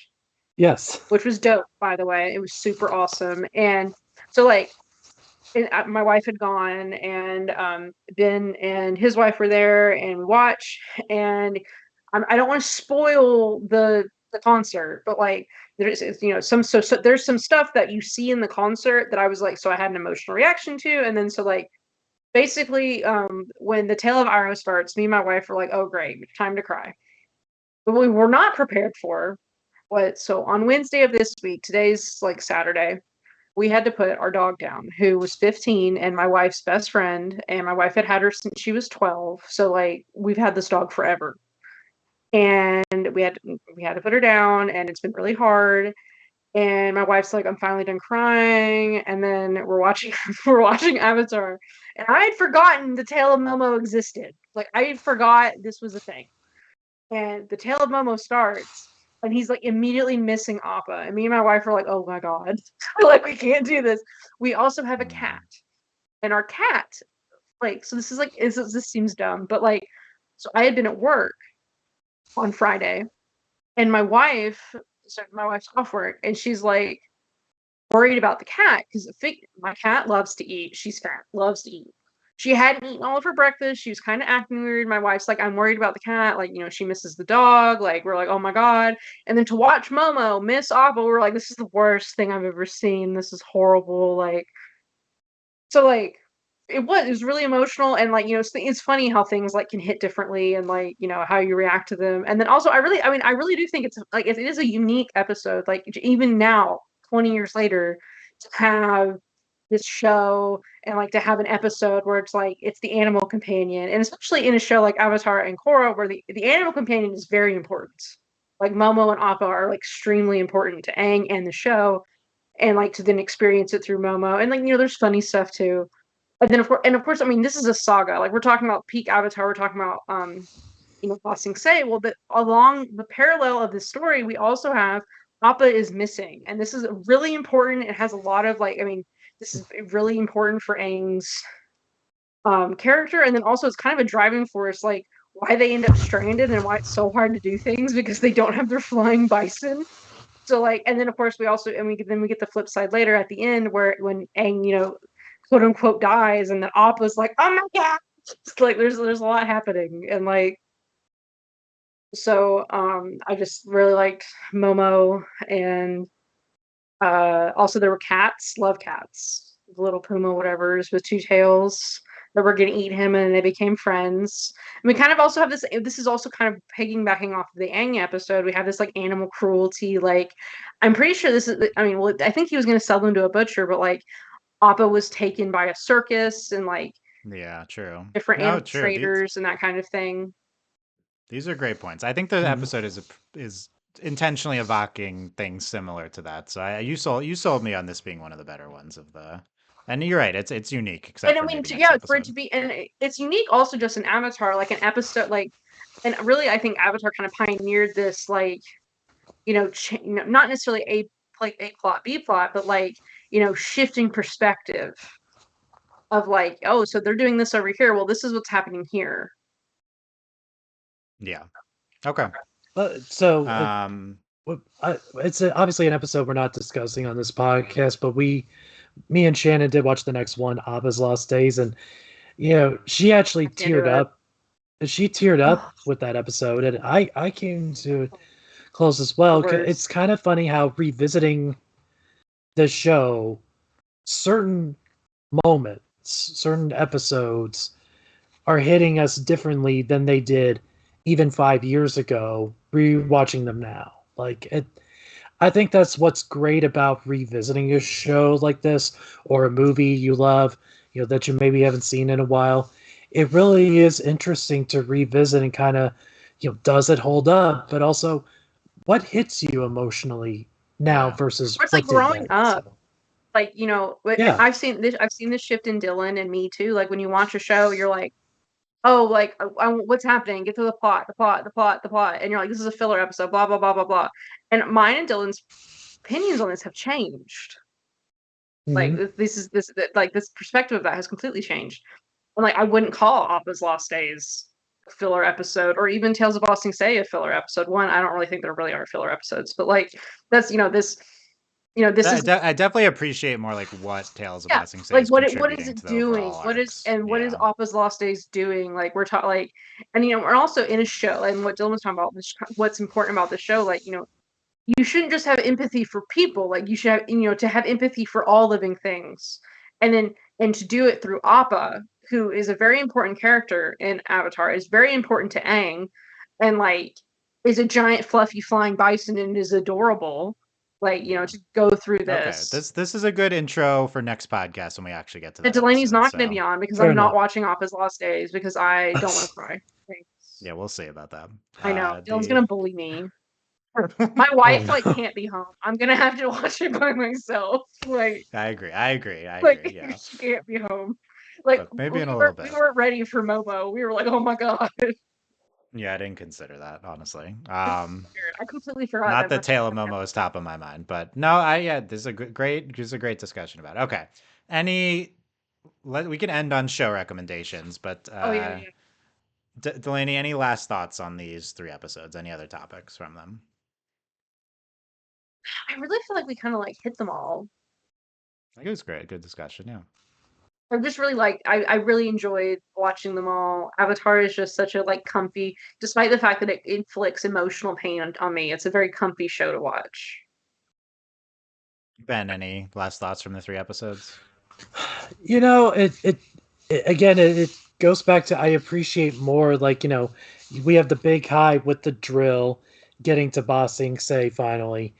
Yes. which was dope, by the way. It was super awesome. And so like my wife had gone, and Ben and his wife were there, and we watched. And I don't want to spoil the concert, but like there's so there's some stuff that you see in the concert that I was like, so I had an emotional reaction to. And then so like basically when the Tale of Iroh starts, me and my wife were like, oh great, time to cry. But we were not prepared for what. So on Wednesday of this week, today's like Saturday, we had to put our dog down, who was 15 and my wife's best friend. And my wife had her since she was 12. So like we've had this dog forever. And we had to put her down, and it's been really hard. And my wife's like, I'm finally done crying. And then we're watching we're watching Avatar. And I had forgotten the Tale of Momo existed. Like I forgot this was a thing. And the Tale of Momo starts, and he's like immediately missing Appa. And me and my wife are like, oh my God. Like we can't do this. We also have a cat. And our cat, like, so this is like this seems dumb, but like, so I had been at work on Friday, and my wife's off work, and she's like worried about the cat because my cat loves to eat. She's fat, loves to eat. She hadn't eaten all of her breakfast. She was kind of acting weird. My wife's like, I'm worried about the cat. Like, she misses the dog. Like, we're like, oh my God. And then to watch Momo miss Appa, we're like, this is the worst thing I've ever seen. This is horrible. Like, so like it was really emotional. And like it's funny how things like can hit differently, and like how you react to them. And then also I really do think it's like it is a unique episode, like even now 20 years later, to have this show, and like to have an episode where it's like it's the animal companion. And especially in a show like Avatar and Korra, where the animal companion is very important. Like Momo and Appa are like extremely important to Aang and the show, and like to then experience it through Momo. And like there's funny stuff too. And of course, I mean, this is a saga. Like we're talking about peak Avatar. We're talking about Ba Sing Se. Well, but along the parallel of this story, we also have Appa is missing, and this is really important. It has a lot of like, I mean, this is really important for Aang's character, and then also it's kind of a driving force, like why they end up stranded and why it's so hard to do things because they don't have their flying bison. So like, and then of course we get the flip side later at the end where when Aang, quote unquote dies, and then Appa's like, oh my God. It's like there's a lot happening. And like, so I just really liked Momo. And also there were cats, love cats, little puma whatever's with two tails that were gonna eat him, and they became friends. And we kind of also have this is also kind of piggybacking off of the Aang episode. We have this like animal cruelty. Like I'm pretty sure this is, I mean, well, I think he was gonna sell them to a butcher, but like Appa was taken by a circus, and like Yeah, true. different No, animal true. These traders and that kind of thing. these are great points. I think the Mhm. episode is intentionally evoking things similar to that. So you sold me on this being one of the better ones of the. And you're right, it's unique, except And I for mean, maybe next yeah, for it to episode. be, and it's unique also just in Avatar, like an episode, like, and really, I think Avatar kind of pioneered this, like, not necessarily A plot, B plot, but like, shifting perspective of like, oh, so they're doing this over here. Well, this is what's happening here. Yeah. Okay. So it's obviously an episode we're not discussing on this podcast, but me and Shannon did watch the next one, Abba's Lost Days, and she actually teared up. She teared up with that episode, and I came to close as well. It's kind of funny how revisiting the show, certain moments, certain episodes are hitting us differently than they did even 5 years ago, rewatching them now. Like I think that's what's great about revisiting a show like this or a movie you love, that you maybe haven't seen in a while. It really is interesting to revisit and kind of, does it hold up? But also, what hits you emotionally now versus it's like what did growing then? up. So, Like, yeah. I've seen this shift in Dylan and me too. Like when you watch a show, you're like, oh, like what's happening? Get to the plot, and you're like, this is a filler episode, blah blah blah blah blah. And mine and Dylan's opinions on this have changed. Mm-hmm. Like this perspective of that has completely changed. And like I wouldn't call Appa's Lost Days a filler episode, or even Tales of Ba Sing Se a filler episode. One, I don't really think there really are filler episodes, but like that's this is. I definitely appreciate more like what Tales of Ba Sing Se like is what is contributing it to the doing? overall What is arcs. what is Appa's Lost Days doing? Like we're talking like, and we're also in a show, and what Dylan was talking about, what's important about the show, like you shouldn't just have empathy for people, like you should have to have empathy for all living things, and to do it through Appa, who is a very important character in Avatar, is very important to Aang, and like is a giant fluffy flying bison and is adorable, like to go through this. Okay, this is a good intro for next podcast when we actually get to that. Delaney's episode, not going to be on because I'm not watching Appa's Lost Days because I don't want to cry. Thanks. Yeah, we'll see about that. I know Dylan's going to bully me. My wife can't be home. I'm gonna have to watch it by myself. Like I agree. Yeah. She can't be home. Like look, maybe in a little bit. We weren't ready for Momo. We were like, oh my god. Yeah, I didn't consider that honestly. I completely forgot. Not the Tale of Momo is top of my mind, but no, this is a great discussion about it. Okay, we can end on show recommendations, but Delaney, any last thoughts on these 3 episodes? Any other topics from them? I really feel like we kind of like hit them all. I think it was great. Good discussion. Yeah. I just really I really enjoyed watching them all. Avatar is just such a comfy, despite the fact that it inflicts emotional pain on me. It's a very comfy show to watch. Ben, any last thoughts from the 3 episodes? It again, it goes back to I appreciate more, we have the big high with the drill getting to Ba Sing Se finally,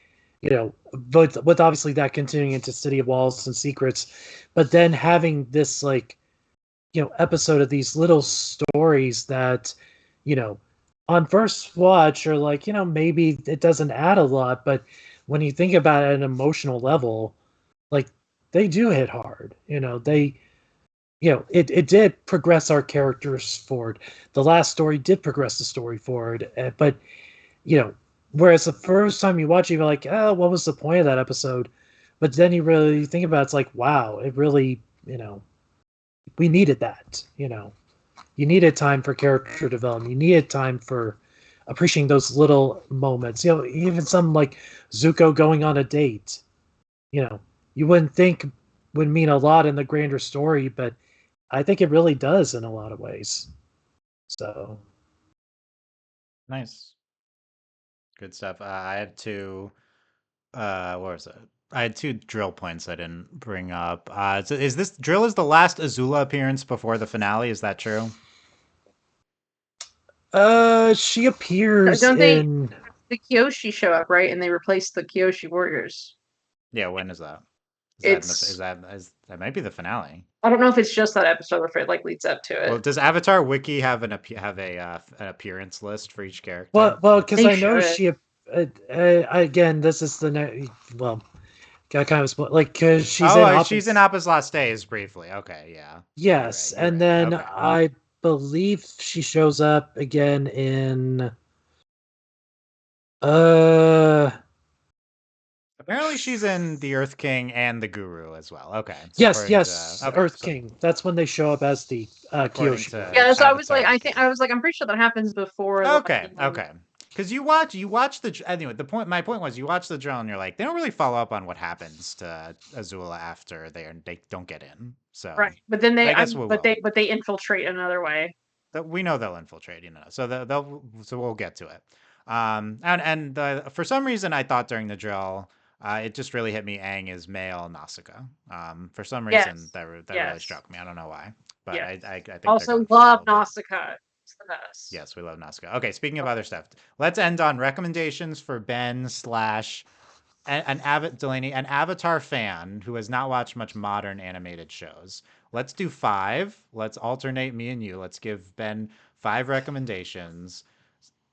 but with obviously that continuing into City of Walls and Secrets, but then having this episode of these little stories that on first watch are maybe it doesn't add a lot, but when you think about it at an emotional level, they do hit hard. It did progress our characters forward. The last story did progress the story forward, but whereas the first time you watch it, you're like, oh, what was the point of that episode? But then you really think about it, it's like, wow, it really, we needed that. You needed time for character development. You needed time for appreciating those little moments. Even something like Zuko going on a date. You wouldn't think would mean a lot in the grander story, but I think it really does in a lot of ways. So nice, good stuff. I had 2. What was it? I had 2 drill points I didn't bring up. So is this drill is the last Azula appearance before the finale? Is that true? She appears Don't in the Kyoshi show up, right? And they replace the Kyoshi warriors. Yeah, when is that? That might be the finale. I don't know if it's just that episode or if it leads up to it. Well, does Avatar Wiki have an appearance list for each character? Well, because I know Again, this is well, got kind of like because she's in she's in Appa's Last Days briefly. Okay, yeah. Yes, You're and right. then Okay. I believe she shows up again in uh Apparently, she's in the Earth King and the Guru as well. Okay, so yes, according to yes, Earth King. That's when they show up as the according Kyoshi to Yeah, brothers. so I was like, Avatar Wiki. I'm pretty sure that happens before the Okay, okay. Because you watch the anyway. My point was you watch the drill and you're like they don't really follow up on what happens to Azula after they don't get in. So, right, but then but I guess we will. but they infiltrate another way. We know they'll infiltrate, so so we'll get to it. For some reason, I thought during the drill, it just really hit me. Aang is male Nausicaa. For some reason, Yes, that really yes, struck me. I don't know why, but yes. I think they're Also going for a love little bit. Nausicaa. It's the best. Yes, we love Nausicaa. Okay, speaking of other stuff, let's end on recommendations for Ben slash Delaney, an Avatar fan who has not watched much modern animated shows. Let's do 5. Let's alternate me and you. Let's give Ben 5 recommendations.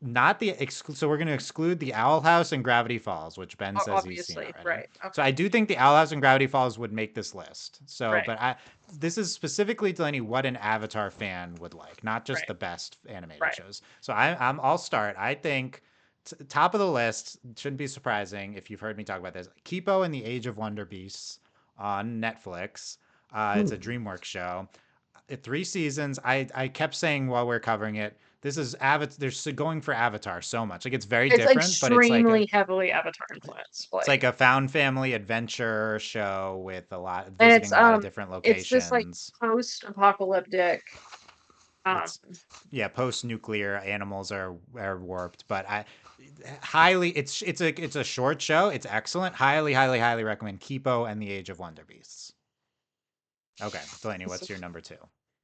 Not the so we're going to exclude the Owl House and Gravity Falls, which Ben says he's seen Obviously, already. right. Okay. So I do think the Owl House and Gravity Falls would make this list. So, Right. but this is specifically Delaney what an Avatar fan would like, not just Right. the best animated Right. shows. So I'll start. I think top of the list shouldn't be surprising if you've heard me talk about this. Kipo and the Age of Wonder Beasts on Netflix. It's a DreamWorks show. 3 seasons. I kept saying while we are covering it, this is Avatar. They're going for Avatar so much. Like it's very different, but it's like heavily Avatar influence. it's like a found family adventure show with and visiting a lot of different it's this like locations. post-apocalyptic. It's post-nuclear. Animals are warped, but highly it's a short show. It's excellent. Highly recommend Kipo and the Age of Wonder Beasts. Okay, Delaney, what's your number 2?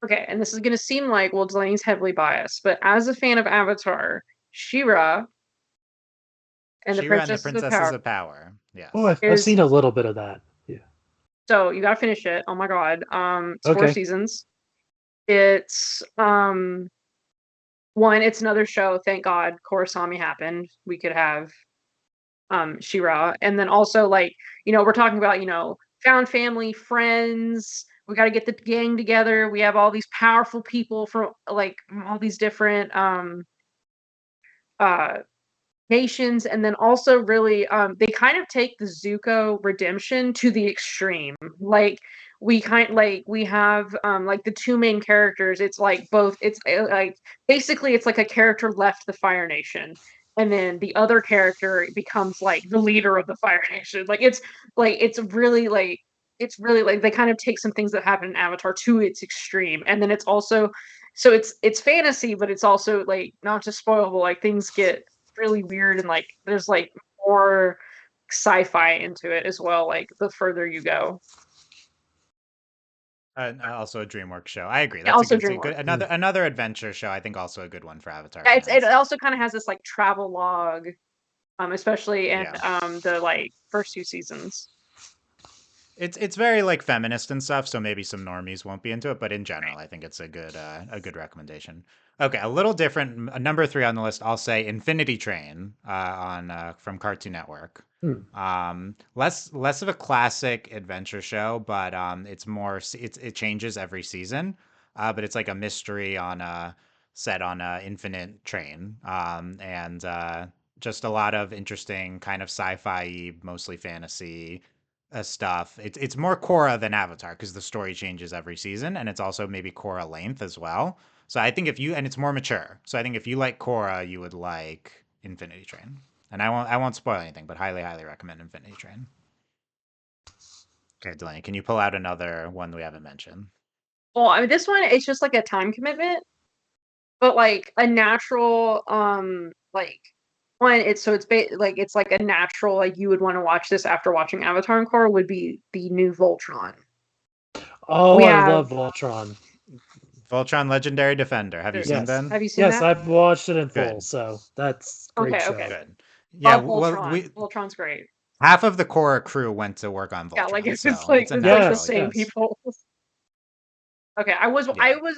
Okay, and this is going to seem like, well, Delaney's heavily biased, but as a fan of Avatar, She-Ra and the Princesses of Power. Yes. Oh, I've seen a little bit of that. Yeah. So you got to finish it. Oh my God. It's Okay. 4 seasons. It's one. It's another show. Thank God, Korosami happened. We could have She-Ra, and then also like we're talking about found family, friends. We got to get the gang together. We have all these powerful people from like all these different nations, and then also really they kind of take the Zuko redemption to the extreme. Like we have like the 2 main characters. It's like both. It's like basically it's like a character left the Fire Nation, and then the other character becomes like the leader of the Fire Nation. It's really like they kind of take some things that happen in Avatar to its extreme, and then it's also so it's fantasy, but it's also like not to spoil, but like things get really weird and like there's like more sci-fi into it as well. Like the further you go. Also a DreamWorks show. I agree. Yeah, That's also a good DreamWorks. another adventure show. I think also a good one for Avatar. Yeah, Fans. it also kind of has this like travel log, especially in the like first 2 seasons. It's very like feminist and stuff, so maybe some normies won't be into it, but in general, I think it's a good recommendation. Okay, a little different. Number 3 on the list, I'll say Infinity Train on from Cartoon Network. Less of a classic adventure show, but it's more it changes every season. But it's like a mystery on a set on a infinite train, and just a lot of interesting kind of sci-fi, mostly fantasy stuff. It's more Korra than Avatar because the story changes every season, and it's also maybe Korra length as well. So I think and it's more mature. So I think if you like Korra, you would like Infinity Train. And I won't spoil anything, but highly recommend Infinity Train. Okay, Delaney, can you pull out another one we haven't mentioned? Well, I mean, this one it's just like a time commitment, but like a natural like one. It's like a natural like you would want to watch this after watching Avatar and Korra would be the new Voltron. Oh, I love Voltron. Voltron Legendary Defender. Have you seen Ben? Have you seen that? Yes, I've watched it in full, so that's great show. Okay. Good. Yeah, Voltron's great. Half of the Korra crew went to work on Voltron. Yeah, like it's so like the same yes. people. Okay, I was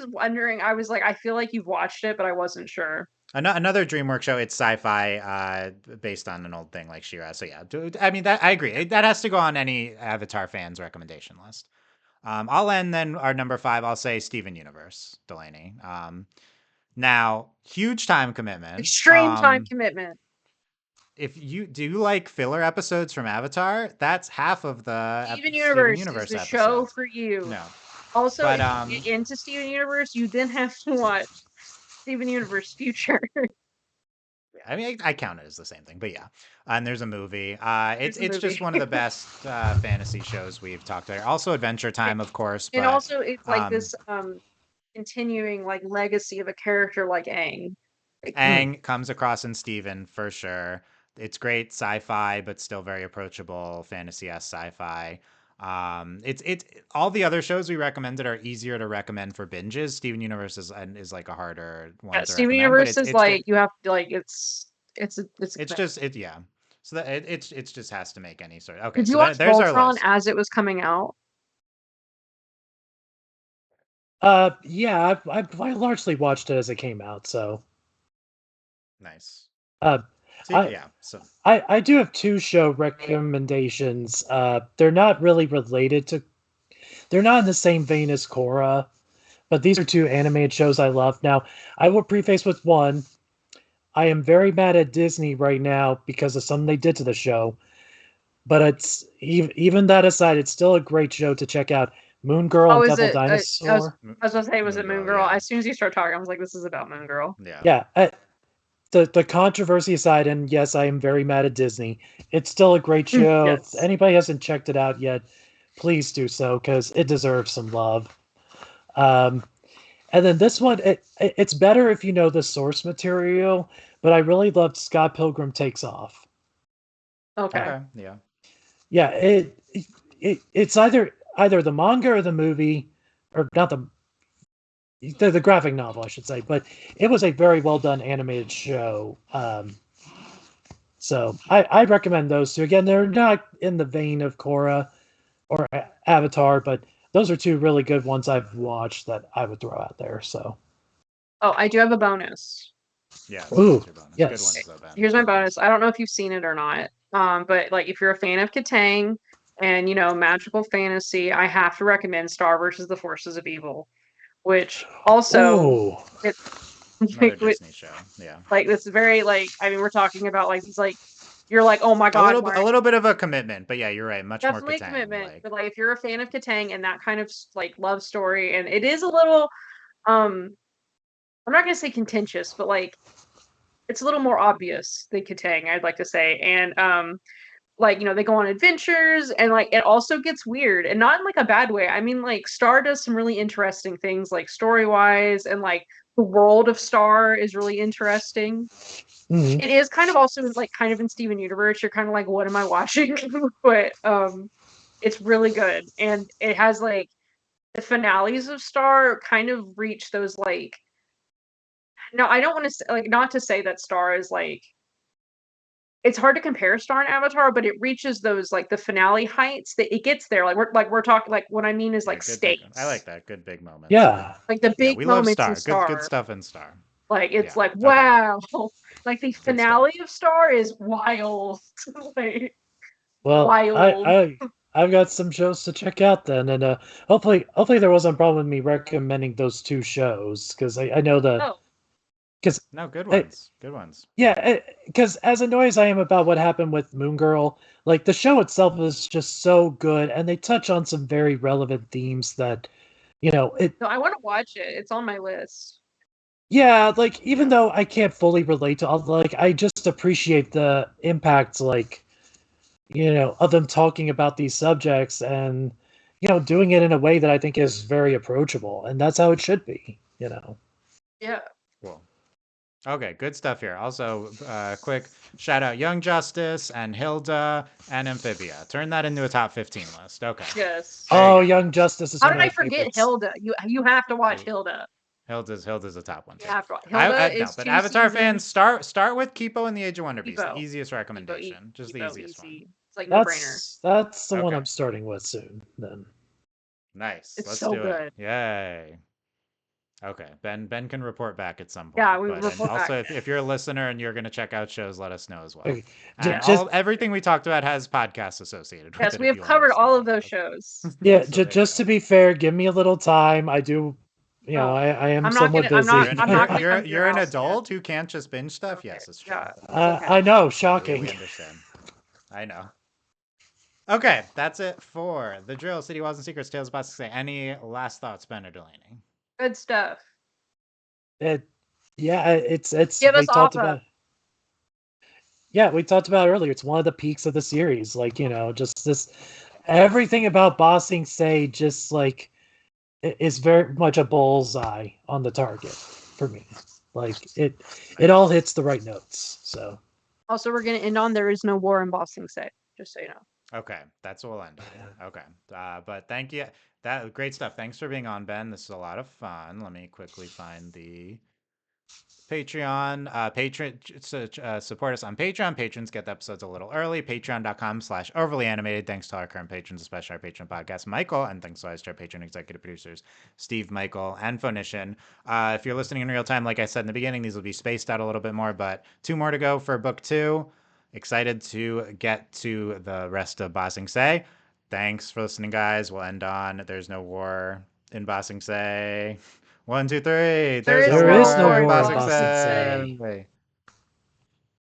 wondering. I was like, I feel like you've watched it, but I wasn't sure. Another DreamWorks show. It's sci-fi, based on an old thing like She-Ra. So yeah, I mean that I agree. That has to go on any Avatar fans recommendation list. I'll end then our number 5. I'll say Steven Universe, Delaney. Now huge time commitment. Extreme time commitment. If you like filler episodes from Avatar, that's half of the Steven Steven Universe is Universe the show episodes. for you. No, Also, but if you get into Steven Universe, you then have to watch Steven Universe Future. I mean, I count it as the same thing, but yeah. And there's a movie. It's There's a movie. just one of the best fantasy shows we've talked about. Also, Adventure Time, of course, And but also, it's like this continuing like legacy of a character like Aang. Like, Aang comes across in Steven for sure. It's great sci-fi, but still very approachable fantasy-esque sci-fi. It's all the other shows we recommended are easier to recommend for binges. Steven Universe is like a harder one to Steven recommend, but Universe is it's like you have to like it's just it yeah. So that it's just has to make any sort of okay. Did you So watch there's our Voltron list. as it was coming out? Yeah, I largely watched it as it came out, so Nice. uh, See, I yeah. So I do have 2 show recommendations. They're not really related to. They're not in the same vein as Korra, but these are 2 animated shows I love. Now, I will preface with one. I am very mad at Disney right now because of something they did to the show. But it's even that aside, it's still a great show to check out. Moon Girl Oh, and is Devil it? Dinosaur. I was gonna say, was it Moon Girl? yeah. As soon as you start talking, I was like, this is about Moon Girl. Yeah. Yeah. The controversy aside, and yes, I am very mad at Disney. It's still a great show. Yes. If anybody hasn't checked it out yet, please do so because it deserves some love. And then this one, it's better if you know the source material, but I really loved Scott Pilgrim Takes Off. Okay. Yeah. Yeah, it's either the manga or the movie, or not the graphic novel, I should say. But it was a very well done animated show. So I recommend those 2. Again, they're not in the vein of Korra or Avatar, but those are 2 really good ones I've watched that I would throw out there. So. Oh, I do have a bonus. Yeah. Ooh, Bonus. yes. Good ones, though, Ben. Here's my bonus. I don't know if you've seen it or not. But like if you're a fan of Katang and magical fantasy, I have to recommend Star versus the Forces of Evil, which also another Disney show. Yeah. Like this very I mean we're talking about like these like you're like, oh my god, a little bit of a commitment, but yeah, you're right. Much definitely more Katang, commitment. But like if you're a fan of Katang and that kind of like love story, and it is a little I'm not gonna say contentious, but like it's a little more obvious than Katang, I'd like to say. And like they go on adventures, and like it also gets weird, and not in like a bad way. I mean, like Star does some really interesting things like story wise, and like the world of Star is really interesting. Mm-hmm. It is kind of also like kind of in Steven Universe. You're kind of like, what am I watching? But it's really good, and it has like the finales of Star kind of reach those like. No, I don't want to say like not to say that Star is like. It's hard to compare Star and Avatar, but it reaches those like the finale heights that it gets there. We're talking like what I mean is like stakes. I like that. Good big moments. Yeah. Like the big we love moments Star. in Star. Good stuff in Star. Like it's like wow. Like the finale of Star is wild. Like well, wild. I've got some shows to check out then, and hopefully there wasn't a problem with me recommending those 2 shows because I know the. Because no, good ones. Good ones. Yeah, because as annoyed as I am about what happened with Moon Girl, like the show itself is just so good, and they touch on some very relevant themes that, it. No, I want to watch it. It's on my list. Yeah, like even though I can't fully relate to all, like I just appreciate the impact, like, of them talking about these subjects and, doing it in a way that I think is very approachable, and that's how it should be, Yeah. Cool. Okay, good stuff here. Also, quick shout out Young Justice and Hilda and Amphibia. Turn that into a top 15 list. Okay. Yes. Oh, Young Justice is. How did I forget Hilda? You have to watch Hilda. Hilda's a top one too. You have to watch. Hilda is but 2 Avatar seasons. fans start with Kipo and the Age of Wonder Beast. Kipo. The easiest recommendation. Kipo, just Kipo, the easiest easy. one. It's like no brainer. That's the one I'm starting with soon. Then. Nice. It's Let's so do good. it. Yay. Okay, Ben can report back at some point. Yeah, we but and report also back. if you're a listener and you're going to check out shows, let us know as well. Okay. And Just everything we talked about has podcasts associated with Yes, it. we if have you wanna covered listen all to of those podcasts. shows. yeah, So there you just go. to be fair, give me a little time. I do, Oh, I am I'm not somewhat gonna. I'm busy. not. I'm not gonna You're come to your you're an house, adult who can't just binge stuff. Okay, Yes, it's true. yeah, it's okay. I know, We shocking. understand. I know. Okay, that's it for The Drill, City Walls and Secrets, Tales of Boss. Any last thoughts, Ben or Delaney? Good stuff. It's Give we us talked Appa. about. Yeah, we talked about it earlier. It's one of the peaks of the series. Like, just this, everything about Bossing Say just like is very much a bullseye on the target for me. Like it all hits the right notes. So Also, we're gonna end on "There is no war in Bossing Say." Just so you know. Okay, that's what we'll end on. Okay, but thank you. That great stuff. Thanks for being on, Ben. This is a lot of fun. Let me quickly find the Patreon. Support us on Patreon. Patrons get the episodes a little early. Patreon.com/overly animated. Thanks to our current patrons, especially our patron podcast, Michael, and thanks always to our patron executive producers, Steve, Michael, and Phoenician. If you're listening in real time, like I said in the beginning, these will be spaced out a little bit more, but 2 more to go for book 2. Excited to get to the rest of Bossing Say. Thanks for listening, guys. We'll end on There's No War in Bossing Say. 1, 2, 3. There there is no war in war in Bossing Bossing Say. Say.